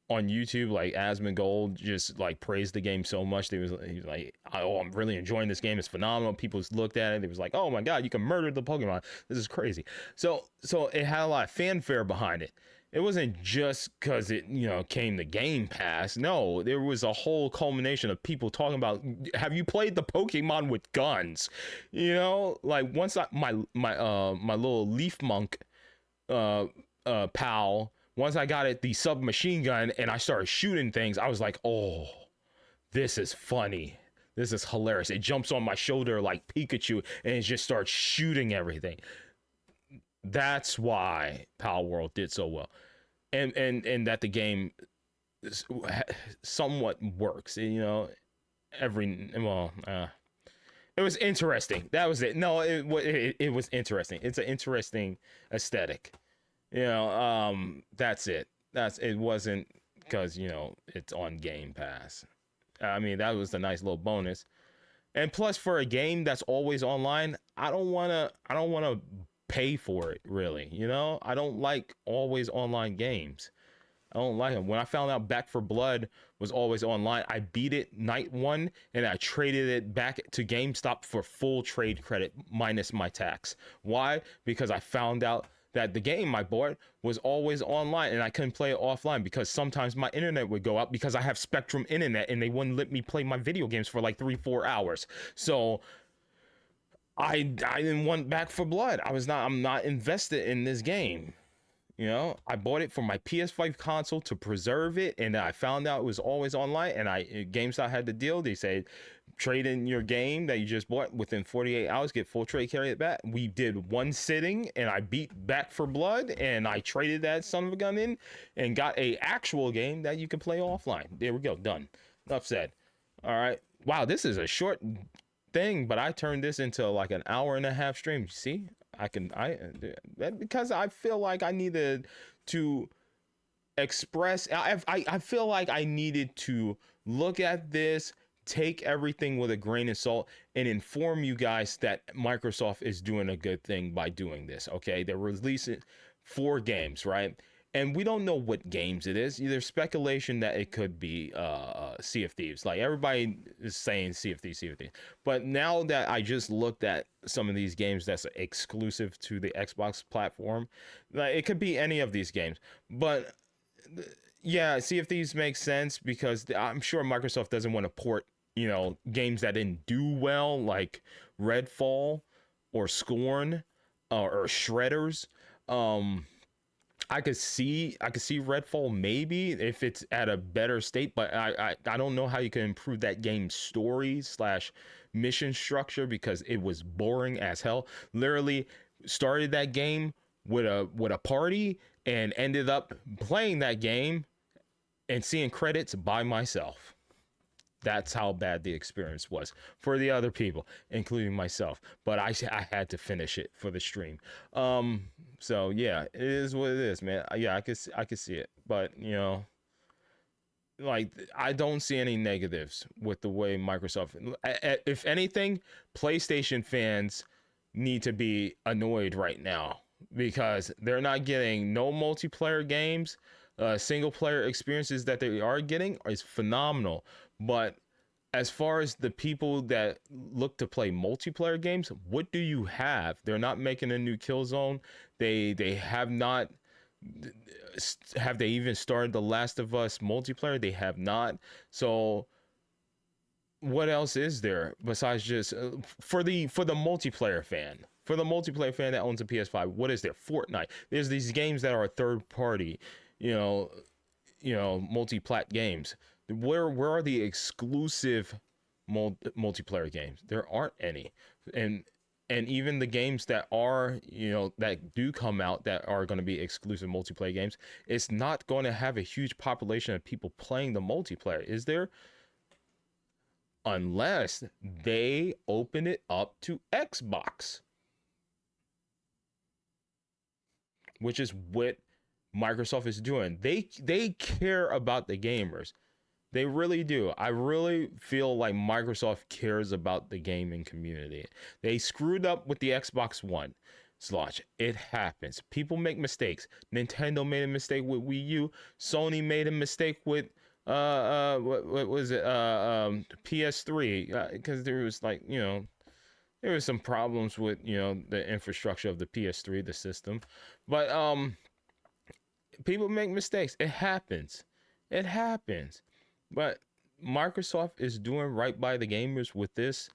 on YouTube like Asmongold just like praised the game so much. He was like, oh, I'm really enjoying this game. It's phenomenal. People looked at it. They was like, oh my God, you can murder the Pokemon. This is crazy. So it had a lot of fanfare behind it. It wasn't just because it, came to Game Pass. No, there was a whole culmination of people talking about, have you played the Pokemon with guns? Like once my little Leaf Monk pal, once I got it, the submachine gun, and I started shooting things, I was like, oh, this is funny. This is hilarious. It jumps on my shoulder like Pikachu, and it just starts shooting everything. That's why Pal World did so well. And that the game somewhat works. It was interesting. That was it. No, it was interesting. It's an interesting aesthetic. That's it. It wasn't because, it's on Game Pass. I mean, that was a nice little bonus. And plus, for a game that's always online, I don't want to pay for it, really. I don't like always online games. I don't like them. When I found out Back 4 Blood was always online, I beat it night one and I traded it back to GameStop for full trade credit minus my tax. Why? Because I found out that the game I bought was always online and I couldn't play it offline because sometimes my internet would go out because I have Spectrum internet and they wouldn't let me play my video games for like 3-4 hours. So I didn't want Back 4 Blood. I'm not invested in this game. I bought it for my PS5 console to preserve it, and I found out it was always online, and GameStop had the deal. They said, trade in your game that you just bought within 48 hours, get full trade, carry it back. We did one sitting, and I beat Back 4 Blood, and I traded that son of a gun in, and got a actual game that you can play offline. There we go, done. Enough said. All right. Wow, this is a short thing, but I turned this into like an hour and a half stream. You see, because I feel like I needed to express. I feel like I needed to look at this, take everything with a grain of salt, and inform you guys that Microsoft is doing a good thing by doing this. Okay, they're releasing 4 games, right? And we don't know what games it is. There's speculation that it could be Sea of Thieves. Like everybody is saying Sea of Thieves. But now that I just looked at some of these games that's exclusive to the Xbox platform, like it could be any of these games. But yeah, Sea of Thieves makes sense because I'm sure Microsoft doesn't want to port, games that didn't do well, like Redfall or Scorn or Shredders. I could see Redfall maybe if it's at a better state, but I don't know how you can improve that game's story / mission structure because it was boring as hell. Literally started that game with a party and ended up playing that game and seeing credits by myself. That's how bad the experience was for the other people, including myself. But I had to finish it for the stream. So yeah, it is what it is, man. Yeah, I could see it, but you know, like I don't see any negatives with the way Microsoft. If anything, PlayStation fans need to be annoyed right now because they're not getting no multiplayer games. Single player experiences that they are getting is phenomenal, but as far as the people that look to play multiplayer games, what do you have? They're not making a new Killzone. They have not. Have they even started The Last of Us multiplayer? They have not. So what else is there besides just for the multiplayer fan? For the multiplayer fan that owns a PS5, what is there? Fortnite. There's these games that are third party, you know, multi-plat games. Where are the exclusive multiplayer games? There aren't any. And even the games that are, that do come out that are going to be exclusive multiplayer games, it's not going to have a huge population of people playing the multiplayer, is there? Unless they open it up to Xbox, which is what Microsoft is doing. They care about the gamers. They really do. I really feel like Microsoft cares about the gaming community. They screwed up with the Xbox One launch. It happens. People make mistakes. Nintendo made a mistake with Wii U. Sony made a mistake with what was it? PS3 because there was there was some problems with the infrastructure of the PS3, the system. But people make mistakes. It happens. But Microsoft is doing right by the gamers with this,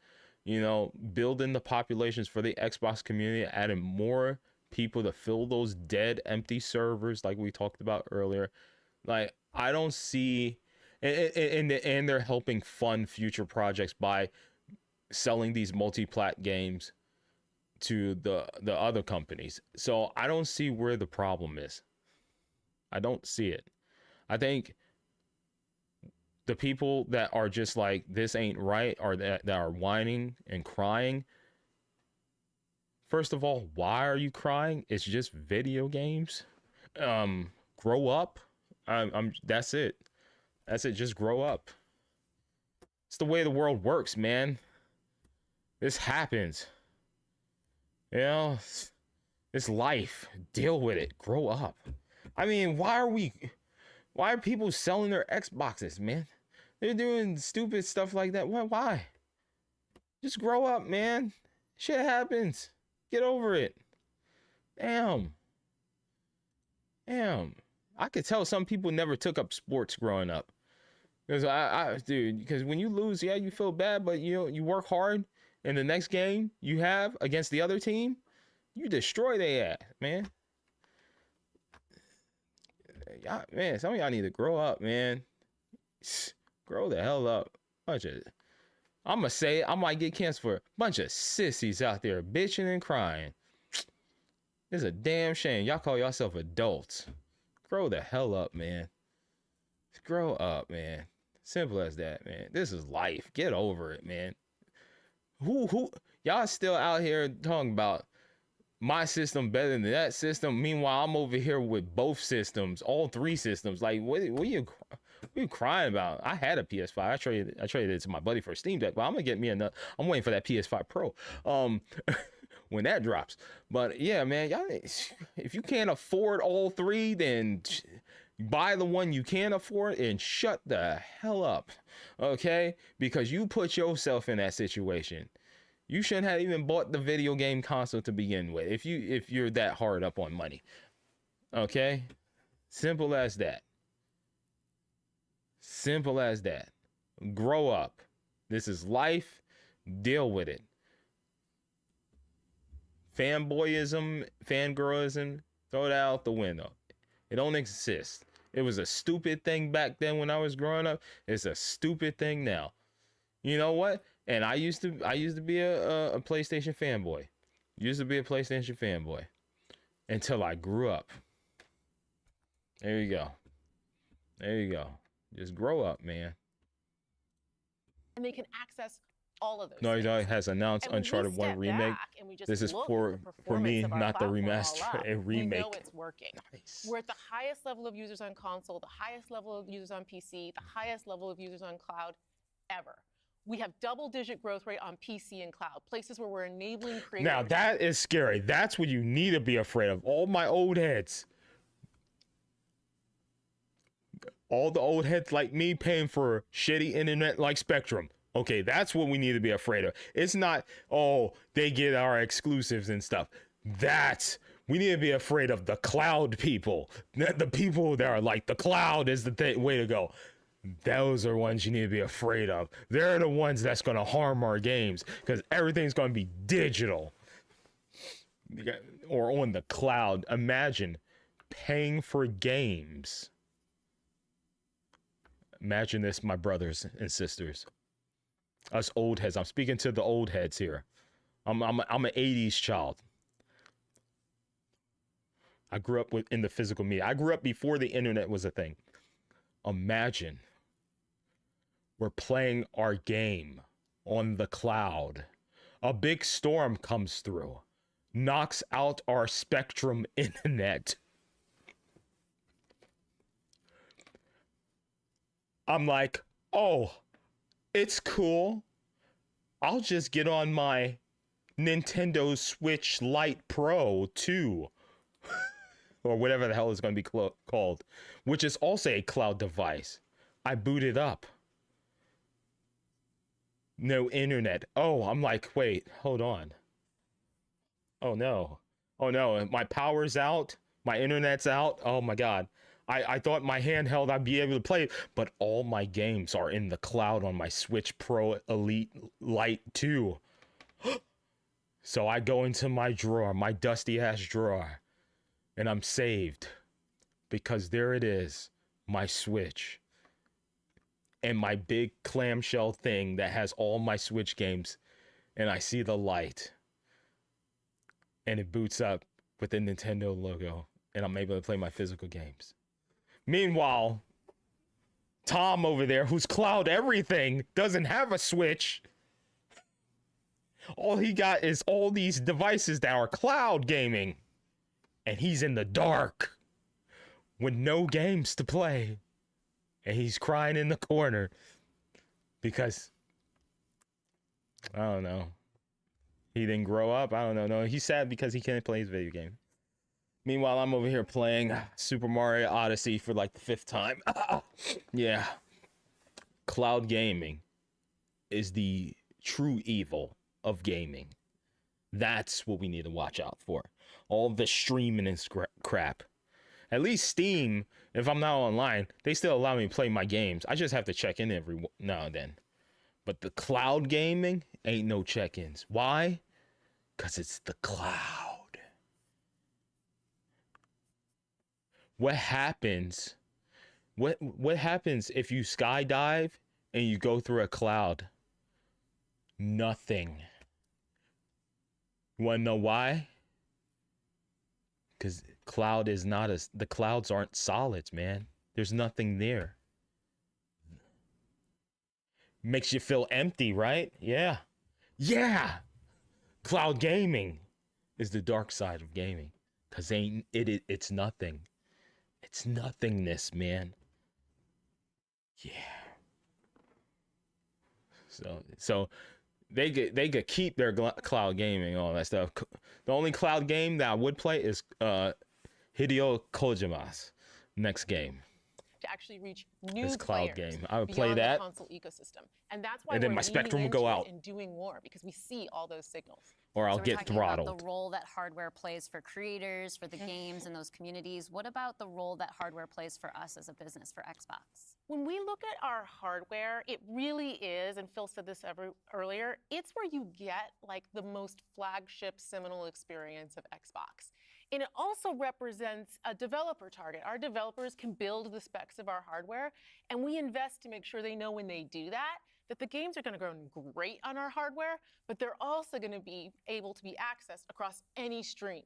building the populations for the Xbox community, adding more people to fill those dead, empty servers like we talked about earlier. Like, I don't see, and they're helping fund future projects by selling these multi-plat games to the other companies. So I don't see where the problem is. I don't see it. I think the people that are just like, this ain't right, or that are whining and crying. First of all, why are you crying? It's just video games. Grow up. That's it. Just grow up. It's the way the world works, man. This happens. It's life. Deal with it. Grow up. I mean, why are people selling their Xboxes, man? They're doing stupid stuff like that. Why? Just grow up, man. Shit happens. Get over it. Damn. I could tell some people never took up sports growing up. Because when you lose, yeah, you feel bad, but you work hard, and the next game you have against the other team, you destroy their ass, man. Man, some of y'all need to grow up, man. Grow the hell up. I'm gonna say it, I might get canceled for a bunch of sissies out there bitching and crying. It's a damn shame. Y'all call yourself adults. Grow the hell up, man. Grow up, man. Simple as that, man. This is life. Get over it, man. Who y'all still out here talking about my system better than that system? Meanwhile, I'm over here with both systems, all three systems. Like, what are you crying about? I had a PS5. I traded it to my buddy for a Steam Deck, but I'm gonna get me another. I'm waiting for that PS5 Pro. When that drops. But yeah, man, y'all, if you can't afford all three, then buy the one you can afford and shut the hell up, okay? Because you put yourself in that situation. You shouldn't have even bought the video game console to begin with if you're that hard up on money. Okay? Simple as that. Simple as that. Grow up. This is life. Deal with it. Fanboyism, fangirlism, throw it out the window. It don't exist. It was a stupid thing back then when I was growing up. It's a stupid thing now. You know what? And I used to be a PlayStation fanboy. Used to be a PlayStation fanboy until I grew up. There you go. There you go. Just grow up, man. And they can access all of those Naughty things. Dog has announced And when we Uncharted 1 step remake. back and we just This is look at for the me, performance of our not the platform all remaster, up, a We know remake. it's working. Nice. We're at the highest level of users on console, the highest level of users on PC, the highest level of users on cloud ever. We have double-digit growth rate on PC and cloud, places where we're enabling creators. Now that is scary. That's what you need to be afraid of. All my old heads. All the old heads like me paying for shitty internet like Spectrum. Okay, that's what we need to be afraid of. It's not, oh, they get our exclusives and stuff. We need to be afraid of the cloud people. The people that are like, the cloud is the way to go. Those are ones you need to be afraid of. They're the ones that's going to harm our games because everything's going to be digital or on the cloud. Imagine paying for games. Imagine this, my brothers and sisters. Us old heads. I'm speaking to the old heads here. I'm an 80s child. I grew up in the physical media. I grew up before the internet was a thing. Imagine we're playing our game on the cloud. A big storm comes through, knocks out our Spectrum internet. I'm like, oh, it's cool. I'll just get on my Nintendo Switch Lite Pro 2. Or whatever the hell it's going to be called. Which is also a cloud device. I boot it up. No internet. Oh, I'm like, wait, hold on. Oh no. Oh no, my power's out. My internet's out. Oh my God. I thought my handheld I'd be able to play it, but all my games are in the cloud on my Switch Pro Elite Lite 2. So I go into my drawer, my dusty ass drawer, and I'm saved because there it is, my Switch. And my big clamshell thing that has all my Switch games, and I see the light. And it boots up with the Nintendo logo, and I'm able to play my physical games. Meanwhile, Tom over there, who's cloud everything, doesn't have a Switch. All he got is all these devices that are cloud gaming. And he's in the dark with no games to play. And he's crying in the corner because, I don't know, he didn't grow up. I don't know. No, he's sad because he can't play his video game. Meanwhile, I'm over here playing Super Mario Odyssey for like the 5th time. Yeah. Cloud gaming is the true evil of gaming. That's what we need to watch out for. All the streaming and crap. At least Steam, if I'm not online, they still allow me to play my games. I just have to check in every now and then. But the cloud gaming ain't no check-ins. Why? Because it's the cloud. What happens? What happens if you skydive and you go through a cloud? Nothing. You wanna know why? Because cloud is not the clouds aren't solids, man. There's nothing there. Makes you feel empty, right? Yeah. Yeah. Cloud gaming is the dark side of gaming. Cause it's nothing. It's nothingness, man. Yeah. So they could keep their cloud gaming, all that stuff. The only cloud game that I would play is Hideo Kojima's next game. To actually reach new This cloud players game. I would play beyond that. the console ecosystem. And that's why And then we're my Spectrum leaning would go into it out. and doing more because we see all those signals. Or I'll So we're get talking about throttled. the role that hardware plays for creators, for the games and those communities. What about the role that hardware plays for us as a business, for Xbox? When we look at our hardware, it really is, and Phil said this earlier, it's where you get like the most flagship seminal experience of Xbox. And it also represents a developer target. Our developers can build the specs of our hardware, and we invest to make sure they know when they do that, that the games are going to run great on our hardware, but they're also going to be able to be accessed across any screen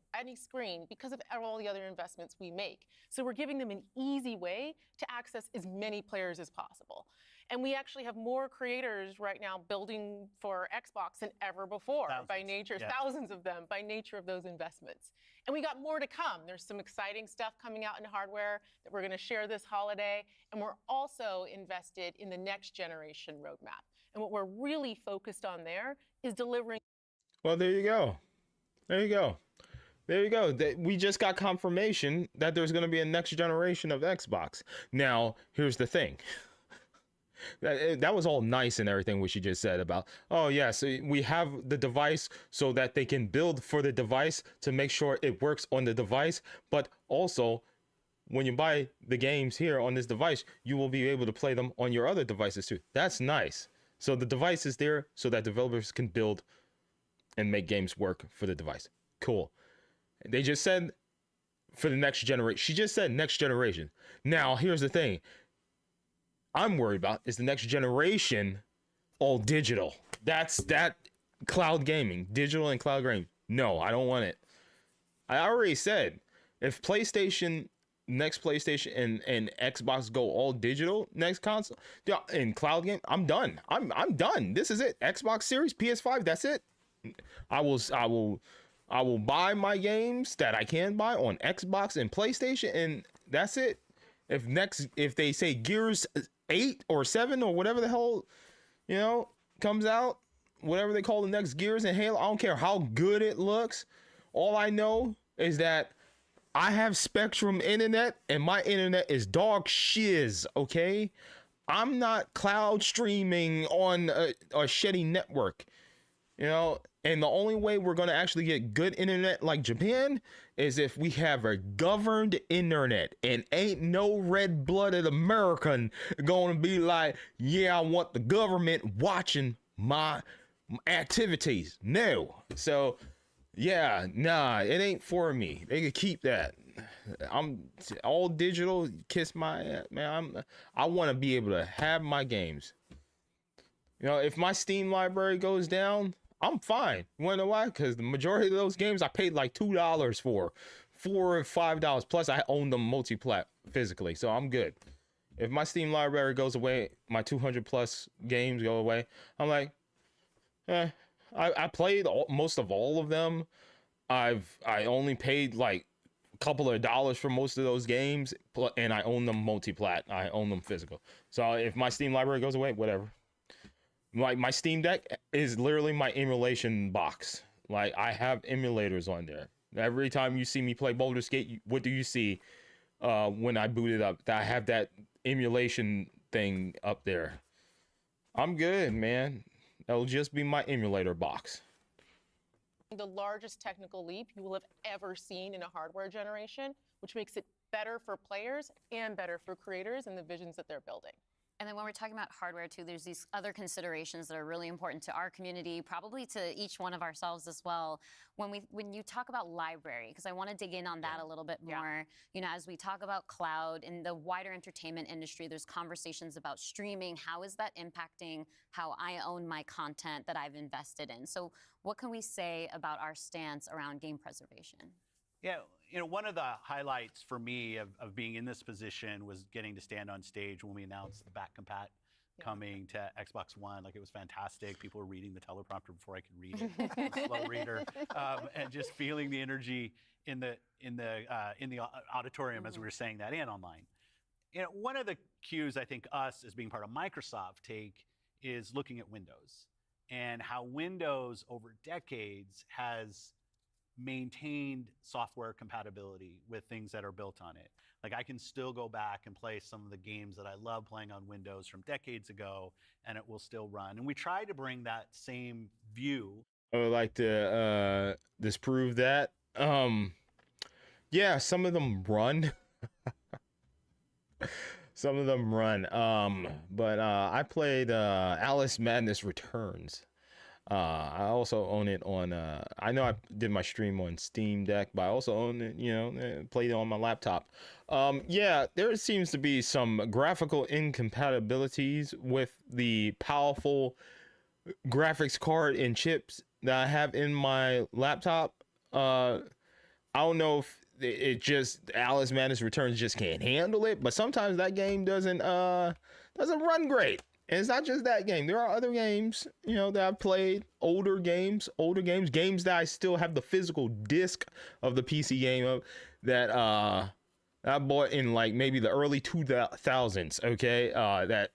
because of all the other investments we make. So we're giving them an easy way to access as many players as possible. And we actually have more creators right now building for Xbox than ever before by nature, thousands of them by nature of those investments. And we got more to come. There's some exciting stuff coming out in hardware that we're going to share this holiday. And we're also invested in the next generation roadmap. And what we're really focused on there is delivering. Well, there you go. There you go. There you go. We just got confirmation that there's going to be a next generation of Xbox. Now, here's the thing. That was all nice and everything what she just said about, oh yeah, so we have the device so that they can build for the device to make sure it works on the device, but also when you buy the games here on this device, you will be able to play them on your other devices too. That's nice. So the device is there so that developers can build and make games work for the device. Cool. They just said for the next generation. She just said next generation. Now, here's the thing. I'm worried about is the next generation all digital. That's that cloud gaming, digital and cloud gaming. No, I don't want it. I already said if next PlayStation and Xbox go all digital next console and cloud game, I'm done. I'm done. This is it. Xbox Series, PS5, that's it. I will buy my games that I can buy on Xbox and PlayStation, and that's it. If they say Gears 8 or 7 or whatever the hell, comes out, whatever they call the next Gears and Halo, I don't care how good it looks. All I know is that I have Spectrum internet and my internet is dog shiz, okay? I'm not cloud streaming on a shitty network, and the only way we're going to actually get good internet like Japan is if we have a governed internet, and ain't no red-blooded American going to be like, yeah, I want the government watching my activities. No. So, yeah, nah, it ain't for me. They could keep that. I'm all digital. Kiss my ass, man. I want to be able to have my games. If my Steam library goes down, I'm fine. You wanna know why? Because the majority of those games I paid like $2 for, $4 or $5. Plus I own them multi-plat physically, so I'm good. If my Steam library goes away, my 200 plus games go away, I'm like, I played most of all of them. I only paid like a couple of dollars for most of those games, and I own them multi-plat. I own them physical. So if my Steam library goes away, whatever. Like my Steam Deck is literally my emulation box. Like I have emulators on there. Every time you see me play Baldur's Gate, what do you see when I boot it up? I have that emulation thing up there. I'm good, man. That'll just be my emulator box. The largest technical leap you will have ever seen in a hardware generation, which makes it better for players and better for creators and the visions that they're building. And then when we're talking about hardware too, there's these other considerations that are really important to our community, probably to each one of ourselves as well. When you talk about library, because I want to dig in on that a little bit more. As we talk about cloud in the wider entertainment industry, there's conversations about streaming. How is that impacting how I own my content that I've invested in? So what can we say about our stance around game preservation? Yeah, one of the highlights for me of being in this position was getting to stand on stage when we announced the back compat coming to Xbox One. Like, it was fantastic. People were reading the teleprompter before I could read it. I'm a slow reader, and just feeling the energy in the auditorium as we were saying that and online. One of the cues I think us as being part of Microsoft take is looking at Windows and how Windows over decades has maintained software compatibility with things that are built on it. Like, I can still go back and play some of the games that I love playing on Windows from decades ago, and it will still run. And we try to bring that same view. I would like to disprove that. Yeah, some of them run. Some of them run. But I played Alice Madness Returns I also own it on. I know I did my stream on Steam Deck, but I also own it. Played it on my laptop. Yeah, there seems to be some graphical incompatibilities with the powerful graphics card and chips that I have in my laptop. I don't know if it just Alice Madness Returns just can't handle it, but sometimes that game doesn't run great. And it's not just that game. There are other games, that I've played, older games that I still have the physical disc of the PC game of that I bought in like maybe the early 2000s, okay? That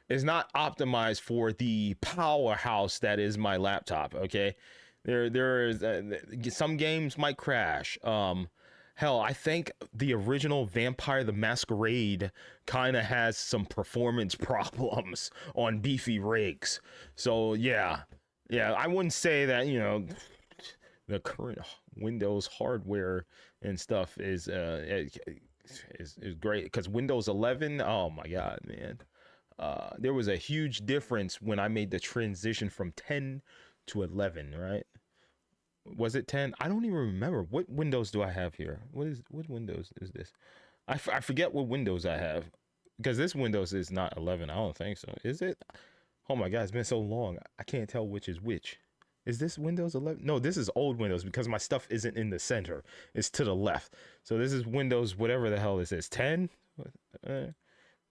is not optimized for the powerhouse that is my laptop, okay? There is some games might crash. Hell, I think the original Vampire the Masquerade kind of has some performance problems on beefy rigs. So yeah, I wouldn't say that the current Windows hardware and stuff is great, because Windows 11, oh my God, man, there was a huge difference when I made the transition from 10 to 11, right? Was it 10? I don't even remember. What Windows do I have here? What Windows is this? I forget what Windows I have, because this Windows is not 11. I don't think so. Is it? Oh my God, it's been so long. I can't tell which is which. Is this Windows 11? No, this is old Windows, because my stuff isn't in the center. It's to the left. So this is Windows, whatever the hell this is. 10? Whatever.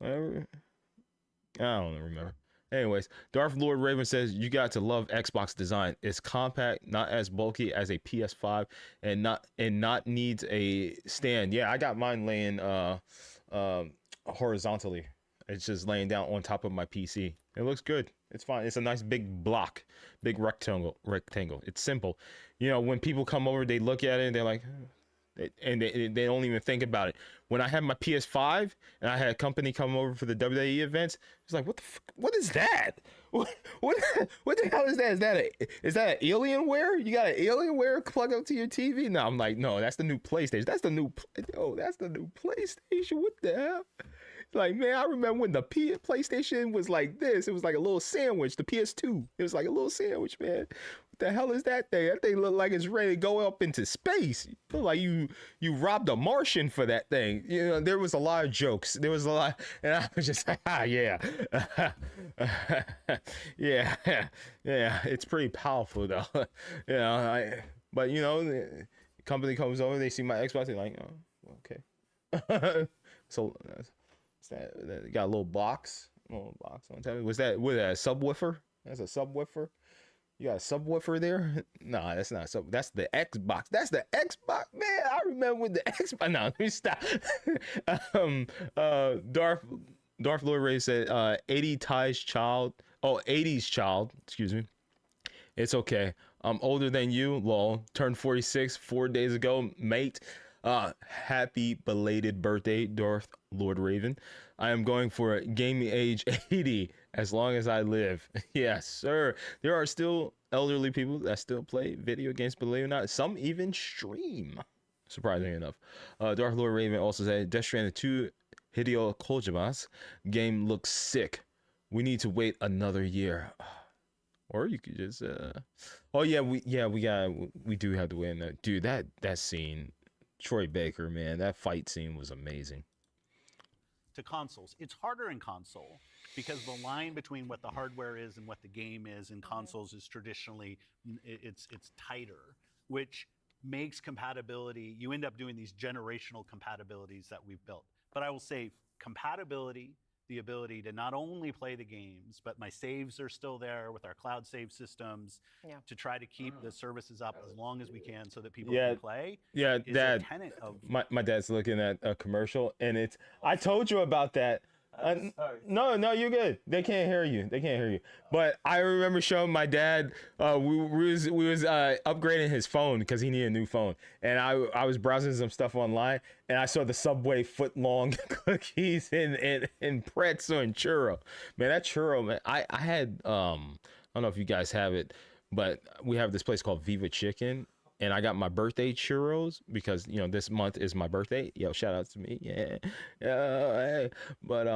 I don't remember. Anyways, Darth Lord Raven says, you got to love Xbox design. It's compact, not as bulky as a PS5, and not needs a stand. Yeah, I got mine laying horizontally. It's just laying down on top of my PC. It looks good. It's fine. It's a nice big block, big rectangle. It's simple. When people come over, they look at it and they're like, and they don't even think about it. When I had my PS5 and I had a company come over for the WWE events, it's like, what is that? What the hell is that? Is that an Alienware? You got an Alienware plug up to your TV? No, I'm like, no, that's the new PlayStation. That's the new PlayStation. What the hell? Like, man, I remember when the PlayStation was like this. It was like a little sandwich. The PS2, it was like a little sandwich, man. What the hell is that thing? That thing looked like it's ready to go up into space. You feel like you robbed a Martian for that thing. There was a lot of jokes. There was a lot, and I was just like, yeah. yeah. It's pretty powerful though. But the company comes over, they see my Xbox, they're like, oh, okay. So that got a little box on top. Was that a subwoofer? That's a subwoofer. You got a subwoofer there? No, that's not a sub. That's the Xbox. That's the Xbox, man. I remember with the Xbox. No, let me stop. Darth Lord Ray said, 80s child. Excuse me. It's okay. I'm older than you, lol. Turned 46 4 days ago, mate. Happy belated birthday, Darth Lord Raven. I am going for a gaming age 80 as long as I live. Yes, sir. There are still elderly people that still play video games, believe it or not. Some even stream, surprisingly enough. Darth Lord Raven also said, Death Stranding 2 Hideo Kojima's game looks sick. We need to wait another year. Or you could just we do have to wait. Dude, that scene, Troy Baker, man, that fight scene was amazing. To consoles, it's harder in console because the line between what the hardware is and what the game is in consoles is traditionally it's tighter, which makes compatibility, you end up doing these generational compatibilities that we've built. But I will say compatibility, the ability to not only play the games, but my saves are still there with our cloud save systems to try to keep the services up as long as we can so that people can play. Yeah, is Dad, a tenet of my dad's looking at a commercial, and I told you about that. No, you're good. They can't hear you. But I remember showing my dad. We was upgrading his phone because he needed a new phone, and I was browsing some stuff online, and I saw the Subway foot-long cookies and pretzel and churro. Man, that churro, man. I had I don't know if you guys have it, but we have this place called Viva Chicken. And I got my birthday churros because, this month is my birthday. Yo, shout out to me. Yeah. But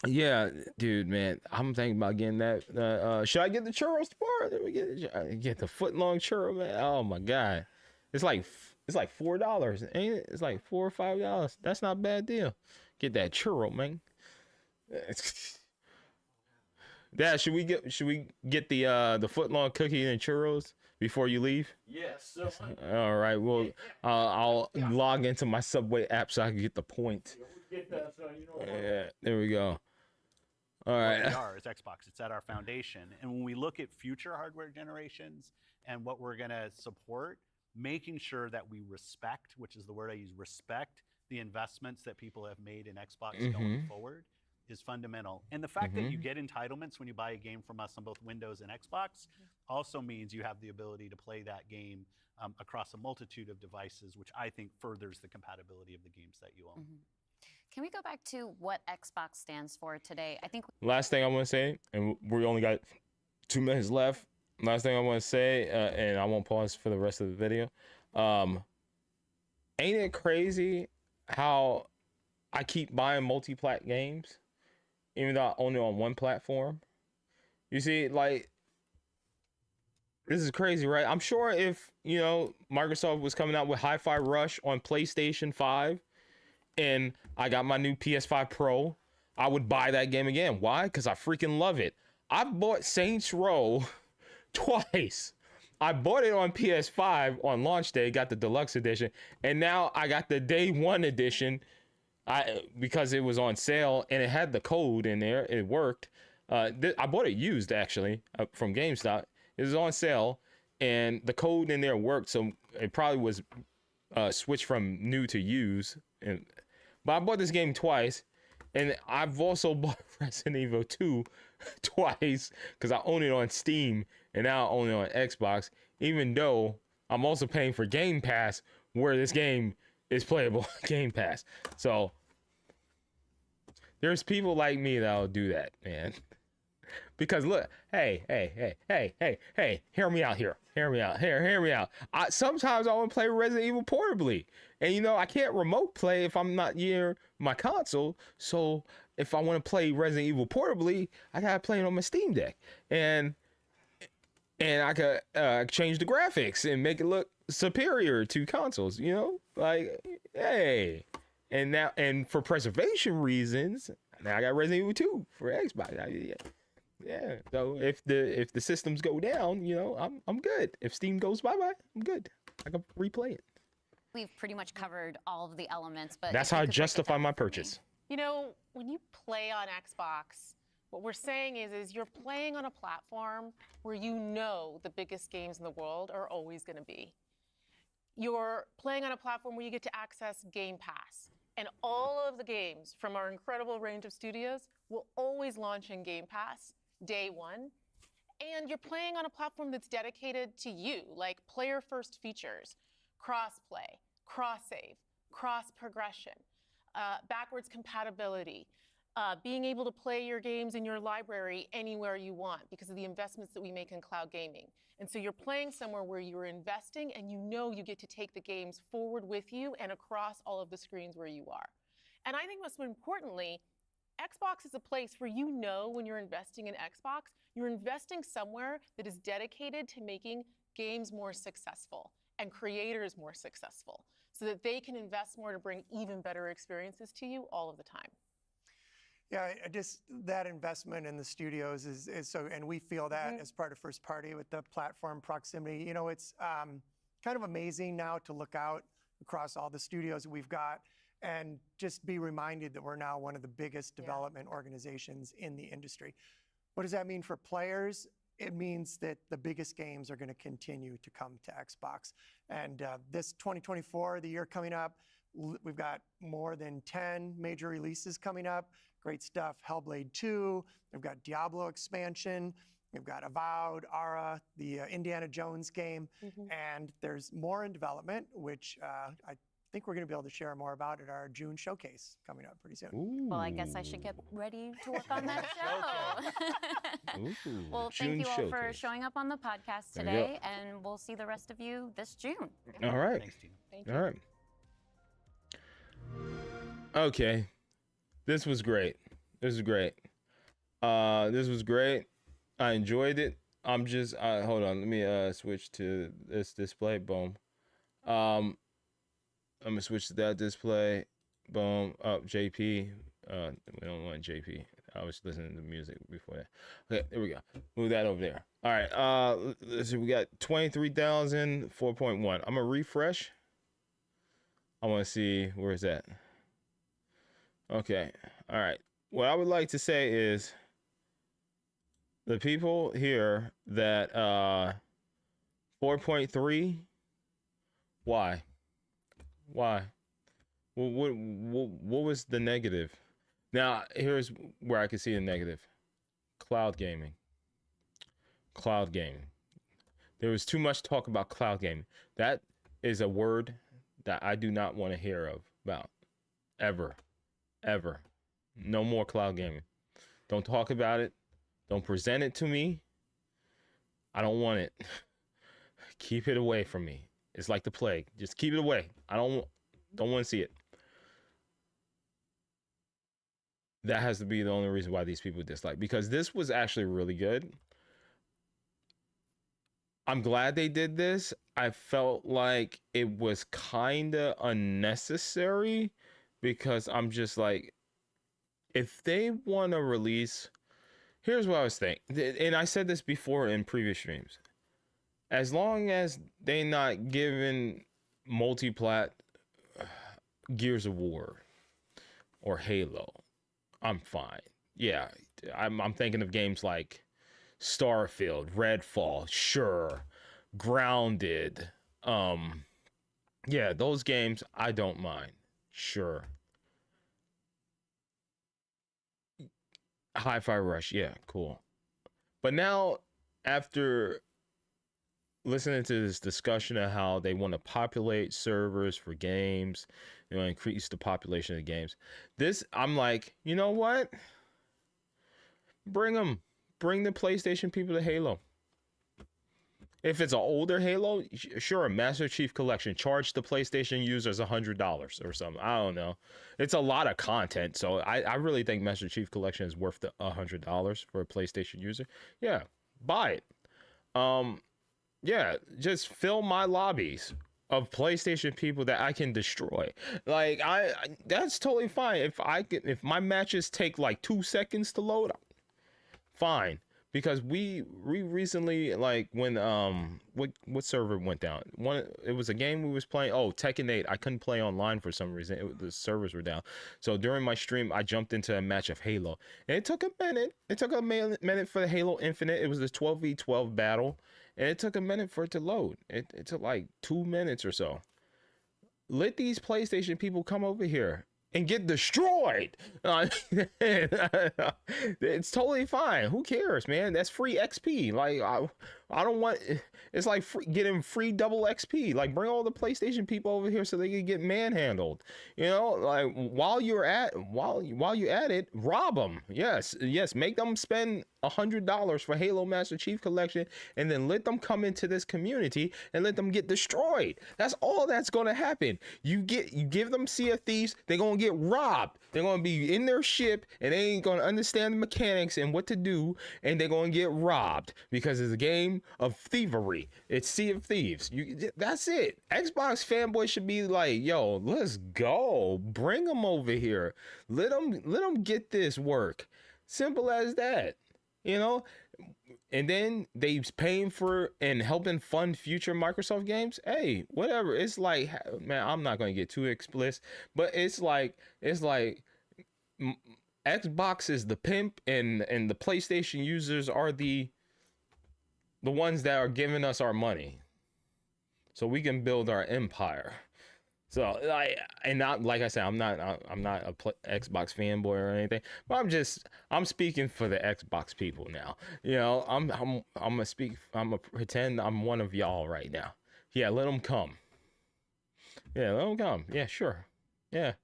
Yeah, dude, man, I'm thinking about getting that. Should I get the churros bar? Let me get the foot long churro, man. Oh my god, it's like $4, ain't it? It's like $4 or $5. That's not a bad deal. Get that churro, man. Dad, should we get the foot long cookie and churros before you leave? Yes, sir. All right. Well, I'll log into my Subway app so I can get the point. Get that, son. You know what? Yeah, there we go. All right. What we are is Xbox. It's at our foundation. And when we look at future hardware generations and what we're going to support, making sure that we respect, which is the word I use, respect the investments that people have made in Xbox going forward is fundamental. And the fact that you get entitlements when you buy a game from us on both Windows and Xbox also means you have the ability to play that game across a multitude of devices, which I think furthers the compatibility of the games that you own. Can we go back to what Xbox stands for today? I think Last thing I want to say, and we only got 2 minutes left. Last thing I want to say, and I won't pause for the rest of the video. Ain't it crazy how I keep buying multi-plat games, even though I own it on one platform? You see, like, this is crazy, right? I'm sure if, Microsoft was coming out with Hi-Fi Rush on PlayStation 5 and I got my new PS5 Pro, I would buy that game again. Why? Because I freaking love it. I bought Saints Row twice. I bought it on PS5 on launch day, got the deluxe edition, and now I got the day one edition because it was on sale and it had the code in there. It worked. I bought it used, actually, from GameStop. It was on sale, and the code in there worked, so it probably was switched from new to used. But I bought this game twice, and I've also bought Resident Evil 2 twice because I own it on Steam, and now I own it on Xbox, even though I'm also paying for Game Pass, where this game is playable on Game Pass. So there's people like me that'll do that, man. Because look, hey, hear me out here. Hear me out. Sometimes I want to play Resident Evil portably. And I can't remote play if I'm not near my console. So if I want to play Resident Evil portably, I gotta play it on my Steam Deck. And I could change the graphics and make it look superior to consoles, Like, hey. And for preservation reasons, now I got Resident Evil 2 for Xbox. Yeah. So if the systems go down, I'm good. If Steam goes bye-bye, I'm good. I can replay it. we've pretty much covered all of the elements, but That's if you how I could break it justify down my for me. purchase. When you play on Xbox, what we're saying is you're playing on a platform where the biggest games in the world are always going to be. You're playing on a platform where you get to access Game Pass. And all of the games from our incredible range of studios will always launch in Game Pass day one. And you're playing on a platform that's dedicated to you, like player-first features, cross-play, cross-save, cross-progression, backwards compatibility, being able to play your games in your library anywhere you want because of the investments that we make in cloud gaming. And so you're playing somewhere where you're investing and you get to take the games forward with you and across all of the screens where you are. And I think most importantly, Xbox is a place where when you're investing in Xbox, you're investing somewhere that is dedicated to making games more successful and creators more successful so that they can invest more to bring even better experiences to you all of the time. Yeah, just that investment in the studios is so, and we feel that as part of first party with the platform proximity. It's kind of amazing now to look out across all the studios that we've got and just be reminded that we're now one of the biggest development organizations in the industry. What does that mean for players? It means that the biggest games are going to continue to come to Xbox. And this 2024, the year coming up, we've got more than 10 major releases coming up. Great stuff. Hellblade 2. We've got Diablo expansion. We've got Avowed, Ara, the Indiana Jones game. And there's more in development, which I think we're going to be able to share more about at our June showcase coming up pretty soon. Ooh. Well, I guess I should get ready to work on that show. Ooh, Well, thank June you all for showcase. showing up on the podcast There you go. today, and we'll see the rest of you this June. All right. Thanks, Tina. Thank you. All right. Okay. This was great. This is great. This was great. I enjoyed it. I'm just hold on. Let me switch to this display. Boom. I'm gonna switch to that display. Boom. Up JP. We don't want JP. I was listening to music before that. Okay, there we go. Move that over there. All right. Let's see. We got 23,000, 4.1. I'm gonna refresh. I want to see where is that. Okay. All right. What I would like to say is the people here that 4.3. Why? What was the negative? Now, here's where I can see the negative. Cloud gaming. Cloud gaming. There was too much talk about cloud gaming. That is a word that I do not want to hear about. Ever. Ever. No more cloud gaming. Don't talk about it. Don't present it to me. I don't want it. Keep it away from me. It's like the plague. Just keep it away. I don't want to see it. That has to be the only reason why these people dislike, because this was actually really good. I'm glad they did this. I felt like it was kind of unnecessary, because I'm just like, if they want to release, here's what I was thinking, and I said this before in previous streams. As long as they not giving multi-plat Gears of War or Halo, I'm fine. Yeah, I'm thinking of games like Starfield, Redfall, sure, Grounded. Yeah, those games I don't mind. Sure. Hi-Fi Rush, yeah, cool. But now, after listening to this discussion of how they want to populate servers for games, you know, increase the population of games, this, I'm like, you know what? Bring them. Bring the PlayStation people to Halo. If it's an older Halo, sure, Master Chief Collection, charge the PlayStation users $100 or something. I don't know. It's a lot of content, so I really think Master Chief Collection is worth the $100 for a PlayStation user. Yeah, buy it. Yeah, just fill my lobbies of PlayStation people that I can destroy. Like that's totally fine. If my matches take like 2 seconds to load, fine. Because we recently, like, when what server went down? It was a game we was playing. Oh, Tekken 8. I couldn't play online for some reason. The servers were down. So during my stream, I jumped into a match of Halo, and it took a minute. It took a minute for the Halo Infinite. It was a 12v12 battle, and it took a minute for it to load. It took like 2 minutes or so. Let these PlayStation people come over here and get destroyed. It's totally fine. Who cares, man? That's free XP. Like I don't want. It's like getting free double XP. Like bring all the PlayStation people over here so they can get manhandled. You know, like while you're at it, rob them. Yes, make them spend $100 for Halo Master Chief Collection, and then let them come into this community and let them get destroyed. That's all that's gonna happen. You give them Sea of Thieves, they're gonna get robbed. They're gonna be in their ship and they ain't gonna understand the mechanics and what to do, and they're gonna get robbed because it's a game of thievery. It's Sea of Thieves. That's it. Xbox fanboys should be like, yo, let's go. Bring them over here. Let them get this work. Simple as that. You know, and then they paying for and helping fund future Microsoft games. Hey, whatever. It's like, man, I'm not gonna get too explicit, but it's like Xbox is the pimp, and the PlayStation users are the ones that are giving us our money, so we can build our empire. So like I said, I'm not a Xbox fanboy or anything, but I'm speaking for the Xbox people now. You know, I'm gonna pretend I'm one of y'all right now. Yeah, let them come. Yeah, let them come. Yeah, sure. Yeah.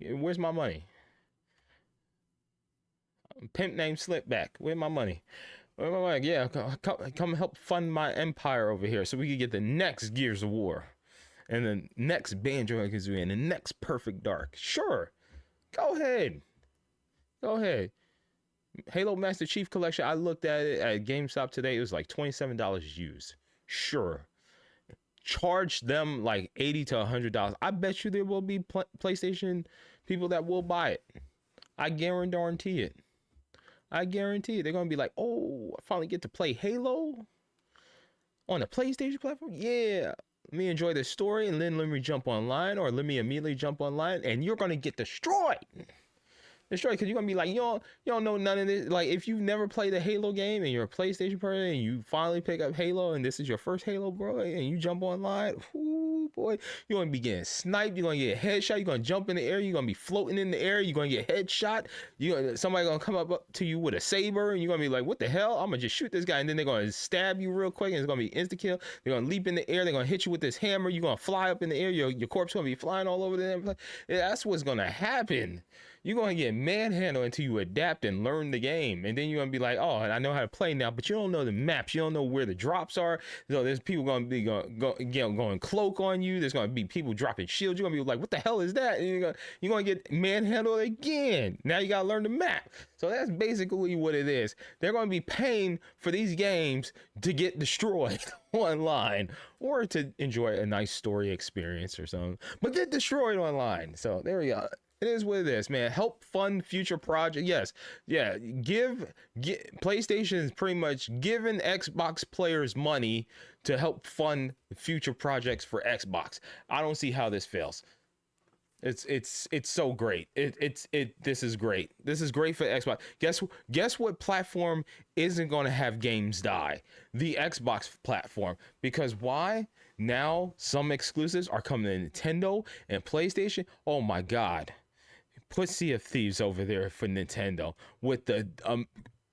Where's my money? Pimp named Slipback. Where's my money? Where's my money? Yeah, come help fund my empire over here so we can get the next Gears of War. And the next Banjo-Kazooie and the next Perfect Dark. Sure. Go ahead. Go ahead. Halo Master Chief Collection. I looked at it at GameStop today. It was like $27 used. Sure. Charge them like $80 to $100. I bet you there will be PlayStation people that will buy it. I guarantee it. I guarantee it. They're gonna be like, oh, I finally get to play Halo on a PlayStation platform. Yeah. Let me enjoy the story, and then let me jump online, or let me immediately jump online, and you're gonna get destroyed. Destroyed, because you're gonna be like, you don't know none of this. Like, if you've never played a Halo game and you're a PlayStation person and you finally pick up Halo and this is your first Halo, bro, and you jump online, ooh, boy, you're gonna be getting sniped, you're gonna get a headshot, you're gonna jump in the air, you're gonna be floating in the air, you're gonna get headshot, somebody gonna come up to you with a saber, and you're gonna be like, what the hell? I'm gonna just shoot this guy, and then they're gonna stab you real quick, and it's gonna be insta kill. They're gonna leap in the air, they're gonna hit you with this hammer, you're gonna fly up in the air, your corpse gonna be flying all over the That's what's gonna happen. You're going to get manhandled until you adapt and learn the game. And then you're going to be like, oh, I know how to play now, but you don't know the maps. You don't know where the drops are. So there's people going to be going cloak on you. There's going to be people dropping shields. You're going to be like, what the hell is that? And you're going to get manhandled again. Now you got to learn the map. So that's basically what it is. They're going to be paying for these games to get destroyed online, or to enjoy a nice story experience or something, but get destroyed online. So there we go. It is what it is, man. Help fund future projects. Yes. Yeah. PlayStation is pretty much giving Xbox players money to help fund future projects for Xbox. I don't see how this fails. It's so great. This is great. This is great for Xbox. Guess what platform isn't going to have games die? The Xbox platform. Because why? Now some exclusives are coming to Nintendo and PlayStation. Oh my God. Put Sea of Thieves over there for Nintendo with the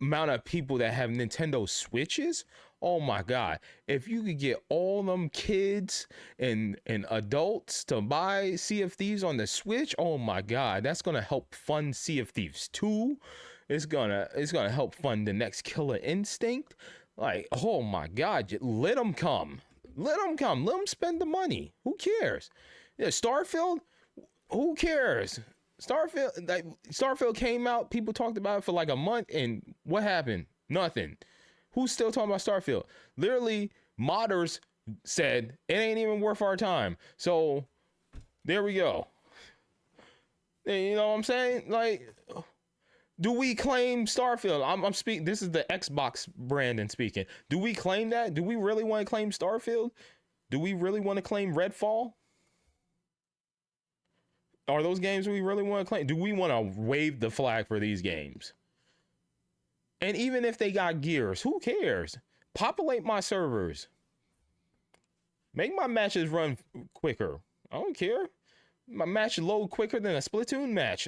amount of people that have Nintendo Switches. Oh my God. If you could get all them kids and adults to buy Sea of Thieves on the Switch, oh my God, that's going to help fund Sea of Thieves 2. It's gonna help fund the next Killer Instinct. Like, oh my God, let them come. Let them come. Let them spend the money. Who cares? Yeah, Starfield, who cares? Starfield came out, people talked about it for like a month, and what happened? Nothing. Who's still talking about Starfield? Literally, modders said it ain't even worth our time. So there we go. You know what I'm saying? Like, do we claim Starfield? I'm speaking. This is the Xbox Brandon speaking. Do we claim that? Do we really want to claim Starfield? Do we really want to claim Redfall? Are those games we really want to claim? Do we want to wave the flag for these games? And even if they got Gears, who cares? Populate my servers. Make my matches run quicker. I don't care. My match load quicker than a Splatoon match.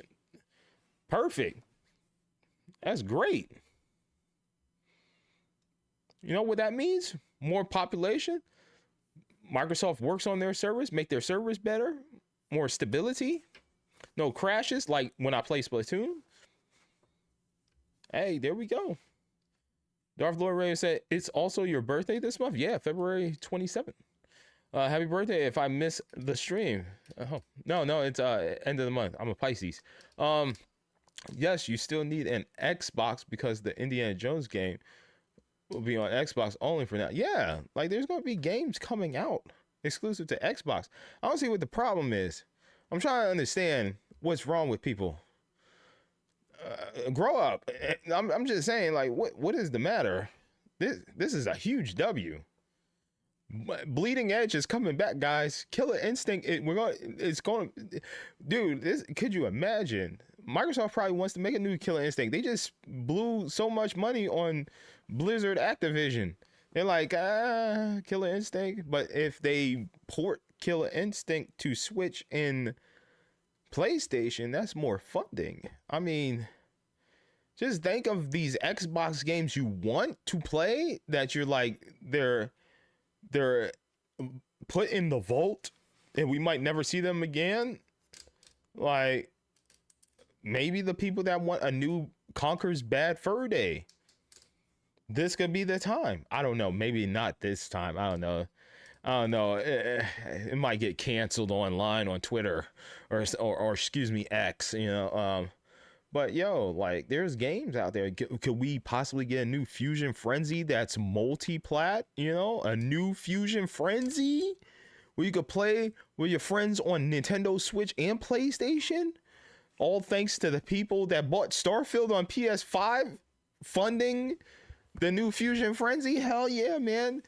Perfect. That's great. You know what that means? More population. Microsoft works on their servers, make their servers better. More stability, no crashes like when I play Splatoon. Hey, there we go. Darth Lord Ray said, it's also your birthday this month? Yeah, February 27th. Happy birthday if I miss the stream. Oh, no, it's end of the month. I'm a Pisces. Yes, you still need an Xbox because the Indiana Jones game will be on Xbox only for now. Yeah, like there's going to be games coming out exclusive to Xbox. I don't see what the problem is. I'm trying to understand what's wrong with people. Grow up. I'm just saying, like, what is the matter? This is a huge W. Bleeding Edge is coming back, guys. Killer Instinct. Dude. Could you imagine? Microsoft probably wants to make a new Killer Instinct. They just blew so much money on Blizzard Activision. They're like, Killer Instinct. But if they port Killer Instinct to Switch and PlayStation, that's more funding. I mean, just think of these Xbox games you want to play that you're like, they're put in the vault and we might never see them again. Like, maybe the people that want a new Conker's Bad Fur Day, this could be the time. I don't know. Maybe not this time. I don't know. It might get canceled online on Twitter or excuse me, X, you know. But yo, like, there's games out there. Could we possibly get a new Fusion Frenzy that's multi-plat? You know, a new Fusion Frenzy where you could play with your friends on Nintendo Switch and PlayStation? All thanks to the people that bought Starfield on PS5 funding the new Fusion Frenzy. Hell yeah, man.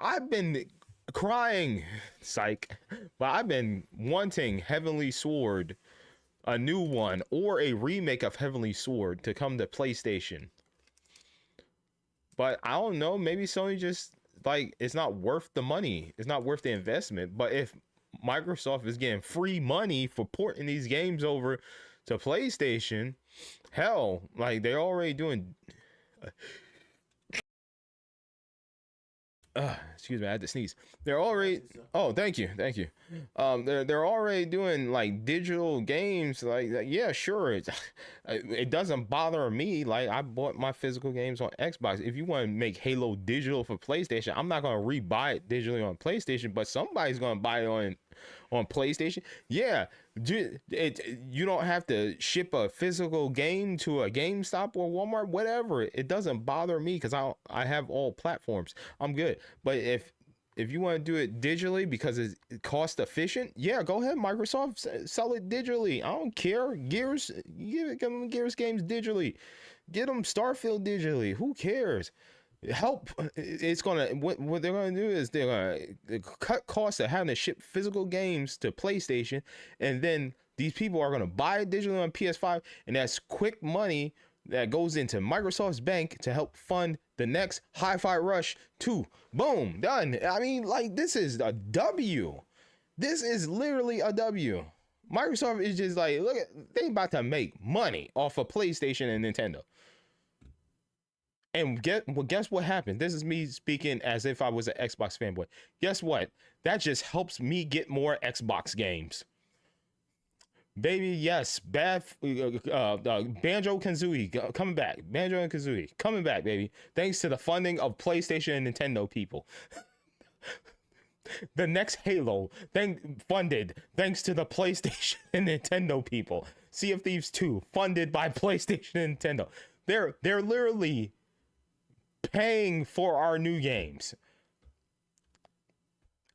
I've been crying, psych, but I've been wanting Heavenly Sword, a new one, or a remake of Heavenly Sword to come to PlayStation. But I don't know, maybe Sony just, like, it's not worth the money. It's not worth the investment. But if Microsoft is getting free money for porting these games over to PlayStation, hell, like, they're already doing excuse me, I had to sneeze. They're already thank you. They're already doing like digital games, like yeah, sure. It doesn't bother me. Like, I bought my physical games on Xbox. If you want to make Halo digital for PlayStation, I'm not gonna rebuy it digitally on PlayStation, but somebody's gonna buy it on PlayStation. Yeah, you don't have to ship a physical game to a GameStop or Walmart, whatever. It doesn't bother me because I have all platforms. I'm good. But if you want to do it digitally because it's cost efficient, yeah, go ahead, Microsoft, sell it digitally. I don't care. Gears, give them Gears games digitally. Get them Starfield digitally. Who cares? Help. It's gonna, what they're gonna do is they're gonna cut costs of having to ship physical games to PlayStation, and then these people are gonna buy it digitally on PS5, and that's quick money that goes into Microsoft's bank to help fund the next Hi-Fi Rush 2. Boom, done. I mean, like, this is a W. This is literally a W. Microsoft is just like, look, they about to make money off of PlayStation and Nintendo. And guess what happened? This is me speaking as if I was an Xbox fanboy. Guess what? That just helps me get more Xbox games. Baby, yes, Banjo-Kazooie coming back. Banjo and Kazooie coming back, baby. Thanks to the funding of PlayStation and Nintendo people. The next Halo, funded thanks to the PlayStation and Nintendo people. Sea of Thieves 2, funded by PlayStation and Nintendo. They're literally paying for our new games.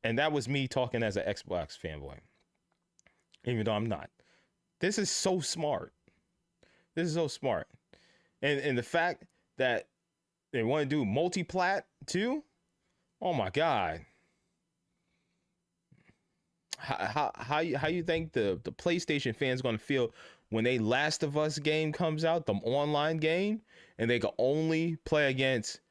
And that was me talking as an Xbox fanboy, even though I'm not. This is so smart. This is so smart. And the fact that they want to do multi-plat too, oh my god. How you think the PlayStation fans gonna feel when a Last of Us game comes out, the online game, and they can only play against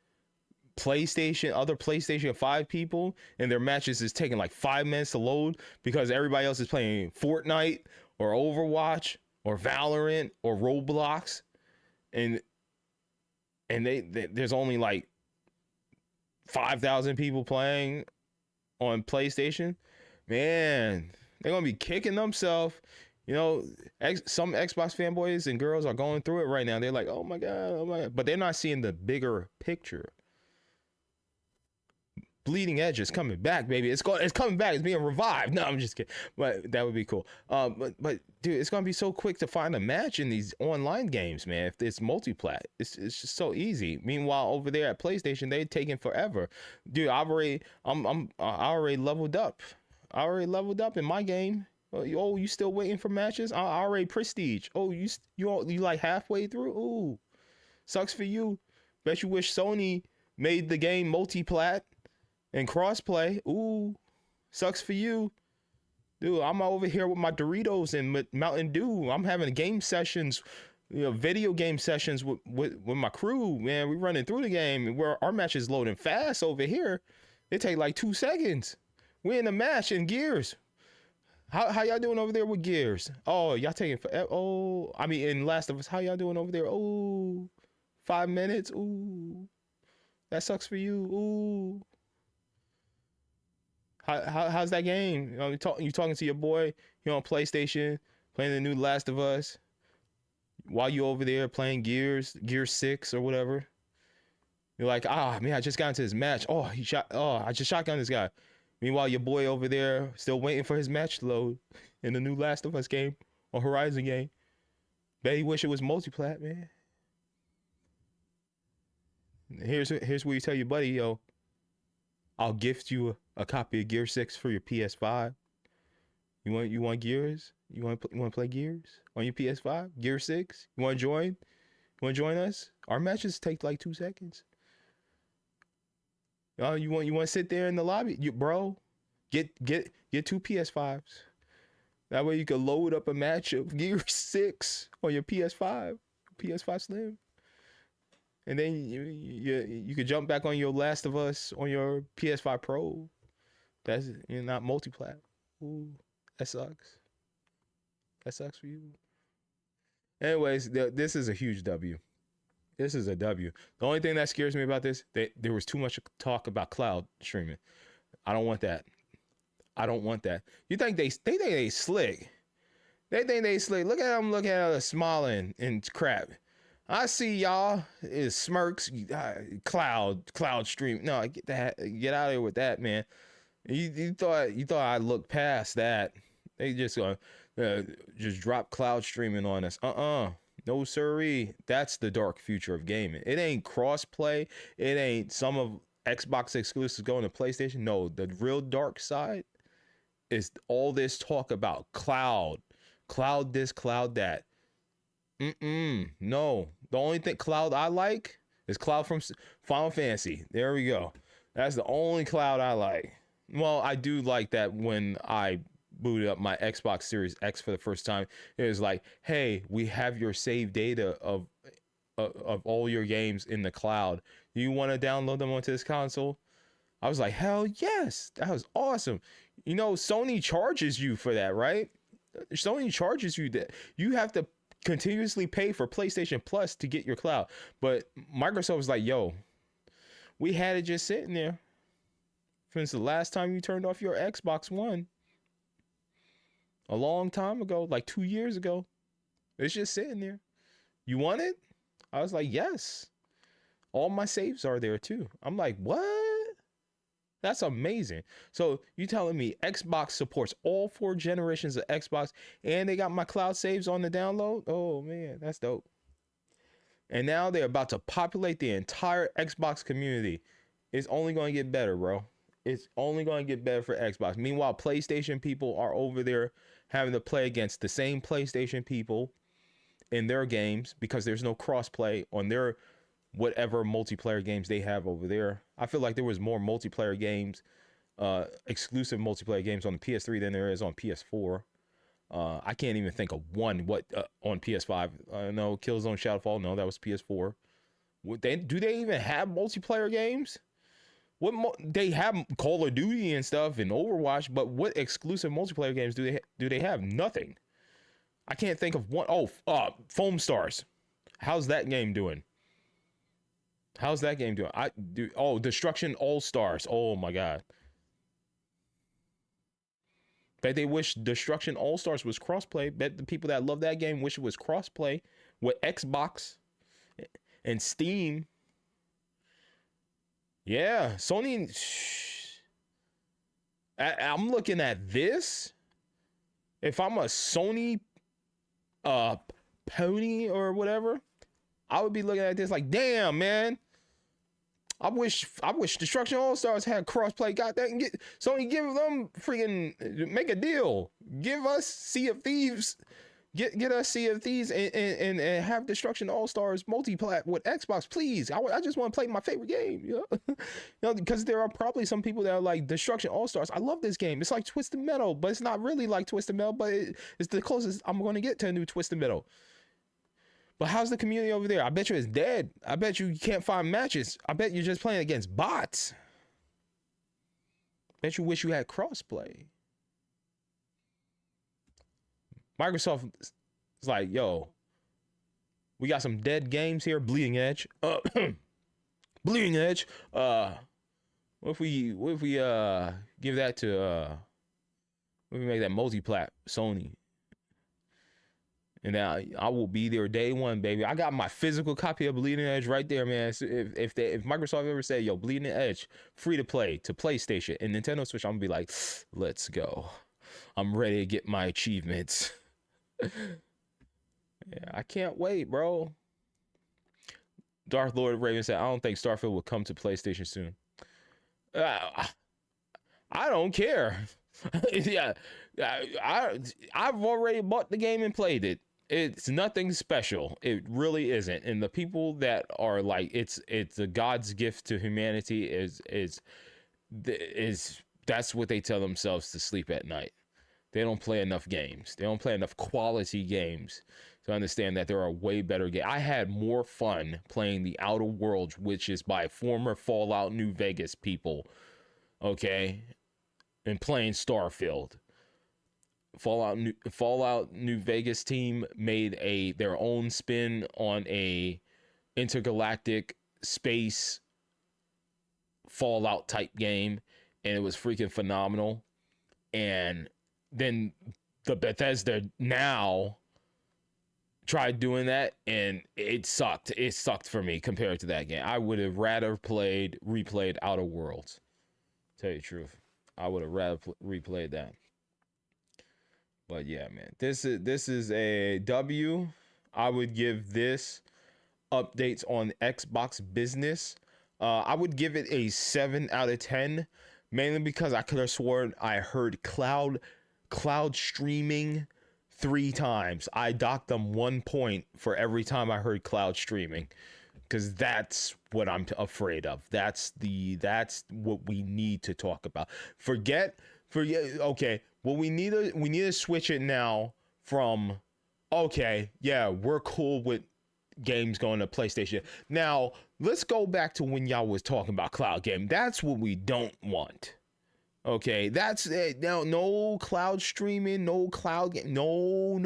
other PlayStation 5 people, and their matches is taking like 5 minutes to load because everybody else is playing Fortnite or Overwatch or Valorant or Roblox, and there's only like 5,000 people playing on PlayStation. Man, they're gonna be kicking themselves. You know, some Xbox fanboys and girls are going through it right now. They're like, oh my god, but they're not seeing the bigger picture. Bleeding Edge is coming back, baby. It's coming back. It's being revived. No, I'm just kidding. But that would be cool. But dude, it's gonna be so quick to find a match in these online games, man. If it's multi-plat, it's just so easy. Meanwhile, over there at PlayStation, they're taking forever. Dude, I already leveled up. I already leveled up in my game. Oh, you still waiting for matches? I already prestige. Oh, you like halfway through? Ooh, sucks for you. Bet you wish Sony made the game multi-plat and crossplay. Ooh, sucks for you. Dude, I'm over here with my Doritos and Mountain Dew. I'm having game sessions, video game sessions with my crew, man. We running through the game where our match is loading fast over here. It take like 2 seconds. We in a match in Gears. How y'all doing over there with Gears? Oh, y'all taking forever. Oh, I mean, in Last of Us, how y'all doing over there? Oh, 5 minutes. Ooh, that sucks for you. Ooh. How's that game? You talking to your boy here on PlayStation, playing the new Last of Us, while you over there playing Gears 6 or whatever. You're like, man, I just got into this match. I just shotgunned this guy. Meanwhile, your boy over there still waiting for his match to load in the new Last of Us game or Horizon game. Bet he wish it was multi-plat, man. Here's where you tell your buddy, yo, I'll gift you a copy of Gear 6 for your PS5. You want Gears? You want to play Gears on your PS5? Gear 6? You want to join? You want to join us? Our matches take like 2 seconds. You want to sit there in the lobby, bro? Get 2 PS5s. That way you can load up a match of Gear 6 on your PS5 Slim. And then you could jump back on your Last of Us on your PS5 Pro. That's not multi-plat. Ooh, that sucks. That sucks for you. Anyways, this is a huge W. This is a W. The only thing that scares me about this, there was too much talk about cloud streaming. I don't want that. I don't want that. You think they think they slick? They think they slick. Look at them looking at us smiling and crap. I see y'all is smirks, cloud stream. No, get out of here with that, man. You thought I looked past that. They just drop cloud streaming on us. No siree. That's the dark future of gaming. It ain't crossplay. It ain't some of Xbox exclusives going to PlayStation. No, the real dark side is all this talk about cloud this, cloud that. No. The only thing cloud I like is Cloud from Final Fantasy. There we go. That's the only cloud I like. Well, I do like that when I booted up my Xbox Series X for the first time. It was like, hey, we have your save data of all your games in the cloud. You want to download them onto this console? I was like, hell yes. That was awesome. You know, Sony charges you for that, right? Sony charges you that. You have to continuously pay for PlayStation Plus to get your cloud. But Microsoft was like, yo, we had it just sitting there since the last time you turned off your Xbox One. A long time ago, like 2 years ago. It's just sitting there. You want it? I was like, yes. All my saves are there too. I'm like, what? That's amazing. So you telling me Xbox supports all 4 generations of Xbox and they got my cloud saves on the download? Oh man, that's dope. And now they're about to populate the entire Xbox community. It's only going to get better, bro. It's only going to get better for Xbox. Meanwhile, PlayStation people are over there having to play against the same PlayStation people in their games because there's no crossplay on their whatever multiplayer games they have over there. I feel like there was more multiplayer games, exclusive multiplayer games on the PS3 than there is on PS4. I can't even think of one on PS5. No, Killzone Shadowfall. No, that was PS4. Do they even have multiplayer games? They have Call of Duty and stuff and Overwatch, but what exclusive multiplayer games do they have? Nothing. I can't think of one. Oh, Foam Stars. How's that game doing? How's that game doing? Destruction All Stars. Oh my god. Bet they wish Destruction All Stars was crossplay. Bet the people that love that game wish it was crossplay with Xbox and Steam. Yeah, Sony. I'm looking at this. If I'm a Sony pony or whatever, I would be looking at this like, damn, man. I wish Destruction All Stars had crossplay. Got that and Sony give them freaking make a deal. Give us Sea of Thieves. Get us Sea of Thieves and have Destruction All Stars multi-plat with Xbox, please. I just want to play my favorite game, you know? Because there are probably some people that are like Destruction All Stars. I love this game. It's like Twisted Metal, but it's not really like Twisted Metal. But it's the closest I'm going to get to a new Twisted Metal. But how's the community over there? I bet you it's dead. I bet you can't find matches. I bet you're just playing against bots. Bet you wish you had crossplay. Microsoft is like, yo, we got some dead games here. Bleeding Edge. Bleeding Edge. What if we give that to what if we make that multi-plat Sony? And now I will be there day one, baby. I got my physical copy of Bleeding Edge right there, man. So if Microsoft ever said, yo, Bleeding Edge, free to play to PlayStation and Nintendo Switch, I'm gonna be like, let's go. I'm ready to get my achievements. Yeah, I can't wait, bro. Darth Lord Raven said, I don't think Starfield will come to PlayStation soon. I don't care. Yeah, I've already bought the game and played it. It's nothing special. It really isn't. And the people that are like, it's a God's gift to humanity is that's what they tell themselves to sleep at night. They don't play enough games. They don't play enough quality games to understand that there are way better games. I had more fun playing The Outer Worlds, which is by former Fallout New Vegas people, okay, and playing Starfield. Fallout New Vegas team made their own spin on a intergalactic space Fallout type game, and it was freaking phenomenal. And then the Bethesda now tried doing that, and it sucked. It sucked for me compared to that game. I would have rather replayed Outer Worlds. Tell you the truth, I would have rather replayed that. But yeah, man, this is a W. I would give this updates on Xbox business. I would give it a 7 out of 10, mainly because I could have sworn I heard cloud streaming 3 times. I docked them 1 point for every time I heard cloud streaming, because that's what I'm afraid of. That's what we need to talk about. Forget. Okay, well, we need to switch it now from, okay, yeah, we're cool with games going to PlayStation. Now let's go back to when y'all was talking about cloud game. That's what we don't want. Okay, that's it. Now, no cloud streaming, no cloud game. No.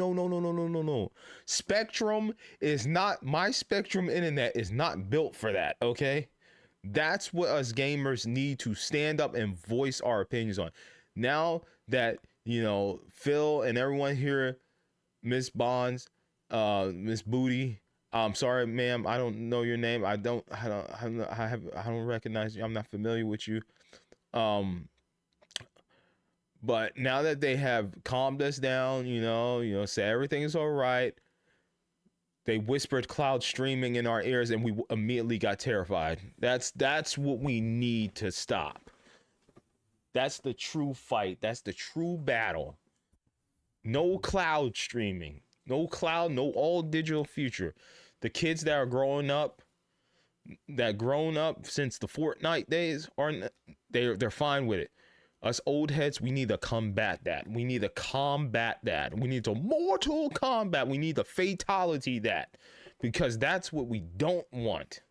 Spectrum is not, my Spectrum internet is not built for that. Okay, that's what us gamers need to stand up and voice our opinions on. Now that, Phil and everyone here, Miss Bonds, Miss Booty, I'm sorry, ma'am, I don't know your name. I don't recognize you. I'm not familiar with you. But now that they have calmed us down, say everything is all right, they whispered cloud streaming in our ears, and we immediately got terrified. That's what we need to stop. That's the true fight. That's the true battle. No cloud streaming. No cloud, no all digital future. The kids that are growing up since the Fortnite days, they're fine with it. Us old heads, we need to combat that. We need to combat that. We need to Mortal Kombat. We need to fatality that, because that's what we don't want.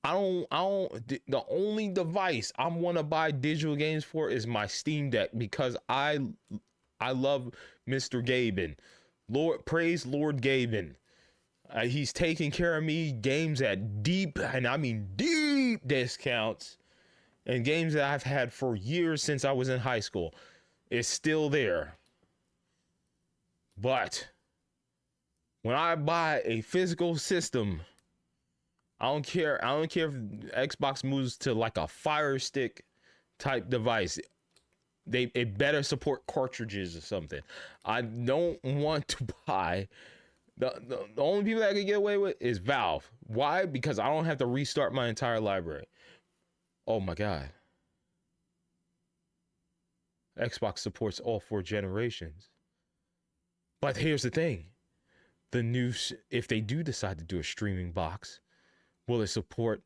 The only device I want to buy digital games for is my Steam Deck, because I love Mr. Gaben. Praise Lord Gaben. He's taking care of me games at deep, and I mean deep discounts, and games that I've had for years since I was in high school. It's still there. But when I buy a physical system, I don't care if Xbox moves to like a Fire Stick type device. It better support cartridges or something. I don't want to buy. The only people that can get away with is Valve. Why? Because I don't have to restart my entire library. Oh my God. Xbox supports all 4 generations. But here's the thing. If they do decide to do a streaming box, will it support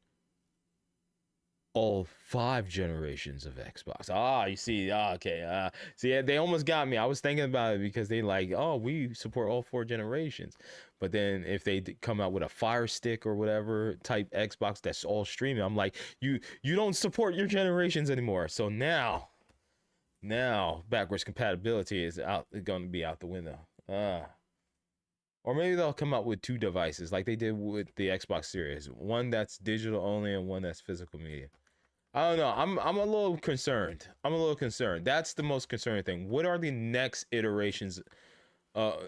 all 5 generations of Xbox? You see, okay. See, they almost got me. I was thinking about it because they we support all 4 generations. But then if they come out with a Fire Stick or whatever type Xbox that's all streaming, I'm like, you don't support your generations anymore. So now backwards compatibility is going to be out the window. Or maybe they'll come out with 2 devices like they did with the Xbox Series. One that's digital only and one that's physical media. I don't know. I'm a little concerned. That's the most concerning thing. What are the next iterations? What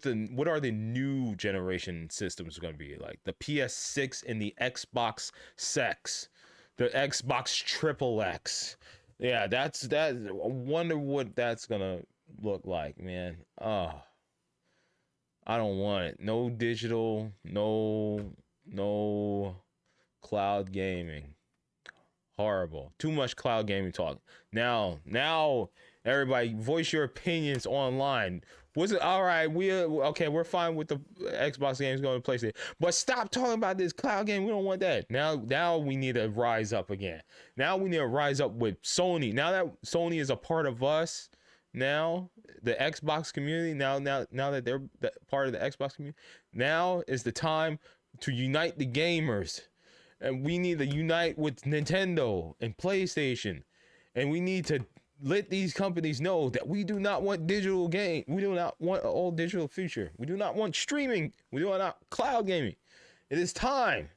are the new generation systems going to be like? The PS6 and the Xbox Sex, the Xbox Triple X. Yeah, that. I wonder what that's gonna look like, man. I don't want it. No digital, no cloud gaming. Horrible. Too much cloud gaming talk. Now, everybody voice your opinions online. Was it all right? We're fine with the Xbox games going to PlayStation, but stop talking about this cloud game. We don't want that. Now we need to rise up again. Now we need to rise up with Sony. Now that Sony is a part of us, now the Xbox community. Now that they're part of the Xbox community, now is the time to unite the gamers. And we need to unite with Nintendo and PlayStation. And we need to let these companies know that we do not want digital game. We do not want an all digital future. We do not want streaming. We do not want cloud gaming. It is time.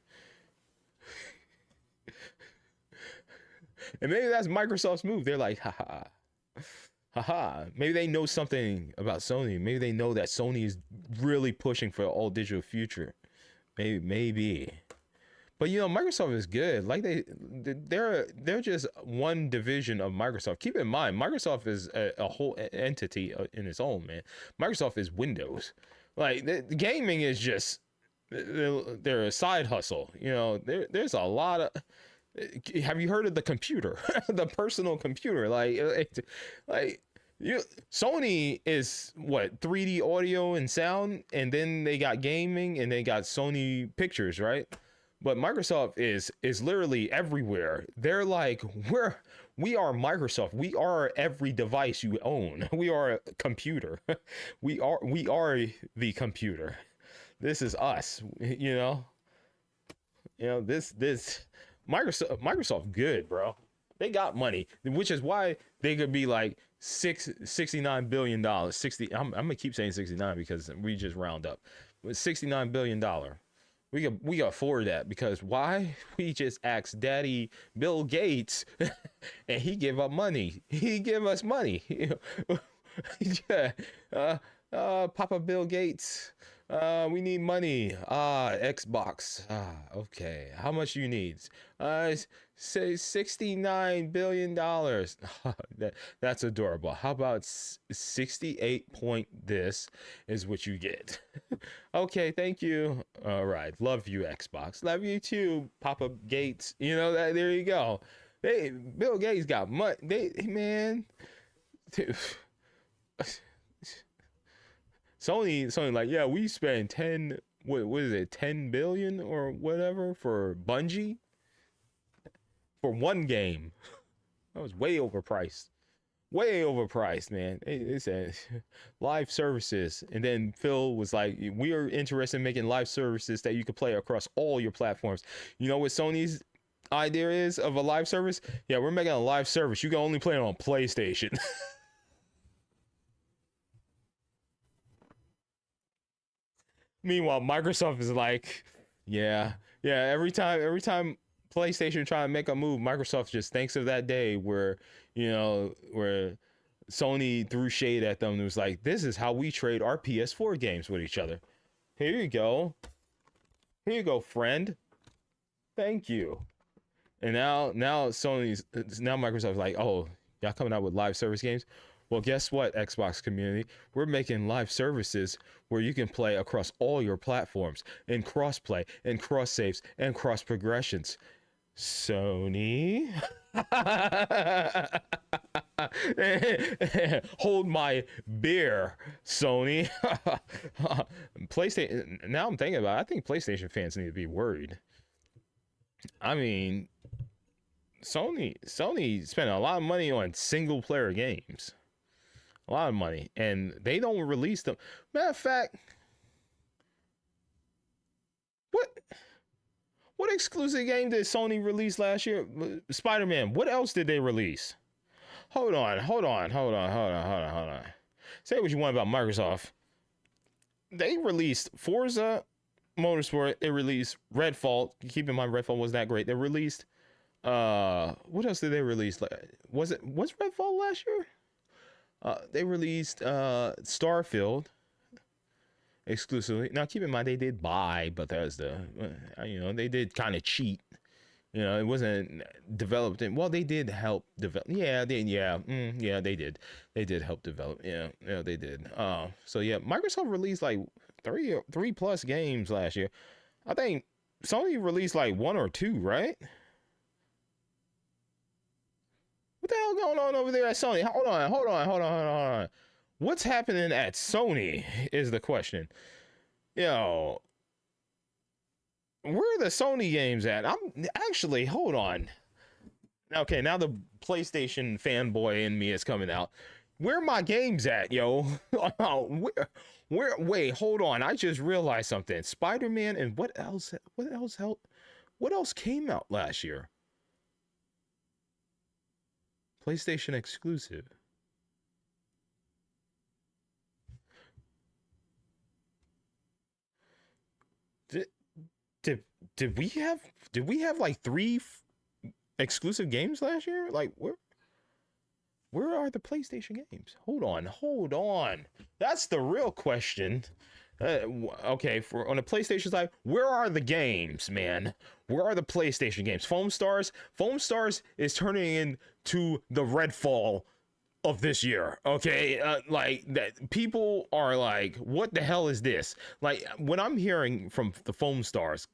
And maybe that's Microsoft's move. They're like, haha. Maybe they know something about Sony. Maybe they know that Sony is really pushing for an all digital future. Maybe. But Microsoft is good. Like they're just one division of Microsoft. Keep in mind, Microsoft is a whole entity in its own, man. Microsoft is Windows. Like the gaming is just they're a side hustle. There's a lot of. Have you heard of the computer, the personal computer? Sony is what 3D audio and sound, and then they got gaming, and they got Sony Pictures, right? But Microsoft is literally everywhere. They're like, we are Microsoft. We are every device you own. We are a computer. We are the computer. This is us. This Microsoft good, bro. They got money, which is why they could be like $69 billion. I'm gonna keep saying 69 because we just round up. But $69 billion. We can afford that because why? We just asked Daddy Bill Gates, and he give up money. He give us money. Papa Bill Gates, we need money. Xbox. Okay. How much you need? Say $69 billion. That's adorable. How about 68 point this is what you get? Okay, thank you. All right. Love you, Xbox. Love you too, Papa Gates. There you go. Bill Gates got money. Man. Sony like, yeah, we spend 10 billion or whatever for Bungie for one game. That was way overpriced, man. It said live services, and then Phil was like, we are interested in making live services that you can play across all your platforms. You know what Sony's idea is of a live service? Yeah, we're making a live service. You can only play it on PlayStation. Meanwhile, Microsoft is like, yeah. Every time PlayStation try to make a move, Microsoft just thinks of that day where Sony threw shade at them and was like, this is how we trade our PS4 games with each other. Here you go, friend. Thank you. And now Microsoft's like, oh, y'all coming out with live service games? Well, guess what, Xbox community? We're making live services where you can play across all your platforms in cross-play and cross-saves and cross-progressions. Sony? Hold my beer, Sony. PlayStation. Now I'm thinking about it, I think PlayStation fans need to be worried. I mean, Sony spent a lot of money on single-player games. A lot of money, and they don't release them. Matter of fact, what exclusive game did Sony release last year? Spider-Man. What else did they release? Hold on. Say what you want about Microsoft. They released Forza Motorsport. They released Redfall. Keep in mind, Redfall wasn't that great. They released what else did they release? Was Redfall last year? They released Starfield exclusively. Now, keep in mind, they did buy Bethesda. They did kind of cheat. It wasn't developed. They did help develop. They did. They did help develop. Yeah, they did. So yeah, Microsoft released like three plus games last year. I think Sony released like 1 or 2, right? What the hell going on over there at Sony? Hold on. What's happening at Sony is the question. Yo, where are the Sony games at? I'm actually, hold on. Okay, now the PlayStation fanboy in me is coming out. Where are my games at, yo? Wait, hold on. I just realized something. Spider-Man and what else came out last year? PlayStation exclusive. Did we have like 3 exclusive games last year? Like where are the PlayStation games? Hold on. That's the real question. Okay, on the PlayStation side, where are the games, man? Where are the PlayStation games? Foam Stars is turning into the Redfall of this year. Okay, like that. People are like, what the hell is this? Like, what I'm hearing from the Foam Stars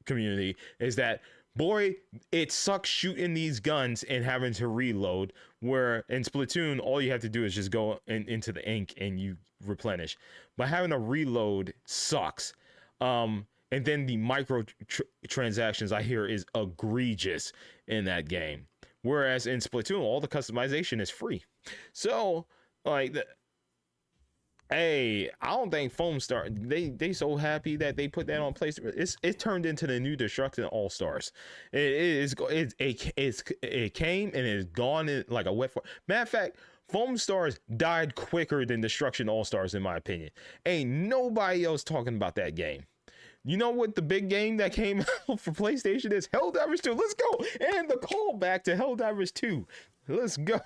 community is that, boy, it sucks shooting these guns and having to reload, where in Splatoon all you have to do is just go into the ink and you replenish, but having to reload sucks. And then the micro transactions I hear is egregious in that game, whereas in Splatoon all the customization is free. So like hey, I don't think Foam Star, they so happy that they put that on PlayStation. It turned into the new Destruction All Stars. It came and it's gone in like a wet fart. Matter of fact, Foam Stars died quicker than Destruction All Stars in my opinion. Ain't nobody else talking about that game. You know what the big game that came out for PlayStation is? Helldivers 2. Let's go. And the callback to Helldivers 2. Let's go.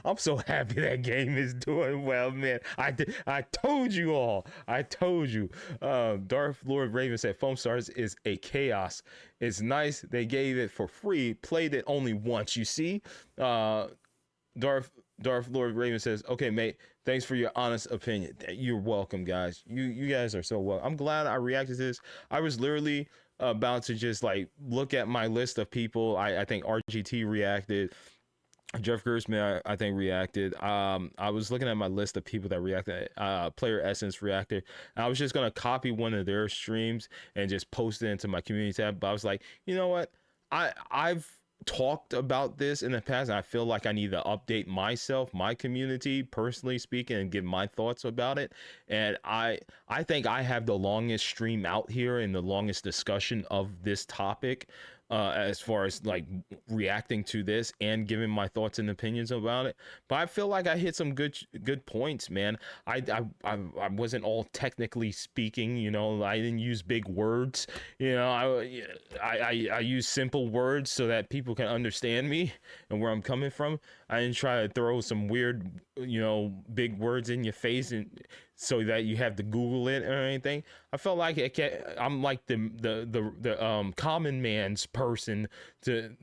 I'm so happy that game is doing well, man. I told you all. I told you. Darth Lord Raven said Foam Stars is a chaos. It's nice they gave it for free. Played it only once. You see? Darth Lord Raven says, okay, mate, thanks for your honest opinion. You're welcome, guys. You guys are so welcome. I'm glad I reacted to this. I was literally about to just like look at my list of people. I think RGT reacted. Jeff Gersman, I think, reacted. I was looking at my list of people that reacted. Player Essence reacted. I was just going to copy one of their streams and just post it into my community tab. But I was like, you know what? I've talked about this in the past, and I feel like I need to update myself, my community, personally speaking, and give my thoughts about it. And I think I have the longest stream out here and the longest discussion of this topic. As far as like reacting to this and giving my thoughts and opinions about it, but I feel like I hit some good points, man. I wasn't all technically speaking, you know. I didn't use big words, you know. I use simple words so that people can understand me and where I'm coming from. I didn't try to throw some weird, you know, big words in your face and so that you have to Google it or anything. I felt like I'm like the common man's person to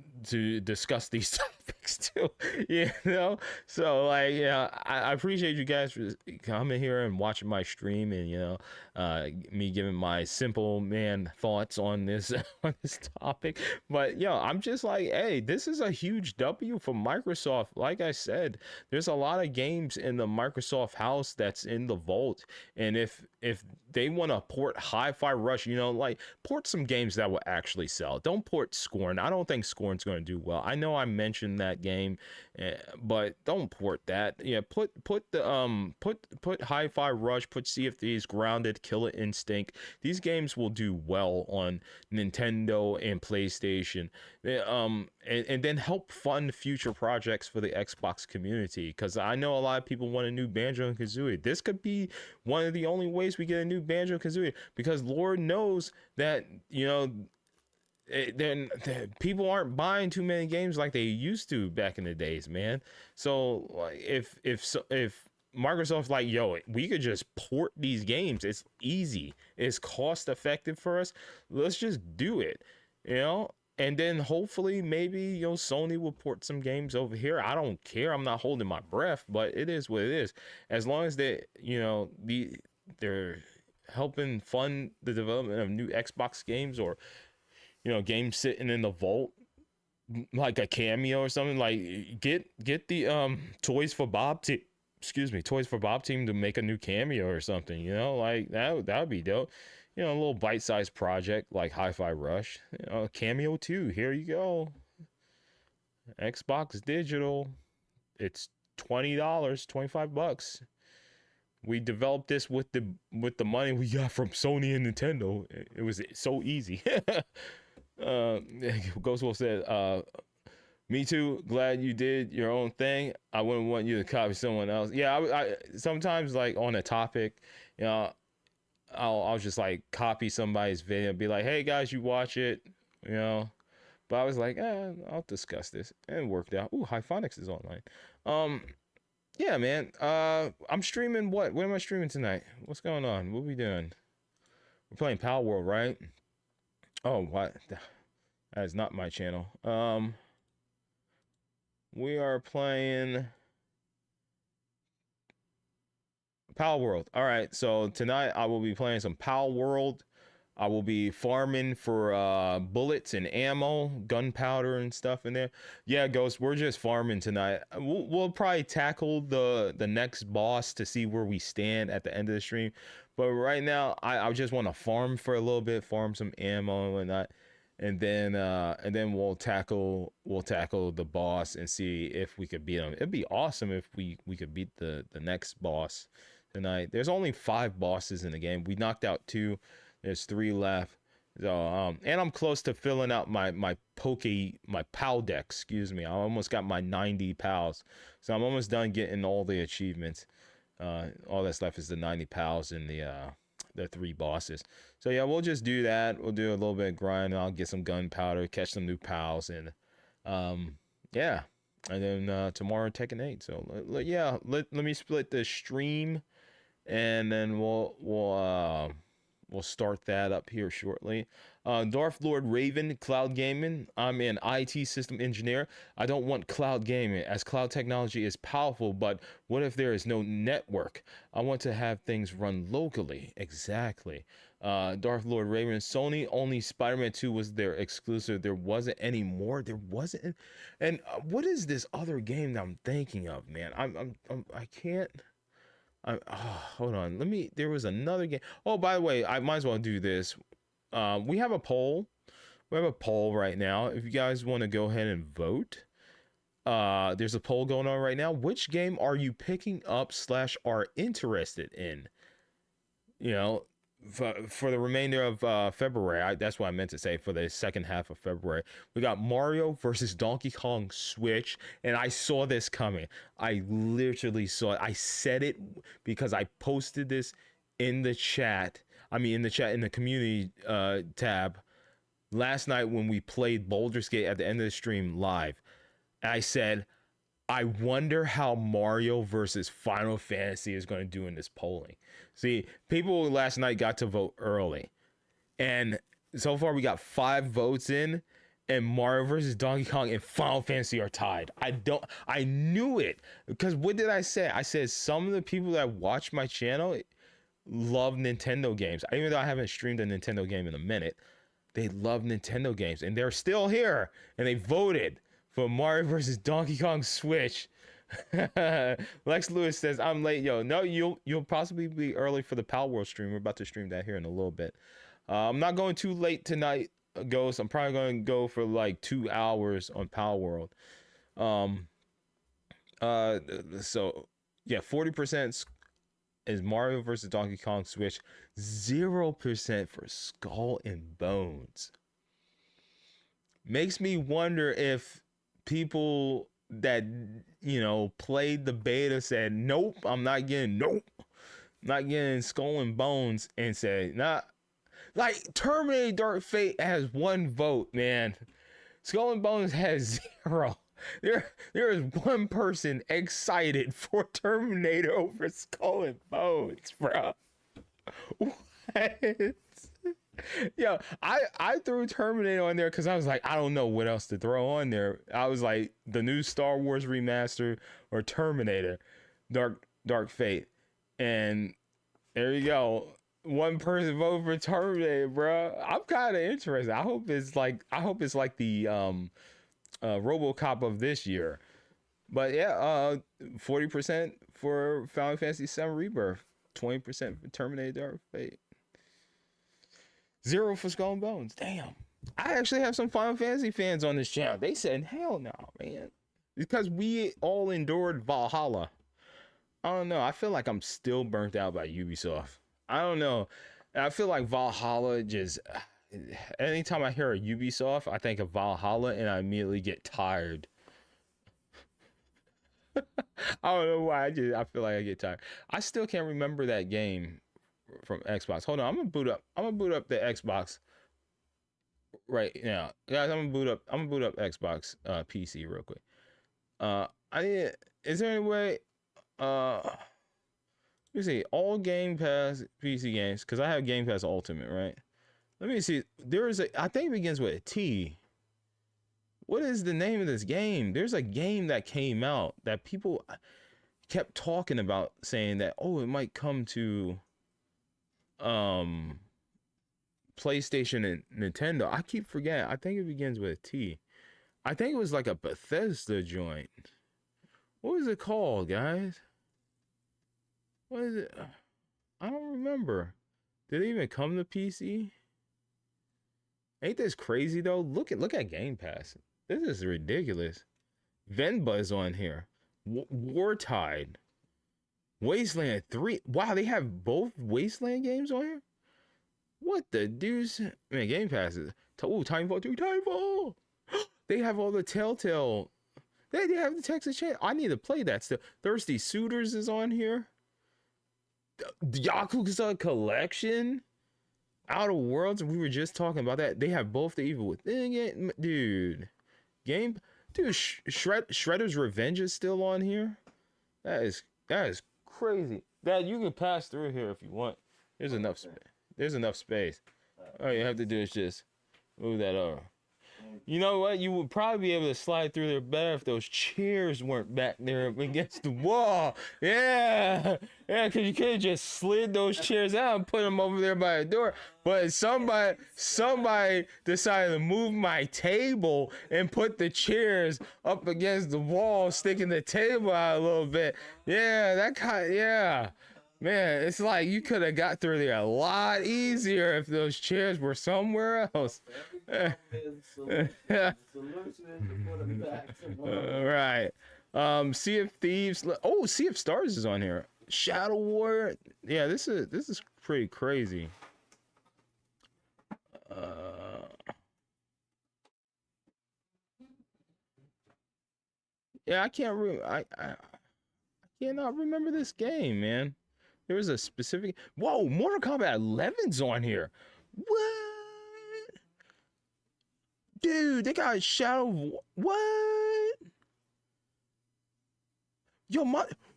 discuss these topics too, you know. So like, yeah, I appreciate you guys for coming here and watching my stream and, you know, me giving my simple man thoughts on this on this topic. But yeah, I'm just like, hey, this is a huge W for Microsoft. Like I said, there's a lot of games in the Microsoft house that's in the vault, and if they want to port Hi-Fi Rush, you know, like port some games that will actually sell. Don't port Scorn. I don't think Scorn's going to do well. I know I mentioned that game, but don't port that. Yeah, put Hi-Fi Rush, put Sea of Thieves, Grounded, Killer Instinct. These games will do well on Nintendo and PlayStation. And then help fund future projects for the Xbox community, because I know a lot of people want a new Banjo-Kazooie. This could be one of the only ways we get a new Banjo-Kazooie, because Lord knows that, you know, then people aren't buying too many games like they used to back in the days, man. So if Microsoft's like, yo, we could just port these games, it's easy, it's cost effective for us, let's just do it, you know. And then hopefully maybe, you know, Sony will port some games over here. I don't care. I'm not holding my breath, but it is what it is. As long as they, you know, they're helping fund the development of new Xbox games, or games sitting in the vault, like a Cameo or something. Like get the Toys for Bob Toys for Bob team to make a new Cameo or something. Like that would be dope. A little bite-sized project like Hi-Fi Rush. Cameo 2, here you go. Xbox Digital. It's $20, $25. We developed this with the money we got from Sony and Nintendo. It was so easy. Ghost Wolf said, me too, glad you did your own thing. I wouldn't want you to copy someone else. Yeah, I sometimes, like, on a topic, I'll just like copy somebody's video and be like, hey guys, you watch it, but I was like, I'll discuss this, and it worked out. Ooh, Hyphonics is online. Yeah, man. I'm streaming what am I streaming tonight? What's going on? What we doing? We're playing Pal World, right? Oh, what? That is not my channel. We are playing Pal World. All right, so tonight I will be playing some Pal World. I will be farming for bullets and ammo, gunpowder and stuff in there. Yeah, Ghost, we're just farming tonight. We'll probably tackle the next boss to see where we stand at the end of the stream. But right now, I just want to farm for a little bit, farm some ammo and whatnot, and then we'll tackle the boss and see if we could beat him. It'd be awesome if we could beat the next boss tonight. There's only 5 bosses in the game. We knocked out 2. There's 3 left. So and I'm close to filling out my PAL deck. Excuse me. I almost got my 90 pals. So I'm almost done getting all the achievements. All that's left is the 90 pals and the 3 bosses. So yeah, we'll just do that. We'll do a little bit of grind. I'll get some gunpowder, catch some new pals, and yeah. And then tomorrow Tekken 8. So let me split the stream, and then we'll start that up here shortly. Darth Lord Raven, Cloud Gaming. I'm an IT system engineer. I don't want cloud gaming, as cloud technology is powerful, but what if there is no network? I want to have things run locally. Exactly. Darth Lord Raven, Sony, only Spider-Man 2 was their exclusive. There wasn't any more. There wasn't. And what is this other game that I'm thinking of, man? I can't. Hold on. There was another game. Oh, by the way, I might as well do this. We have a poll. We have a poll right now. If you guys want to go ahead and vote, there's a poll going on right now. Which game are you picking up / are interested in? For the remainder of February. That's what I meant to say. For the second half of February, we got Mario versus Donkey Kong Switch, and I saw this coming. I literally saw it. I said it because I posted this in the chat. In the community tab last night when we played Baldur's Gate at the end of the stream live. I said, I wonder how Mario versus Final Fantasy is going to do in this polling. See, people last night got to vote early, and so far we got 5 votes in, and Mario versus Donkey Kong and Final Fantasy are tied. I knew it, because what did I say? I said some of the people that watch my channel love Nintendo games. Even though I haven't streamed a Nintendo game in a minute, they love Nintendo games, and they're still here, and they voted for Mario versus Donkey Kong Switch. Lex Lewis says, I'm late. Yo, no, you'll possibly be early for the Pal World stream. We're about to stream that here in a little bit. I'm not going too late tonight, Ghost. I'm probably going to go for like 2 hours on Pal World. So yeah, 40% is Mario versus Donkey Kong Switch. 0% for Skull and Bones. Makes me wonder if people that played the beta said nope, I'm not getting Skull and Bones, and said nah. Like Terminator Dark Fate has 1 vote, man. Skull and Bones has 0. There is 1 person excited for Terminator over Skull and Bones, bro. What? Yo, I threw Terminator on there because I was like, I don't know what else to throw on there. I was like, the new Star Wars remaster or Terminator Dark Fate. And there you go. one person vote for Terminator, bro. I'm kind of interested. I hope it's like the RoboCop of this year. But yeah, 40% for Final Fantasy VII Rebirth, 20% for Terminator Dark Fate, 0 for Skull and Bones. Damn. I actually have some Final Fantasy fans on this channel. They said, hell no, man. Because we all endured Valhalla. I don't know. I feel like I'm still burnt out by Ubisoft. I don't know. I feel like Valhalla just... Anytime I hear a Ubisoft, I think of Valhalla and I immediately get tired. I don't know why. I feel like I get tired. I still can't remember that game from Xbox. Hold on. I'm gonna boot up the Xbox right now. Guys, I'm gonna boot up Xbox PC real quick. Is there any way let me see all Game Pass PC games, because I have Game Pass Ultimate, right? Let me see. I think it begins with a T. What is the name of this game? There's a game that came out that people kept talking about, saying that, oh, it might come to PlayStation and Nintendo. I keep forgetting. I think it begins with a T. I think it was like a Bethesda joint. What was it called, guys? What is it? I don't remember. Did it even come to PC? Ain't this crazy though? Look at Game Pass. This is ridiculous. Venba's on here. Wartide. Wasteland 3. Wow, they have both Wasteland games on here? What the deuce? Man, Game Pass is... Oh, Titanfall 2. Titanfall! They have all the Telltale... They have the Texas Chain. I need to play that still. Thirsty Suitors is on here. The Yakuza Collection. Outer Worlds. We were just talking about that. They have both the Evil Within game. Dude. Shredder's Revenge is still on here. That is crazy. Dad, you can pass through here if you want. There's enough space. There's enough space. All you have to do is just move that over. You know what? You would probably be able to slide through there better if those chairs weren't back there up against the wall. Yeah, because you could have just slid those chairs out and put them over there by the door. But somebody decided to move my table and put the chairs up against the wall, sticking the table out a little bit. Yeah, Man, it's like you could have got through there a lot easier if those chairs were somewhere else. Right. Sea of Thieves. Oh, Sea of Stars is on here. Shadow Warrior. Yeah, this is pretty crazy. Yeah, I cannot remember this game, man. There was a specific... Whoa, Mortal Kombat 11's on here. What? Dude, they got Shadow... What? Yo,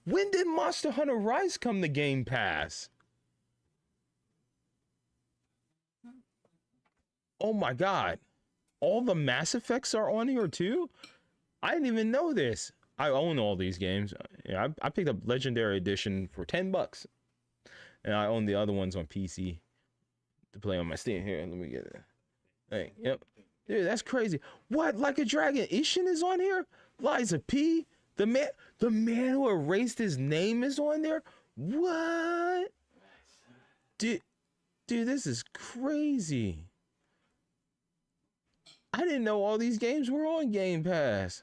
when did Monster Hunter Rise come to Game Pass? Oh my God. All the Mass Effects are on here too? I didn't even know this. I own all these games. Yeah, I picked up Legendary Edition for $10. And I own the other ones on PC to play on my Steam. Here, let me get it. Hey, yep. Dude, that's crazy. What? Like a Dragon Ishin is on here? Liza P? The man who erased his name is on there? What? Dude, this is crazy. I didn't know all these games were on Game Pass.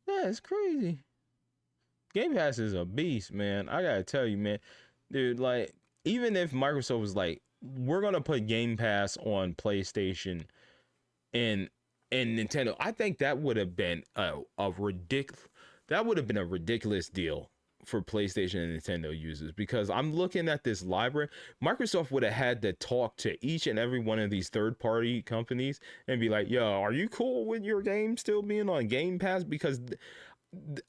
That's crazy. Game Pass is a beast, man. I gotta tell you, man. Dude, like, even if Microsoft was like, we're gonna put Game Pass on PlayStation and Nintendo, I think that would have been a ridiculous deal for PlayStation and Nintendo users, because I'm looking at this library. Microsoft would have had to talk to each and every one of these third-party companies and be like, yo, are you cool with your game still being on Game Pass? Because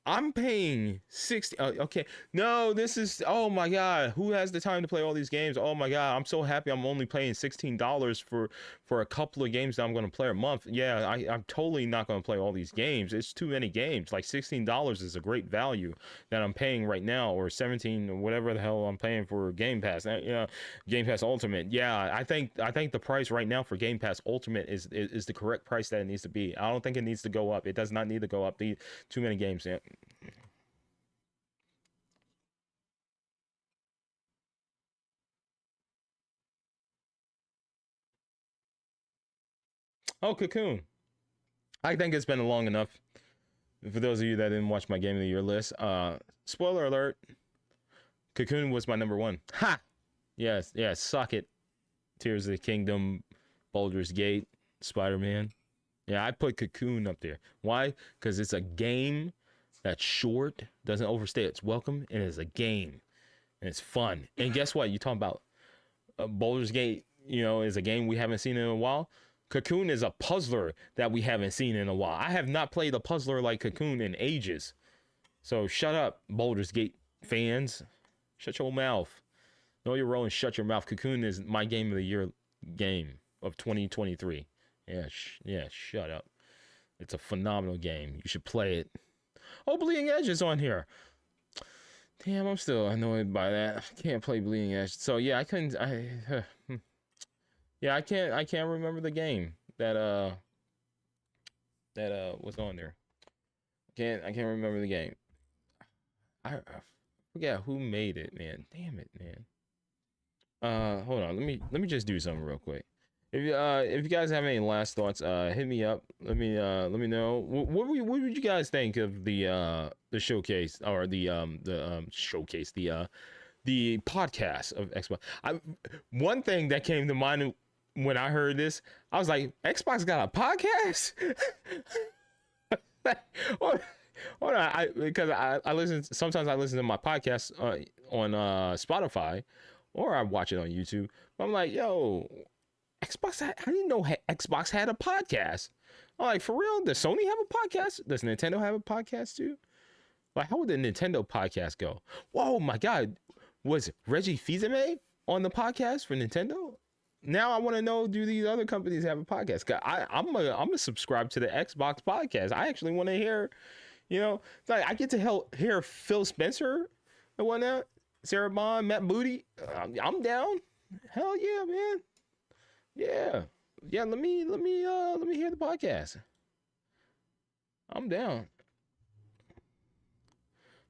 I'm paying 60. Okay. No, this is, oh my God. Who has the time to play all these games? Oh my God. I'm so happy I'm only paying $16 for a couple of games that I'm going to play a month. Yeah, I'm totally not going to play all these games. It's too many games. Like $16 is a great value that I'm paying right now, or 17 or whatever the hell I'm paying for Game Pass. Game Pass Ultimate. Yeah, I think the price right now for Game Pass Ultimate is the correct price that it needs to be. I don't think it needs to go up. It does not need to go up. Too many games. Yeah. Oh, Cocoon. I think it's been long enough. For those of you that didn't watch my Game of the Year list, spoiler alert, Cocoon was my number one. Ha! Yes, suck it. Tears of the Kingdom, Baldur's Gate, Spider-Man. Yeah, I put Cocoon up there. Why? Because it's a game that's short, doesn't overstay its welcome, and it's a game. And it's fun. And guess what? You talking about Baldur's Gate, is a game we haven't seen in a while. Cocoon is a puzzler that we haven't seen in a while. I have not played a puzzler like Cocoon in ages. So shut up, Baldur's Gate fans. Shut your mouth. Know your role and shut your mouth. Cocoon is my Game of the Year game of 2023. Yeah, shut up. It's a phenomenal game. You should play it. Oh, Bleeding Edge is on here. Damn, I'm still annoyed by that. I can't play Bleeding Edge. So yeah, I couldn't. Yeah, I can't remember the game that was on there. I can't remember the game. I forget who made it, man. Damn it, man. Hold on. Let me just do something real quick. If you guys have any last thoughts, hit me up. Let me know. What would you guys think of the showcase, or the showcase, the podcast of Xbox? One thing that came to mind when I heard this, I was like, Xbox got a podcast? Hold on, because I listen. Sometimes I listen to my podcasts on Spotify, or I watch it on YouTube. I'm like, yo, Xbox. I didn't know Xbox had a podcast. I'm like, for real? Does Sony have a podcast? Does Nintendo have a podcast too? Like, how would the Nintendo podcast go? Whoa, my God, was Reggie Fils-Aimé on the podcast for Nintendo? Now I want to know, do these other companies have a podcast? I'm gonna subscribe to the Xbox podcast. I actually want to hear, like, I get to hear Phil Spencer and whatnot, Sarah Bond, Matt Booty. I'm down. Hell yeah, man. Yeah. Let me hear the podcast. I'm down.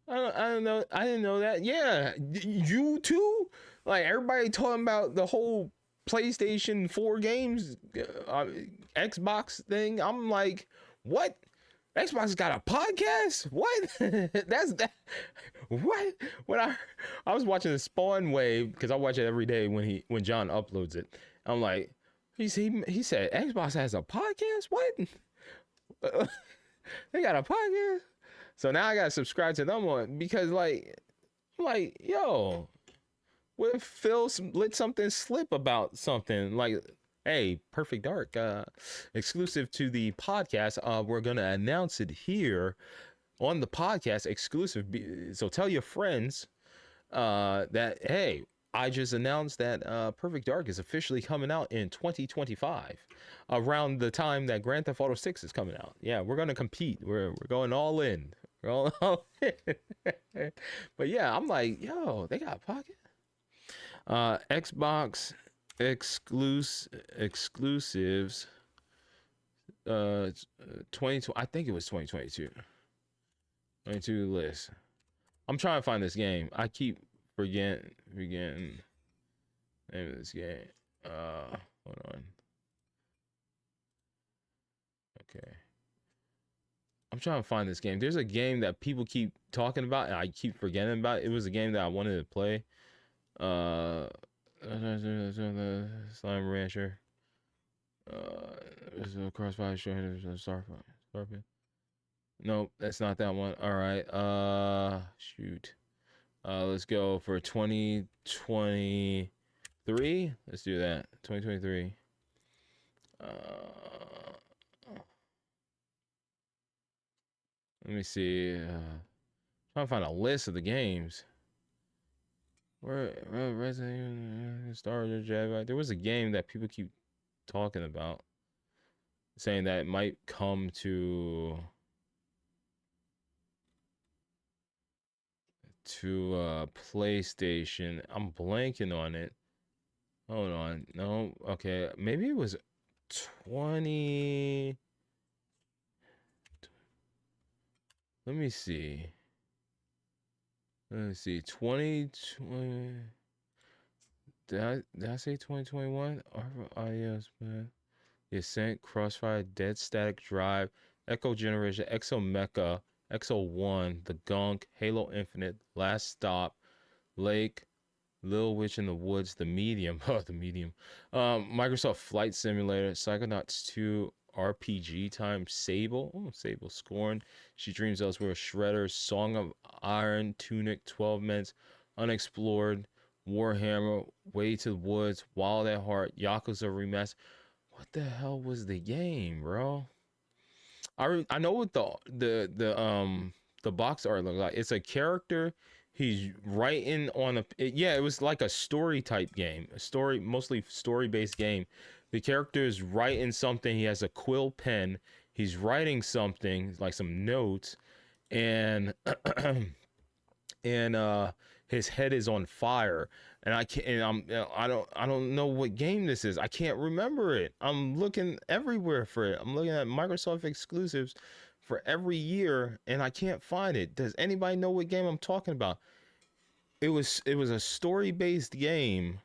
I don't know. I didn't know that. Yeah, you too. Like, everybody talking about the whole PlayStation 4 games, Xbox thing. I'm like, what? Xbox got a podcast? What? That. What? When I was watching the Spawn Wave, because I watch it every day when John uploads it. I'm like, he said Xbox has a podcast? What? They got a podcast? So now I gotta subscribe to them one, because I'm like, yo, what if Phil let something slip about something? Like, hey, Perfect Dark, exclusive to the podcast. We're gonna announce it here on the podcast, exclusive. So tell your friends that, hey, I just announced that Perfect Dark is officially coming out in 2025, around the time that Grand Theft Auto 6 is coming out. Yeah, we're gonna compete. We're going all in. We're all in. But yeah, I'm like, yo, they got a podcast. Xbox exclusives 2020, I think it was 2022 list. I'm trying to find this game. I keep forgetting name of this game. Hold on. Okay, I'm trying to find this game. There's a game that people keep talking about and I keep forgetting about. It was a game that I wanted to play. Slime Rancher. Crossfire Starfield. Nope, that's not that one. All right. Shoot. Let's go for 2023. Let's do that. 2023. Let me see. Trying to find a list of the games. Where Resident Evil, Star Wars Jedi. There was a game that people keep talking about, saying that it might come to PlayStation. I'm blanking on it. Hold on. No. Okay. Maybe it was 20. Let me see. 2020. Did I say 2021? Yes, man. The Ascent, Crossfire, Dead Static Drive, Echo Generation, Exo Mecha, Exo 1, The Gunk, Halo Infinite, Last Stop, Lake, Little Witch in the Woods, The Medium. Oh, The Medium. Microsoft Flight Simulator, Psychonauts 2, RPG Time, Sable. Oh, Sable. Scorn, She Dreams Elsewhere, Shredder, Song of Iron, Tunic, 12 Men's, Unexplored, Warhammer, Way to the Woods, Wild at Heart, Yakuza Remastered. What the hell was the game, bro? I know what the box art looked like. It's a character. He's writing on it was like a story type game, mostly story based game. The character is writing something. He has a quill pen. He's writing something like some notes, and his head is on fire. And I don't know what game this is. I can't remember it. I'm looking everywhere for it. I'm looking at Microsoft exclusives for every year, and I can't find it. Does anybody know what game I'm talking about? It was a story-based game.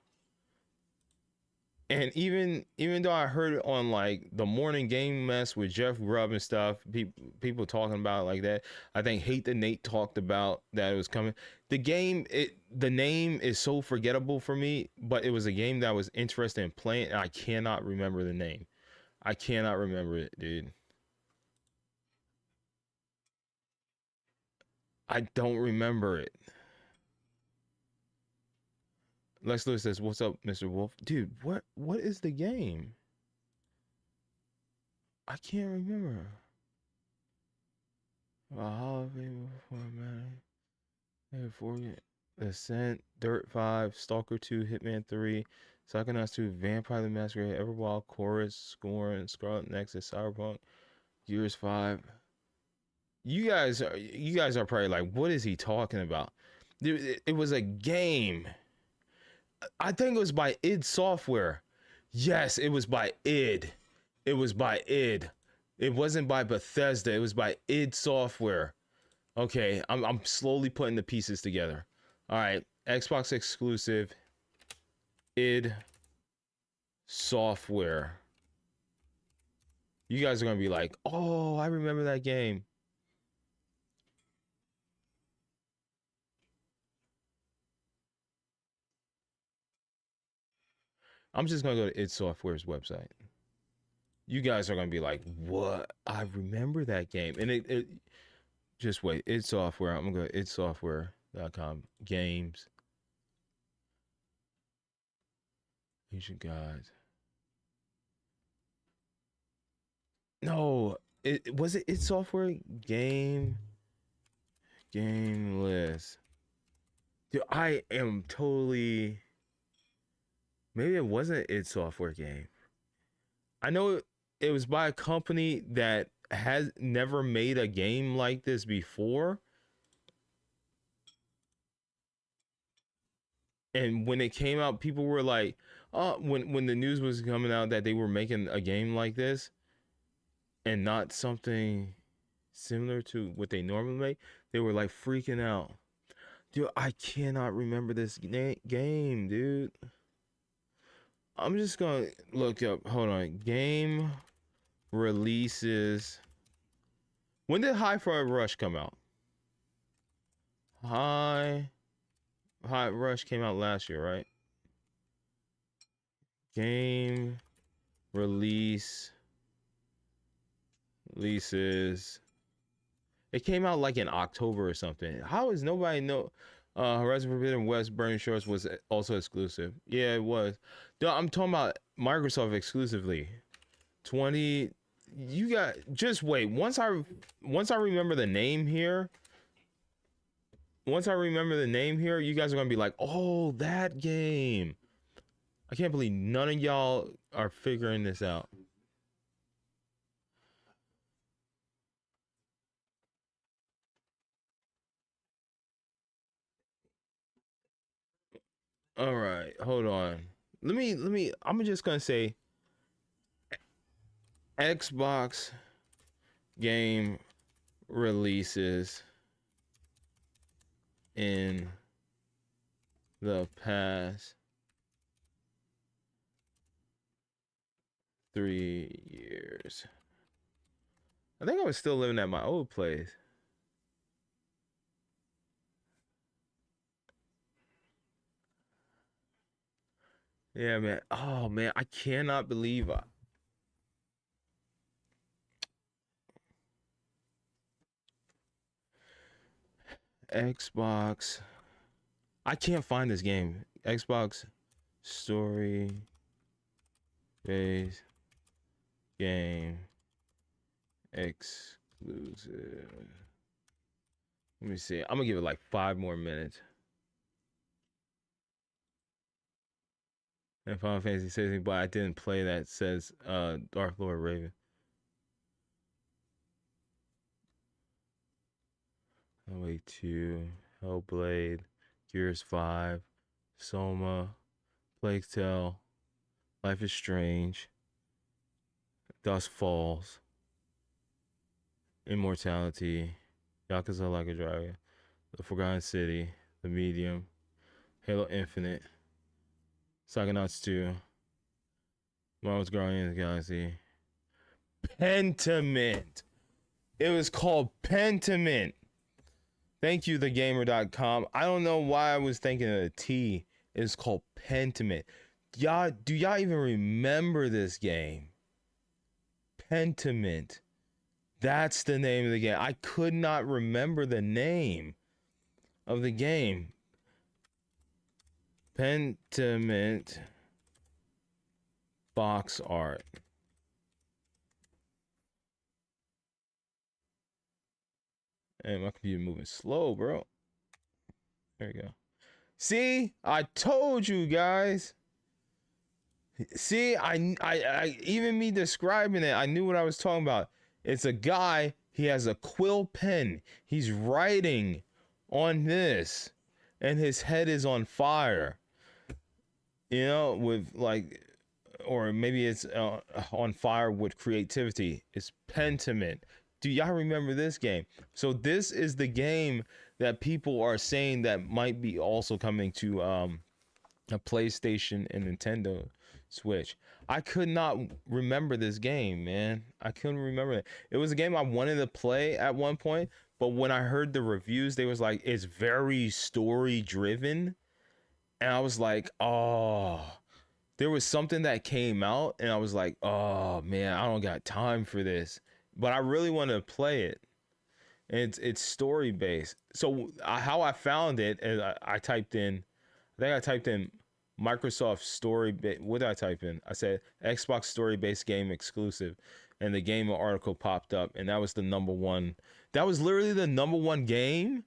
And even though I heard it on like the Morning Game Mess with Jeff Grubb and stuff, people talking about it like that. I think Hate the Nate talked about that it was coming. The name is so forgettable for me, but it was a game that I was interested in playing, and I cannot remember the name. I cannot remember it, dude. I don't remember it. Lex Lewis says, "What's up, Mr. Wolf?" Dude, what is the game? I can't remember. Ascent, Dirt 5, Stalker 2, Hitman 3, Psychonauts 2, Vampire the Masquerade, Everwild, Chorus, Scorn, Scarlet Nexus, Cyberpunk, Gears 5. You guys are probably like, what is he talking about? Dude, it was a game. I think it was by id Software. Yes, it was by id. It was by id. It wasn't by Bethesda. It was by id Software. Okay, I'm slowly putting the pieces together. All right, Xbox exclusive, id Software. You guys are gonna be like, oh, I remember that game. I'm just gonna go to id Software's website. You guys are gonna be like, what? I remember that game. And it just wait, id Software. I'm gonna go to idsoftware.com. Games. Ancient Gods. No, was it id Software game list. Dude, I am totally. Maybe it wasn't id Software game. I know it was by a company that has never made a game like this before. And when it came out, people were like, when the news was coming out that they were making a game like this and not something similar to what they normally make, they were like freaking out. Dude, I cannot remember this game, dude. I'm just gonna look up. Hold on. Game releases. When did Hi-Fi Rush come out? Hi Rush came out last year, right? Game releases. It came out like in October or something. How is nobody know? Horizon Forbidden West Burning Shores was also exclusive. Yeah, it was. Dude, I'm talking about Microsoft exclusively. you got just wait. Once I remember the name here, you guys are gonna be like, oh, that game. I can't believe none of y'all are figuring this out. All right, hold on. Let me. I'm just gonna say Xbox game releases in the past 3 years. I think I was still living at my old place. Yeah, man. Oh, man. I cannot believe Xbox. I can't find this game. Xbox story based game exclusive. Let me see. I'm gonna give it like 5 more minutes. And Final Fantasy 16, but I didn't play that, says Dark Lord Raven. Hellblade 2, Hellblade, Gears 5, Soma, Plague Tale, Life is Strange, Dusk Falls, Immortality, Yakuza Like a Dragon, The Forgotten City, The Medium, Halo Infinite, Psychonauts 2, Marvel's Guardians of the Galaxy, Pentiment. It was called Pentiment. Thank you, thegamer.com. I don't know why I was thinking of a T. It's called Pentiment. Do y'all even remember this game? Pentiment. That's the name of the game. I could not remember the name of the game. Pentiment box art. And my computer moving slow, bro. There you go. See, I told you guys. See, I even me describing it, I knew what I was talking about. It's a guy. He has a quill pen. He's writing on this, and his head is on fire. You know, with like, or maybe it's on fire with creativity. It's Pentiment. Do y'all remember this game? So this is the game that people are saying that might be also coming to a PlayStation and Nintendo Switch. I could not remember this game, man. I couldn't remember it. It was a game I wanted to play at one point, but when I heard the reviews, they was like, it's very story driven. And I was like, oh, there was something that came out and I was like, oh man, I don't got time for this. But I really want to play it. And it's story based. So how I found it is I typed in, Microsoft story. What did I type in? I said Xbox story based game exclusive, and the game article popped up, and that was the number one. That was literally the number one game,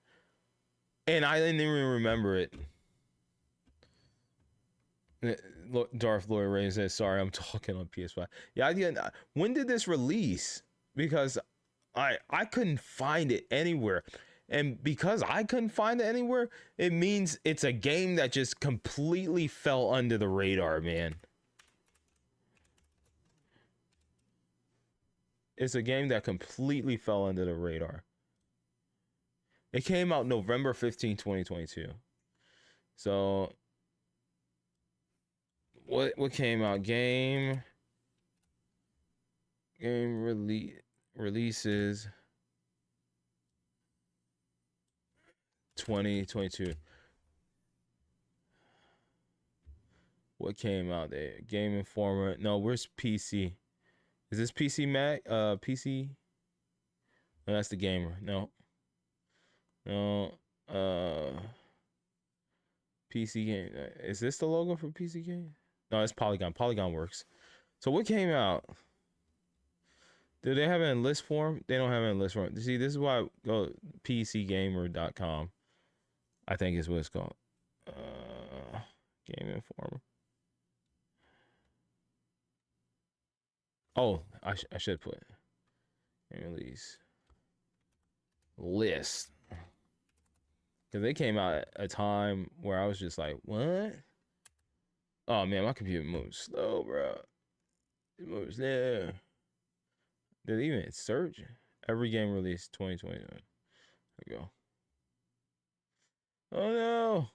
and I didn't even remember it. Darth Lord Ray says, "Sorry, I'm talking on PS5." Yeah, I didn't. When did this release? Because I couldn't find it anywhere. And because I couldn't find it anywhere, it means it's a game that just completely fell under the radar, man. It's a game that completely fell under the radar. It came out November 15, 2022. So what came out? Game releases 2022. What came out there? Game Informer. No, where's PC? Is this PC Mac? PC? No, that's the gamer. No. PC game. Is this the logo for PC game? No, it's Polygon. Polygon works. So what came out? Do they have it in list form? They don't have it in list form. See, this is why I go PCgamer.com. I think is what it's called. Game Informer. Oh, I should put game release list. Because they came out at a time where I was just like, what? Oh man, my computer moves slow, bro. It moves there. Did it even search? Every game released 2021. There we go. Oh no.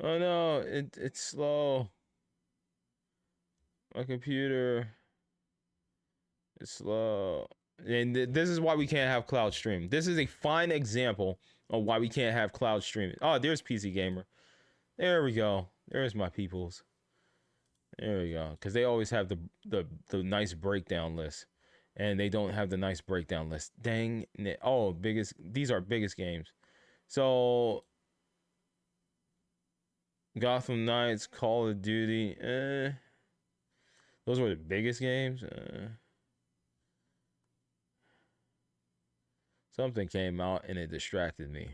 Oh no, it's slow. My computer is slow. And this is why we can't have cloud stream. This is a fine example of why we can't have cloud streaming. Oh, there's PC Gamer. There we go. There's my peoples. There we go. Because they always have the nice breakdown list. And they don't have the nice breakdown list. Dang. Oh, these are biggest games. So Gotham Knights, Call of Duty, those were the biggest games. Something came out and it distracted me.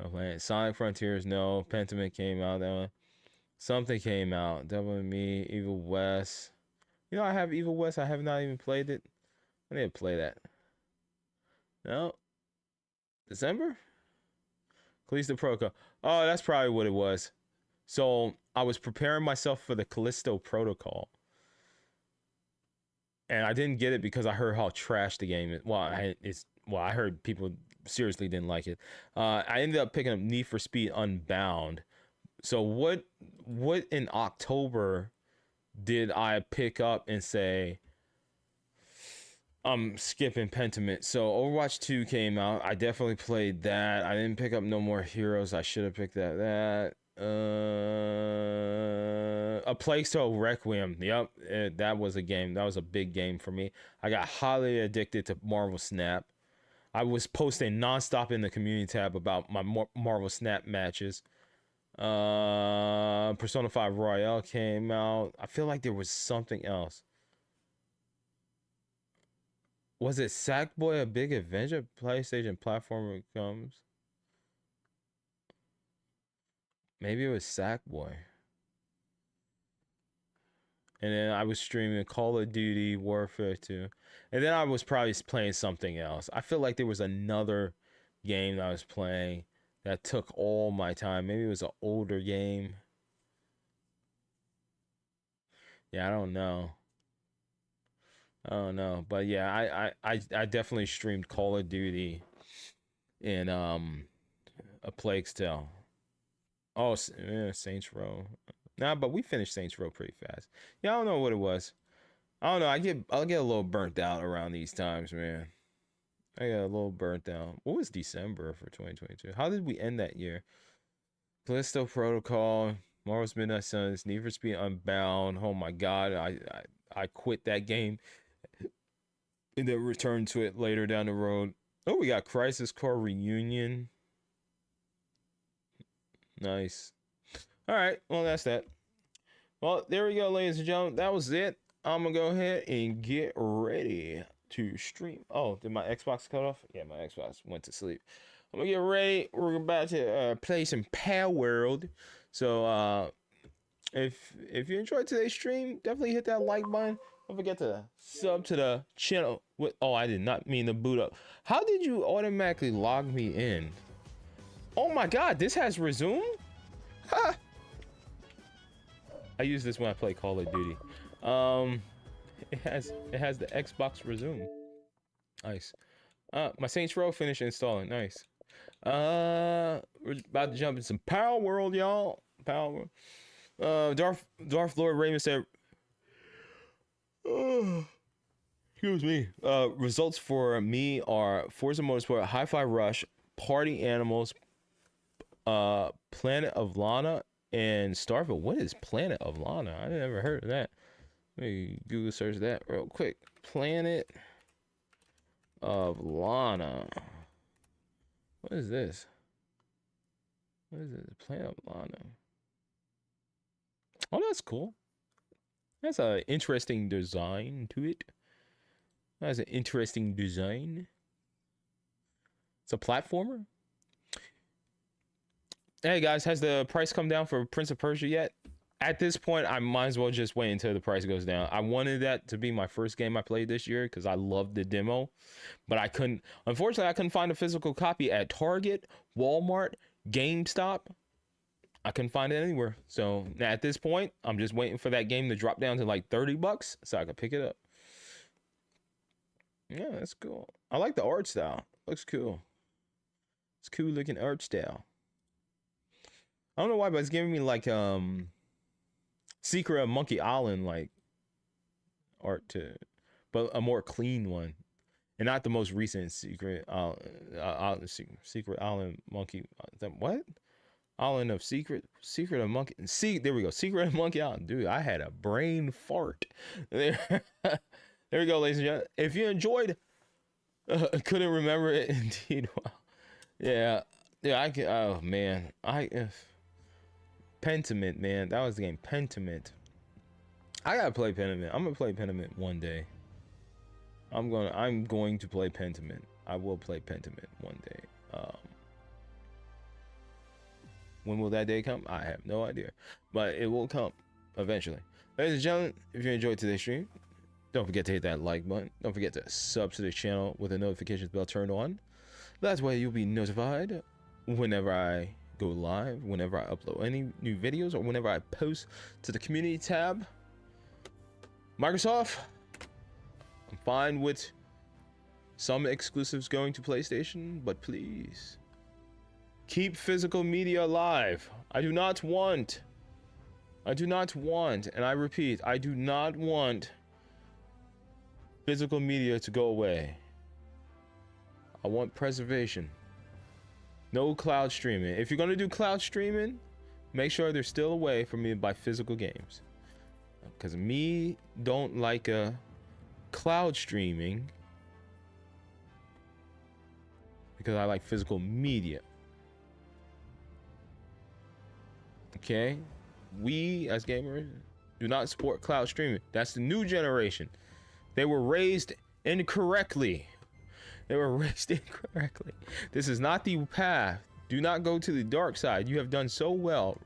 Okay, Sonic Frontiers, no. Pentiment came out. That one. Something came out. Double Me, Evil West. You know, I have Evil West. I have not even played it. I need to play that. No. December? Callisto Protocol. Oh, that's probably what it was. So I was preparing myself for the Callisto Protocol. And I didn't get it because I heard how trash the game is. Well, I heard people seriously didn't like it. I ended up picking up Need for Speed Unbound. So what in October did I pick up and say, I'm skipping Pentiment? So Overwatch 2 came out. I definitely played that. I didn't pick up No More Heroes. I should have picked that. A Plague Tale Requiem. Yep, that was a game. That was a big game for me. I got highly addicted to Marvel Snap. I was posting nonstop in the community tab about my Marvel Snap matches. Persona 5 Royale came out. I feel like there was something else. Was it Sackboy: A Big Adventure? PlayStation platformer comes. Maybe it was Sackboy. And then I was streaming Call of Duty Warfare 2. And then I was probably playing something else. I feel like there was another game that I was playing that took all my time. Maybe it was an older game. Yeah, I don't know. But yeah, I definitely streamed Call of Duty and A Plague's Tale. Oh, yeah, Saints Row. Nah, but we finished Saints Row pretty fast. Yeah, I don't know what it was. I don't know. I'll get a little burnt out around these times, man. I got a little burnt out. What was December for 2022? How did we end that year? Callisto Protocol, Marvel's Midnight Suns, Need for Speed Unbound. Oh my god, I quit that game and then returned to it later down the road. Oh, we got Crisis Core Reunion. Nice. All right, well, that's that. Well, there we go, ladies and gentlemen. That was it. I'm gonna go ahead and get ready to stream. Oh, did my Xbox cut off? Yeah, my Xbox went to sleep. I'm gonna get ready. We're about to play some Power World. So if you enjoyed today's stream, definitely hit that like button. Don't forget to sub to the channel. Oh, I did not mean to boot up. How did you automatically log me in? Oh my god, this has resumed? Ha! I use this when I play Call of Duty. It has the Xbox resume. Nice. My Saints Row finished installing. Nice. We're about to jump in some Power World, y'all. Power World. Darth Lord Raymond said, excuse me. Results for me are Forza Motorsport, Hi-Fi Rush, Party Animals, Planet of Lana, and Starfield. What is Planet of Lana? I never heard of that. Let me Google search that real quick. Planet of Lana. What is this? What is it? Planet of Lana. Oh, that's cool. That's an interesting design to it. That has an interesting design. It's a platformer. Hey guys, has the price come down for Prince of Persia yet? At this point, I might as well just wait until the price goes down. I wanted that to be my first game I played this year because I loved the demo, but I couldn't. Unfortunately, I couldn't find a physical copy at Target, Walmart, GameStop. I couldn't find it anywhere. So at this point, I'm just waiting for that game to drop down to like $30 so I can pick it up. Yeah, that's cool. I like the art style. Looks cool. It's cool looking art style. I don't know why, but it's giving me like Secret of Monkey Island like art to, but a more clean one, and not the most recent Secret Island Monkey. What? Island of Secret of Monkey. See, there we go. Secret of Monkey Island. Dude, I had a brain fart. There, there we go, ladies and gentlemen. If you enjoyed, couldn't remember it indeed. Wow. Yeah. I can. Oh man, Pentiment, man, that was the game. Pentiment. I gotta play Pentiment. I'm gonna play Pentiment one day. I'm going to play Pentiment. I will play Pentiment one day. When will that day come? I have no idea, but it will come eventually. Ladies and gentlemen, if you enjoyed today's stream, don't forget to hit that like button. Don't forget to sub to the channel with the notifications bell turned on. That's why you'll be notified whenever I go live, whenever I upload any new videos, or whenever I post to the community tab. Microsoft, I'm fine with some exclusives going to PlayStation, but please keep physical media alive. I do not want, and I repeat, I do not want physical media to go away. I want preservation. No cloud streaming. If you're gonna do cloud streaming, make sure there's still a way for me to buy physical games. Because me don't like a cloud streaming because I like physical media. Okay? We as gamers do not support cloud streaming. That's the new generation. They were raised incorrectly. This is not the path. Do not go to the dark side. You have done so well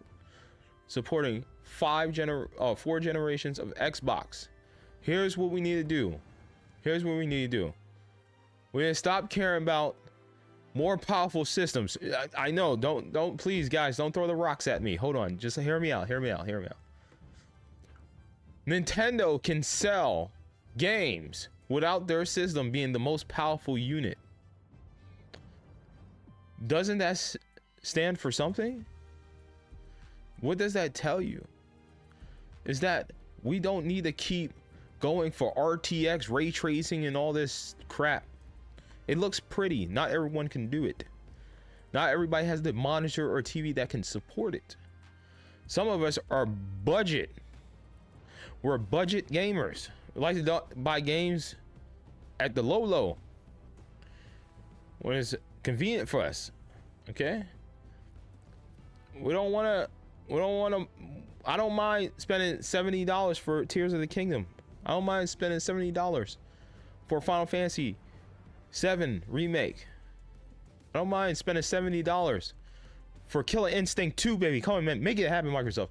supporting 4 generations of Xbox. Here's what we need to do. We need to stop caring about more powerful systems. I know, don't please guys, don't throw the rocks at me. Hold on, just hear me out. Nintendo can sell games without their system being the most powerful unit. Doesn't that stand for something? What does that tell you? Is that we don't need to keep going for RTX ray tracing and all this crap. It looks pretty. Not everyone can do it. Not everybody has the monitor or TV that can support it. Some of us are budget. We're budget gamers. We like to buy games at the low when it's convenient for us. Okay, we don't want to. I don't mind spending $70 for Tears of the Kingdom. I don't mind spending $70 for Final Fantasy VII Remake. I don't mind spending $70 for Killer Instinct 2, baby. Come on, man, make it happen, Microsoft.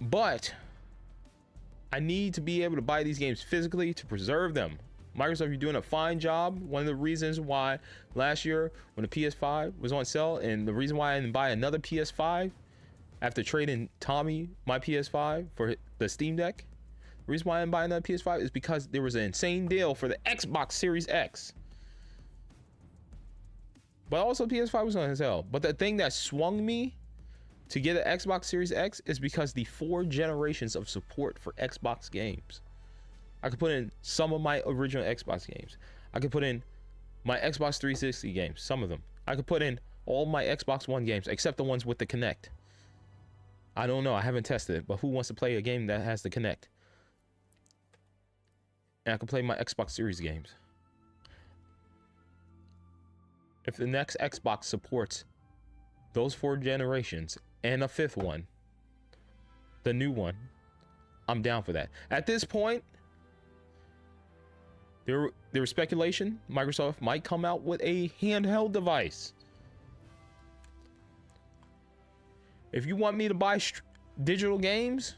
But I need to be able to buy these games physically to preserve them. Microsoft, you're doing a fine job. One of the reasons why last year when the PS5 was on sale, and the reason why I didn't buy another PS5 after trading Tommy my PS5 for the Steam Deck, the reason why I didn't buy another PS5 is because there was an insane deal for the Xbox Series X. But also PS5 was on sale. But the thing that swung me to get an Xbox Series X is because the 4 generations of support for Xbox games. I could put in some of my original Xbox games. I could put in my Xbox 360 games, some of them. I could put in all my Xbox One games, except the ones with the Kinect. I don't know, I haven't tested it, but who wants to play a game that has the Kinect? And I can play my Xbox Series games. If the next Xbox supports those 4 generations and a 5th one, the new one, I'm down for that. At this point, There was speculation Microsoft might come out with a handheld device. If you want me to buy digital games,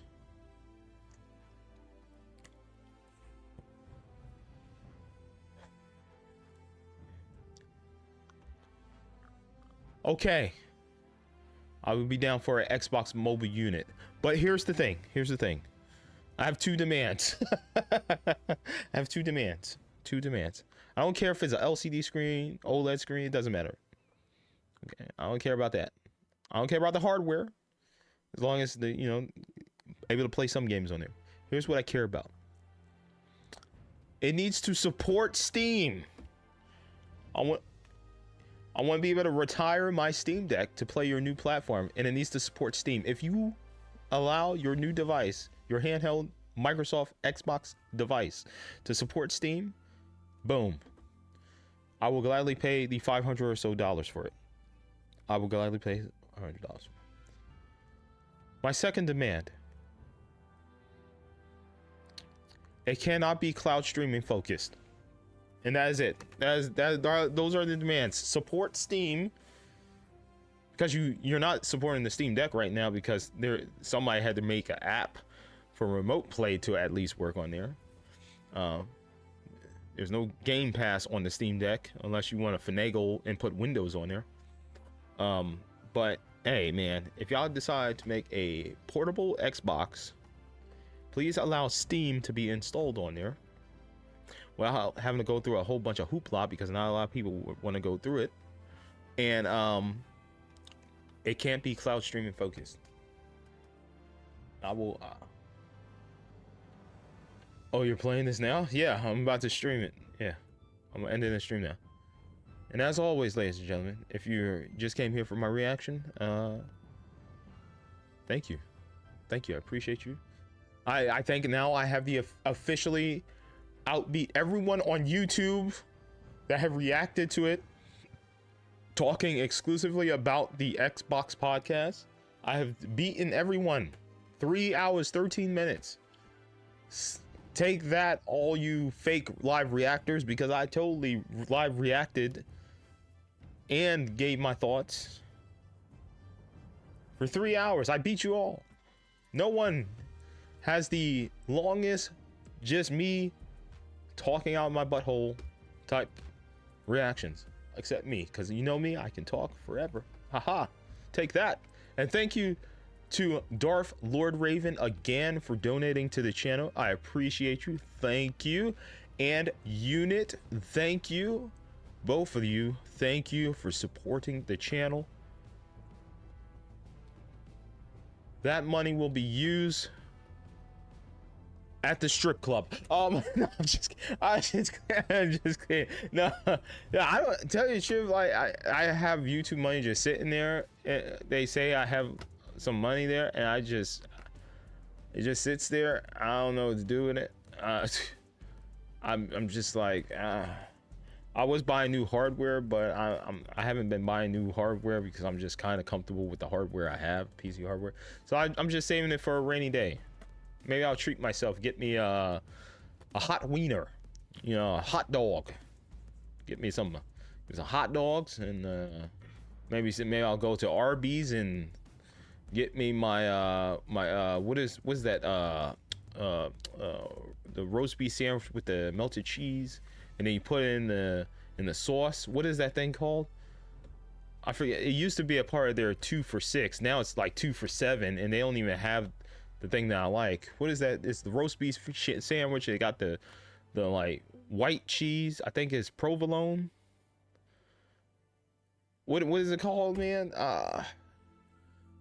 okay, I would be down for an Xbox mobile unit. But here's the thing. I have two demands. I don't care if it's an LCD screen, OLED screen, it doesn't matter. Okay, I don't care about that. I don't care about the hardware, as long as able to play some games on there. Here's what I care about. It needs to support Steam. I want to be able to retire my Steam Deck to play your new platform, and it needs to support Steam. If you allow your new device, your handheld Microsoft Xbox device, to support Steam, boom. I will gladly pay the $500 or so for it. I will gladly pay $100. My second demand: it cannot be cloud streaming focused. And that is it. Those are the demands. Support Steam, because you're not supporting the Steam Deck right now because somebody had to make an app for remote play to at least work on there. There's no Game Pass on the Steam Deck unless you want to finagle and put Windows on there. But hey, man, if y'all decide to make a portable Xbox, please allow Steam to be installed on there, without having to go through a whole bunch of hoopla, because not a lot of people want to go through it. And it can't be cloud streaming focused. I will. Oh, you're playing this now? Yeah, I'm about to stream it. Yeah, I'm ending the stream now. And as always, ladies and gentlemen, if you just came here for my reaction, thank you. I appreciate you. I think now I have the officially outbeat everyone on YouTube that have reacted to it, talking exclusively about the Xbox podcast. I have beaten everyone. 3 hours, 13 minutes. Take that, all you fake live reactors, because I totally live reacted and gave my thoughts for 3 hours. I beat you all. No one has the longest, just me talking out my butthole type reactions, except me, because you know me, I can talk forever. Haha, take that. And thank you to Darth Lord Raven again for donating to the channel. I appreciate you. Thank you. And Unit, thank you. Both of you, thank you for supporting the channel. That money will be used at the strip club. No, I'm just kidding. No, I don't tell you the truth. Like I have YouTube money just sitting there. They say I have some money there, and it just sits there. I don't know what to do with it. I'm just like, I was buying new hardware, but I haven't been buying new hardware because I'm just kind of comfortable with the hardware I have, PC hardware. So I'm just saving it for a rainy day. Maybe I'll treat myself, get me a hot wiener, a hot dog. Get me some hot dogs, and maybe I'll go to Arby's and get me my what's that the roast beef sandwich with the melted cheese, and then you put it in the sauce. What is that thing called? I forget. It used to be a part of their 2 for $6. Now it's like 2 for $7, and they don't even have the thing that I like. What is that? It's the roast beef sandwich. They got the like white cheese. I think it's provolone. What is it called, man?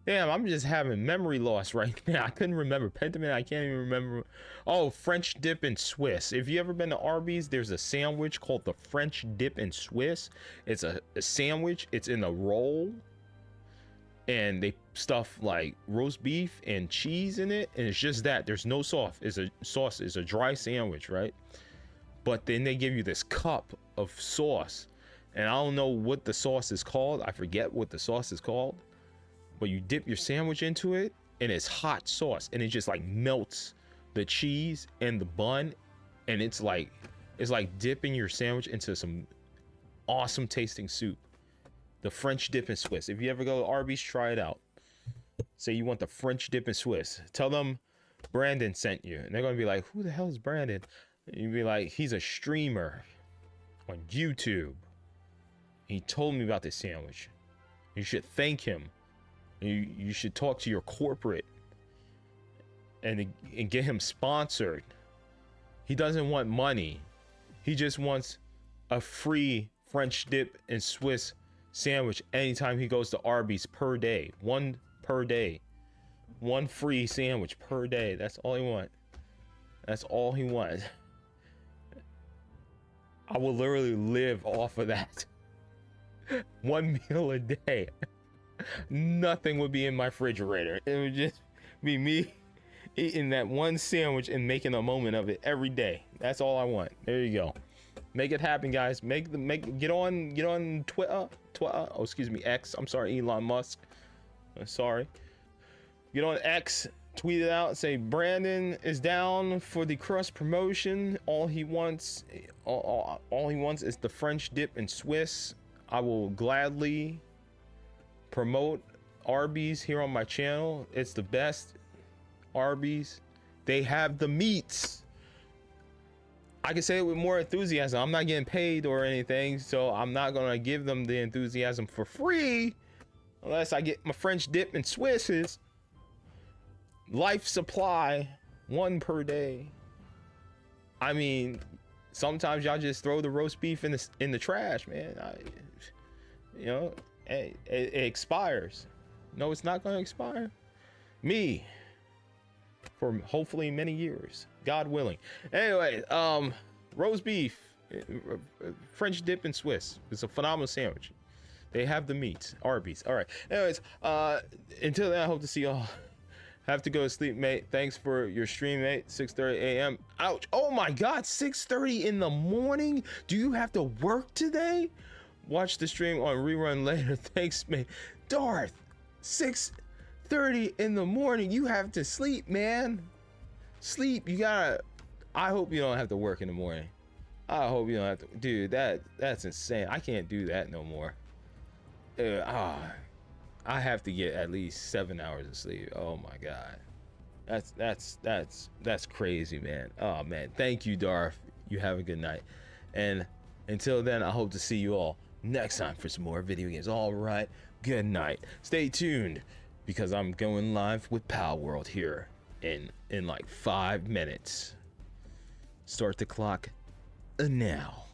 Damn, I'm just having memory loss right now. I couldn't remember. Pentiment, I can't even remember. Oh, French dip and Swiss. If you ever been to Arby's, there's a sandwich called the French dip and Swiss. It's a sandwich. It's in a roll, and they stuff like roast beef and cheese in it, and it's just that. There's no sauce. It's a dry sandwich, right? But then they give you this cup of sauce, and I don't know what the sauce is called. I forget what the sauce is called. But you dip your sandwich into it, and it's hot sauce, and it just like melts the cheese and the bun, and it's like is like dipping your sandwich into some awesome tasting soup. The French dip and Swiss. If you ever go to Arby's, try it out. Say you want the French dip and Swiss. Tell them Brandon sent you. And they're going to be like, who the hell is Brandon? And you'd be like, he's a streamer on YouTube. He told me about this sandwich. You should thank him. You should talk to your corporate and get him sponsored. He doesn't want money. He just wants a free French dip and Swiss sandwich anytime he goes to Arby's per day. One per day. One free sandwich per day. That's all he wants. That's all he wants. I will literally live off of that. One meal a day. Nothing would be in my refrigerator. It would just be me eating that one sandwich and making a moment of it every day. That's all I want. There you go. Make it happen, guys. Get on Twitter. Oh, excuse me, X. I'm sorry, Elon Musk. Sorry. Get on X. Tweet it out. Say Brandon is down for the crust promotion. All he wants is the French dip and Swiss. I will gladly promote Arby's here on my channel. It's the best Arby's. They have the meats. I can say it with more enthusiasm. I'm not getting paid or anything, so I'm not gonna give them the enthusiasm for free unless I get my French dip and Swisses. Life supply, one per day. I mean, sometimes y'all just throw the roast beef in the trash, man. You know, it expires. No, it's not going to expire. Me, for hopefully many years, God willing. Anyway, roast beef, French dip and Swiss. It's a phenomenal sandwich. They have the meat. Arby's. All right. Anyways, until then, I hope to see y'all. Have to go to sleep, mate. Thanks for your stream, mate. 6:30 a.m. Ouch. Oh my God, 6:30 in the morning? Do you have to work today? Watch the stream on rerun later. Thanks, mate. Darth, 6:30 in the morning. You have to sleep, man. Sleep. You gotta. I hope you don't have to work in the morning. I hope you don't have to. Dude, that's insane. I can't do that no more. I have to get at least 7 hours of sleep. Oh my God. That's crazy, man. Oh man. Thank you, Darth. You have a good night. And until then, I hope to see you all next time for some more video games. All right. Good night. Stay tuned because I'm going live with Palworld here in like 5 minutes. Start the clock now.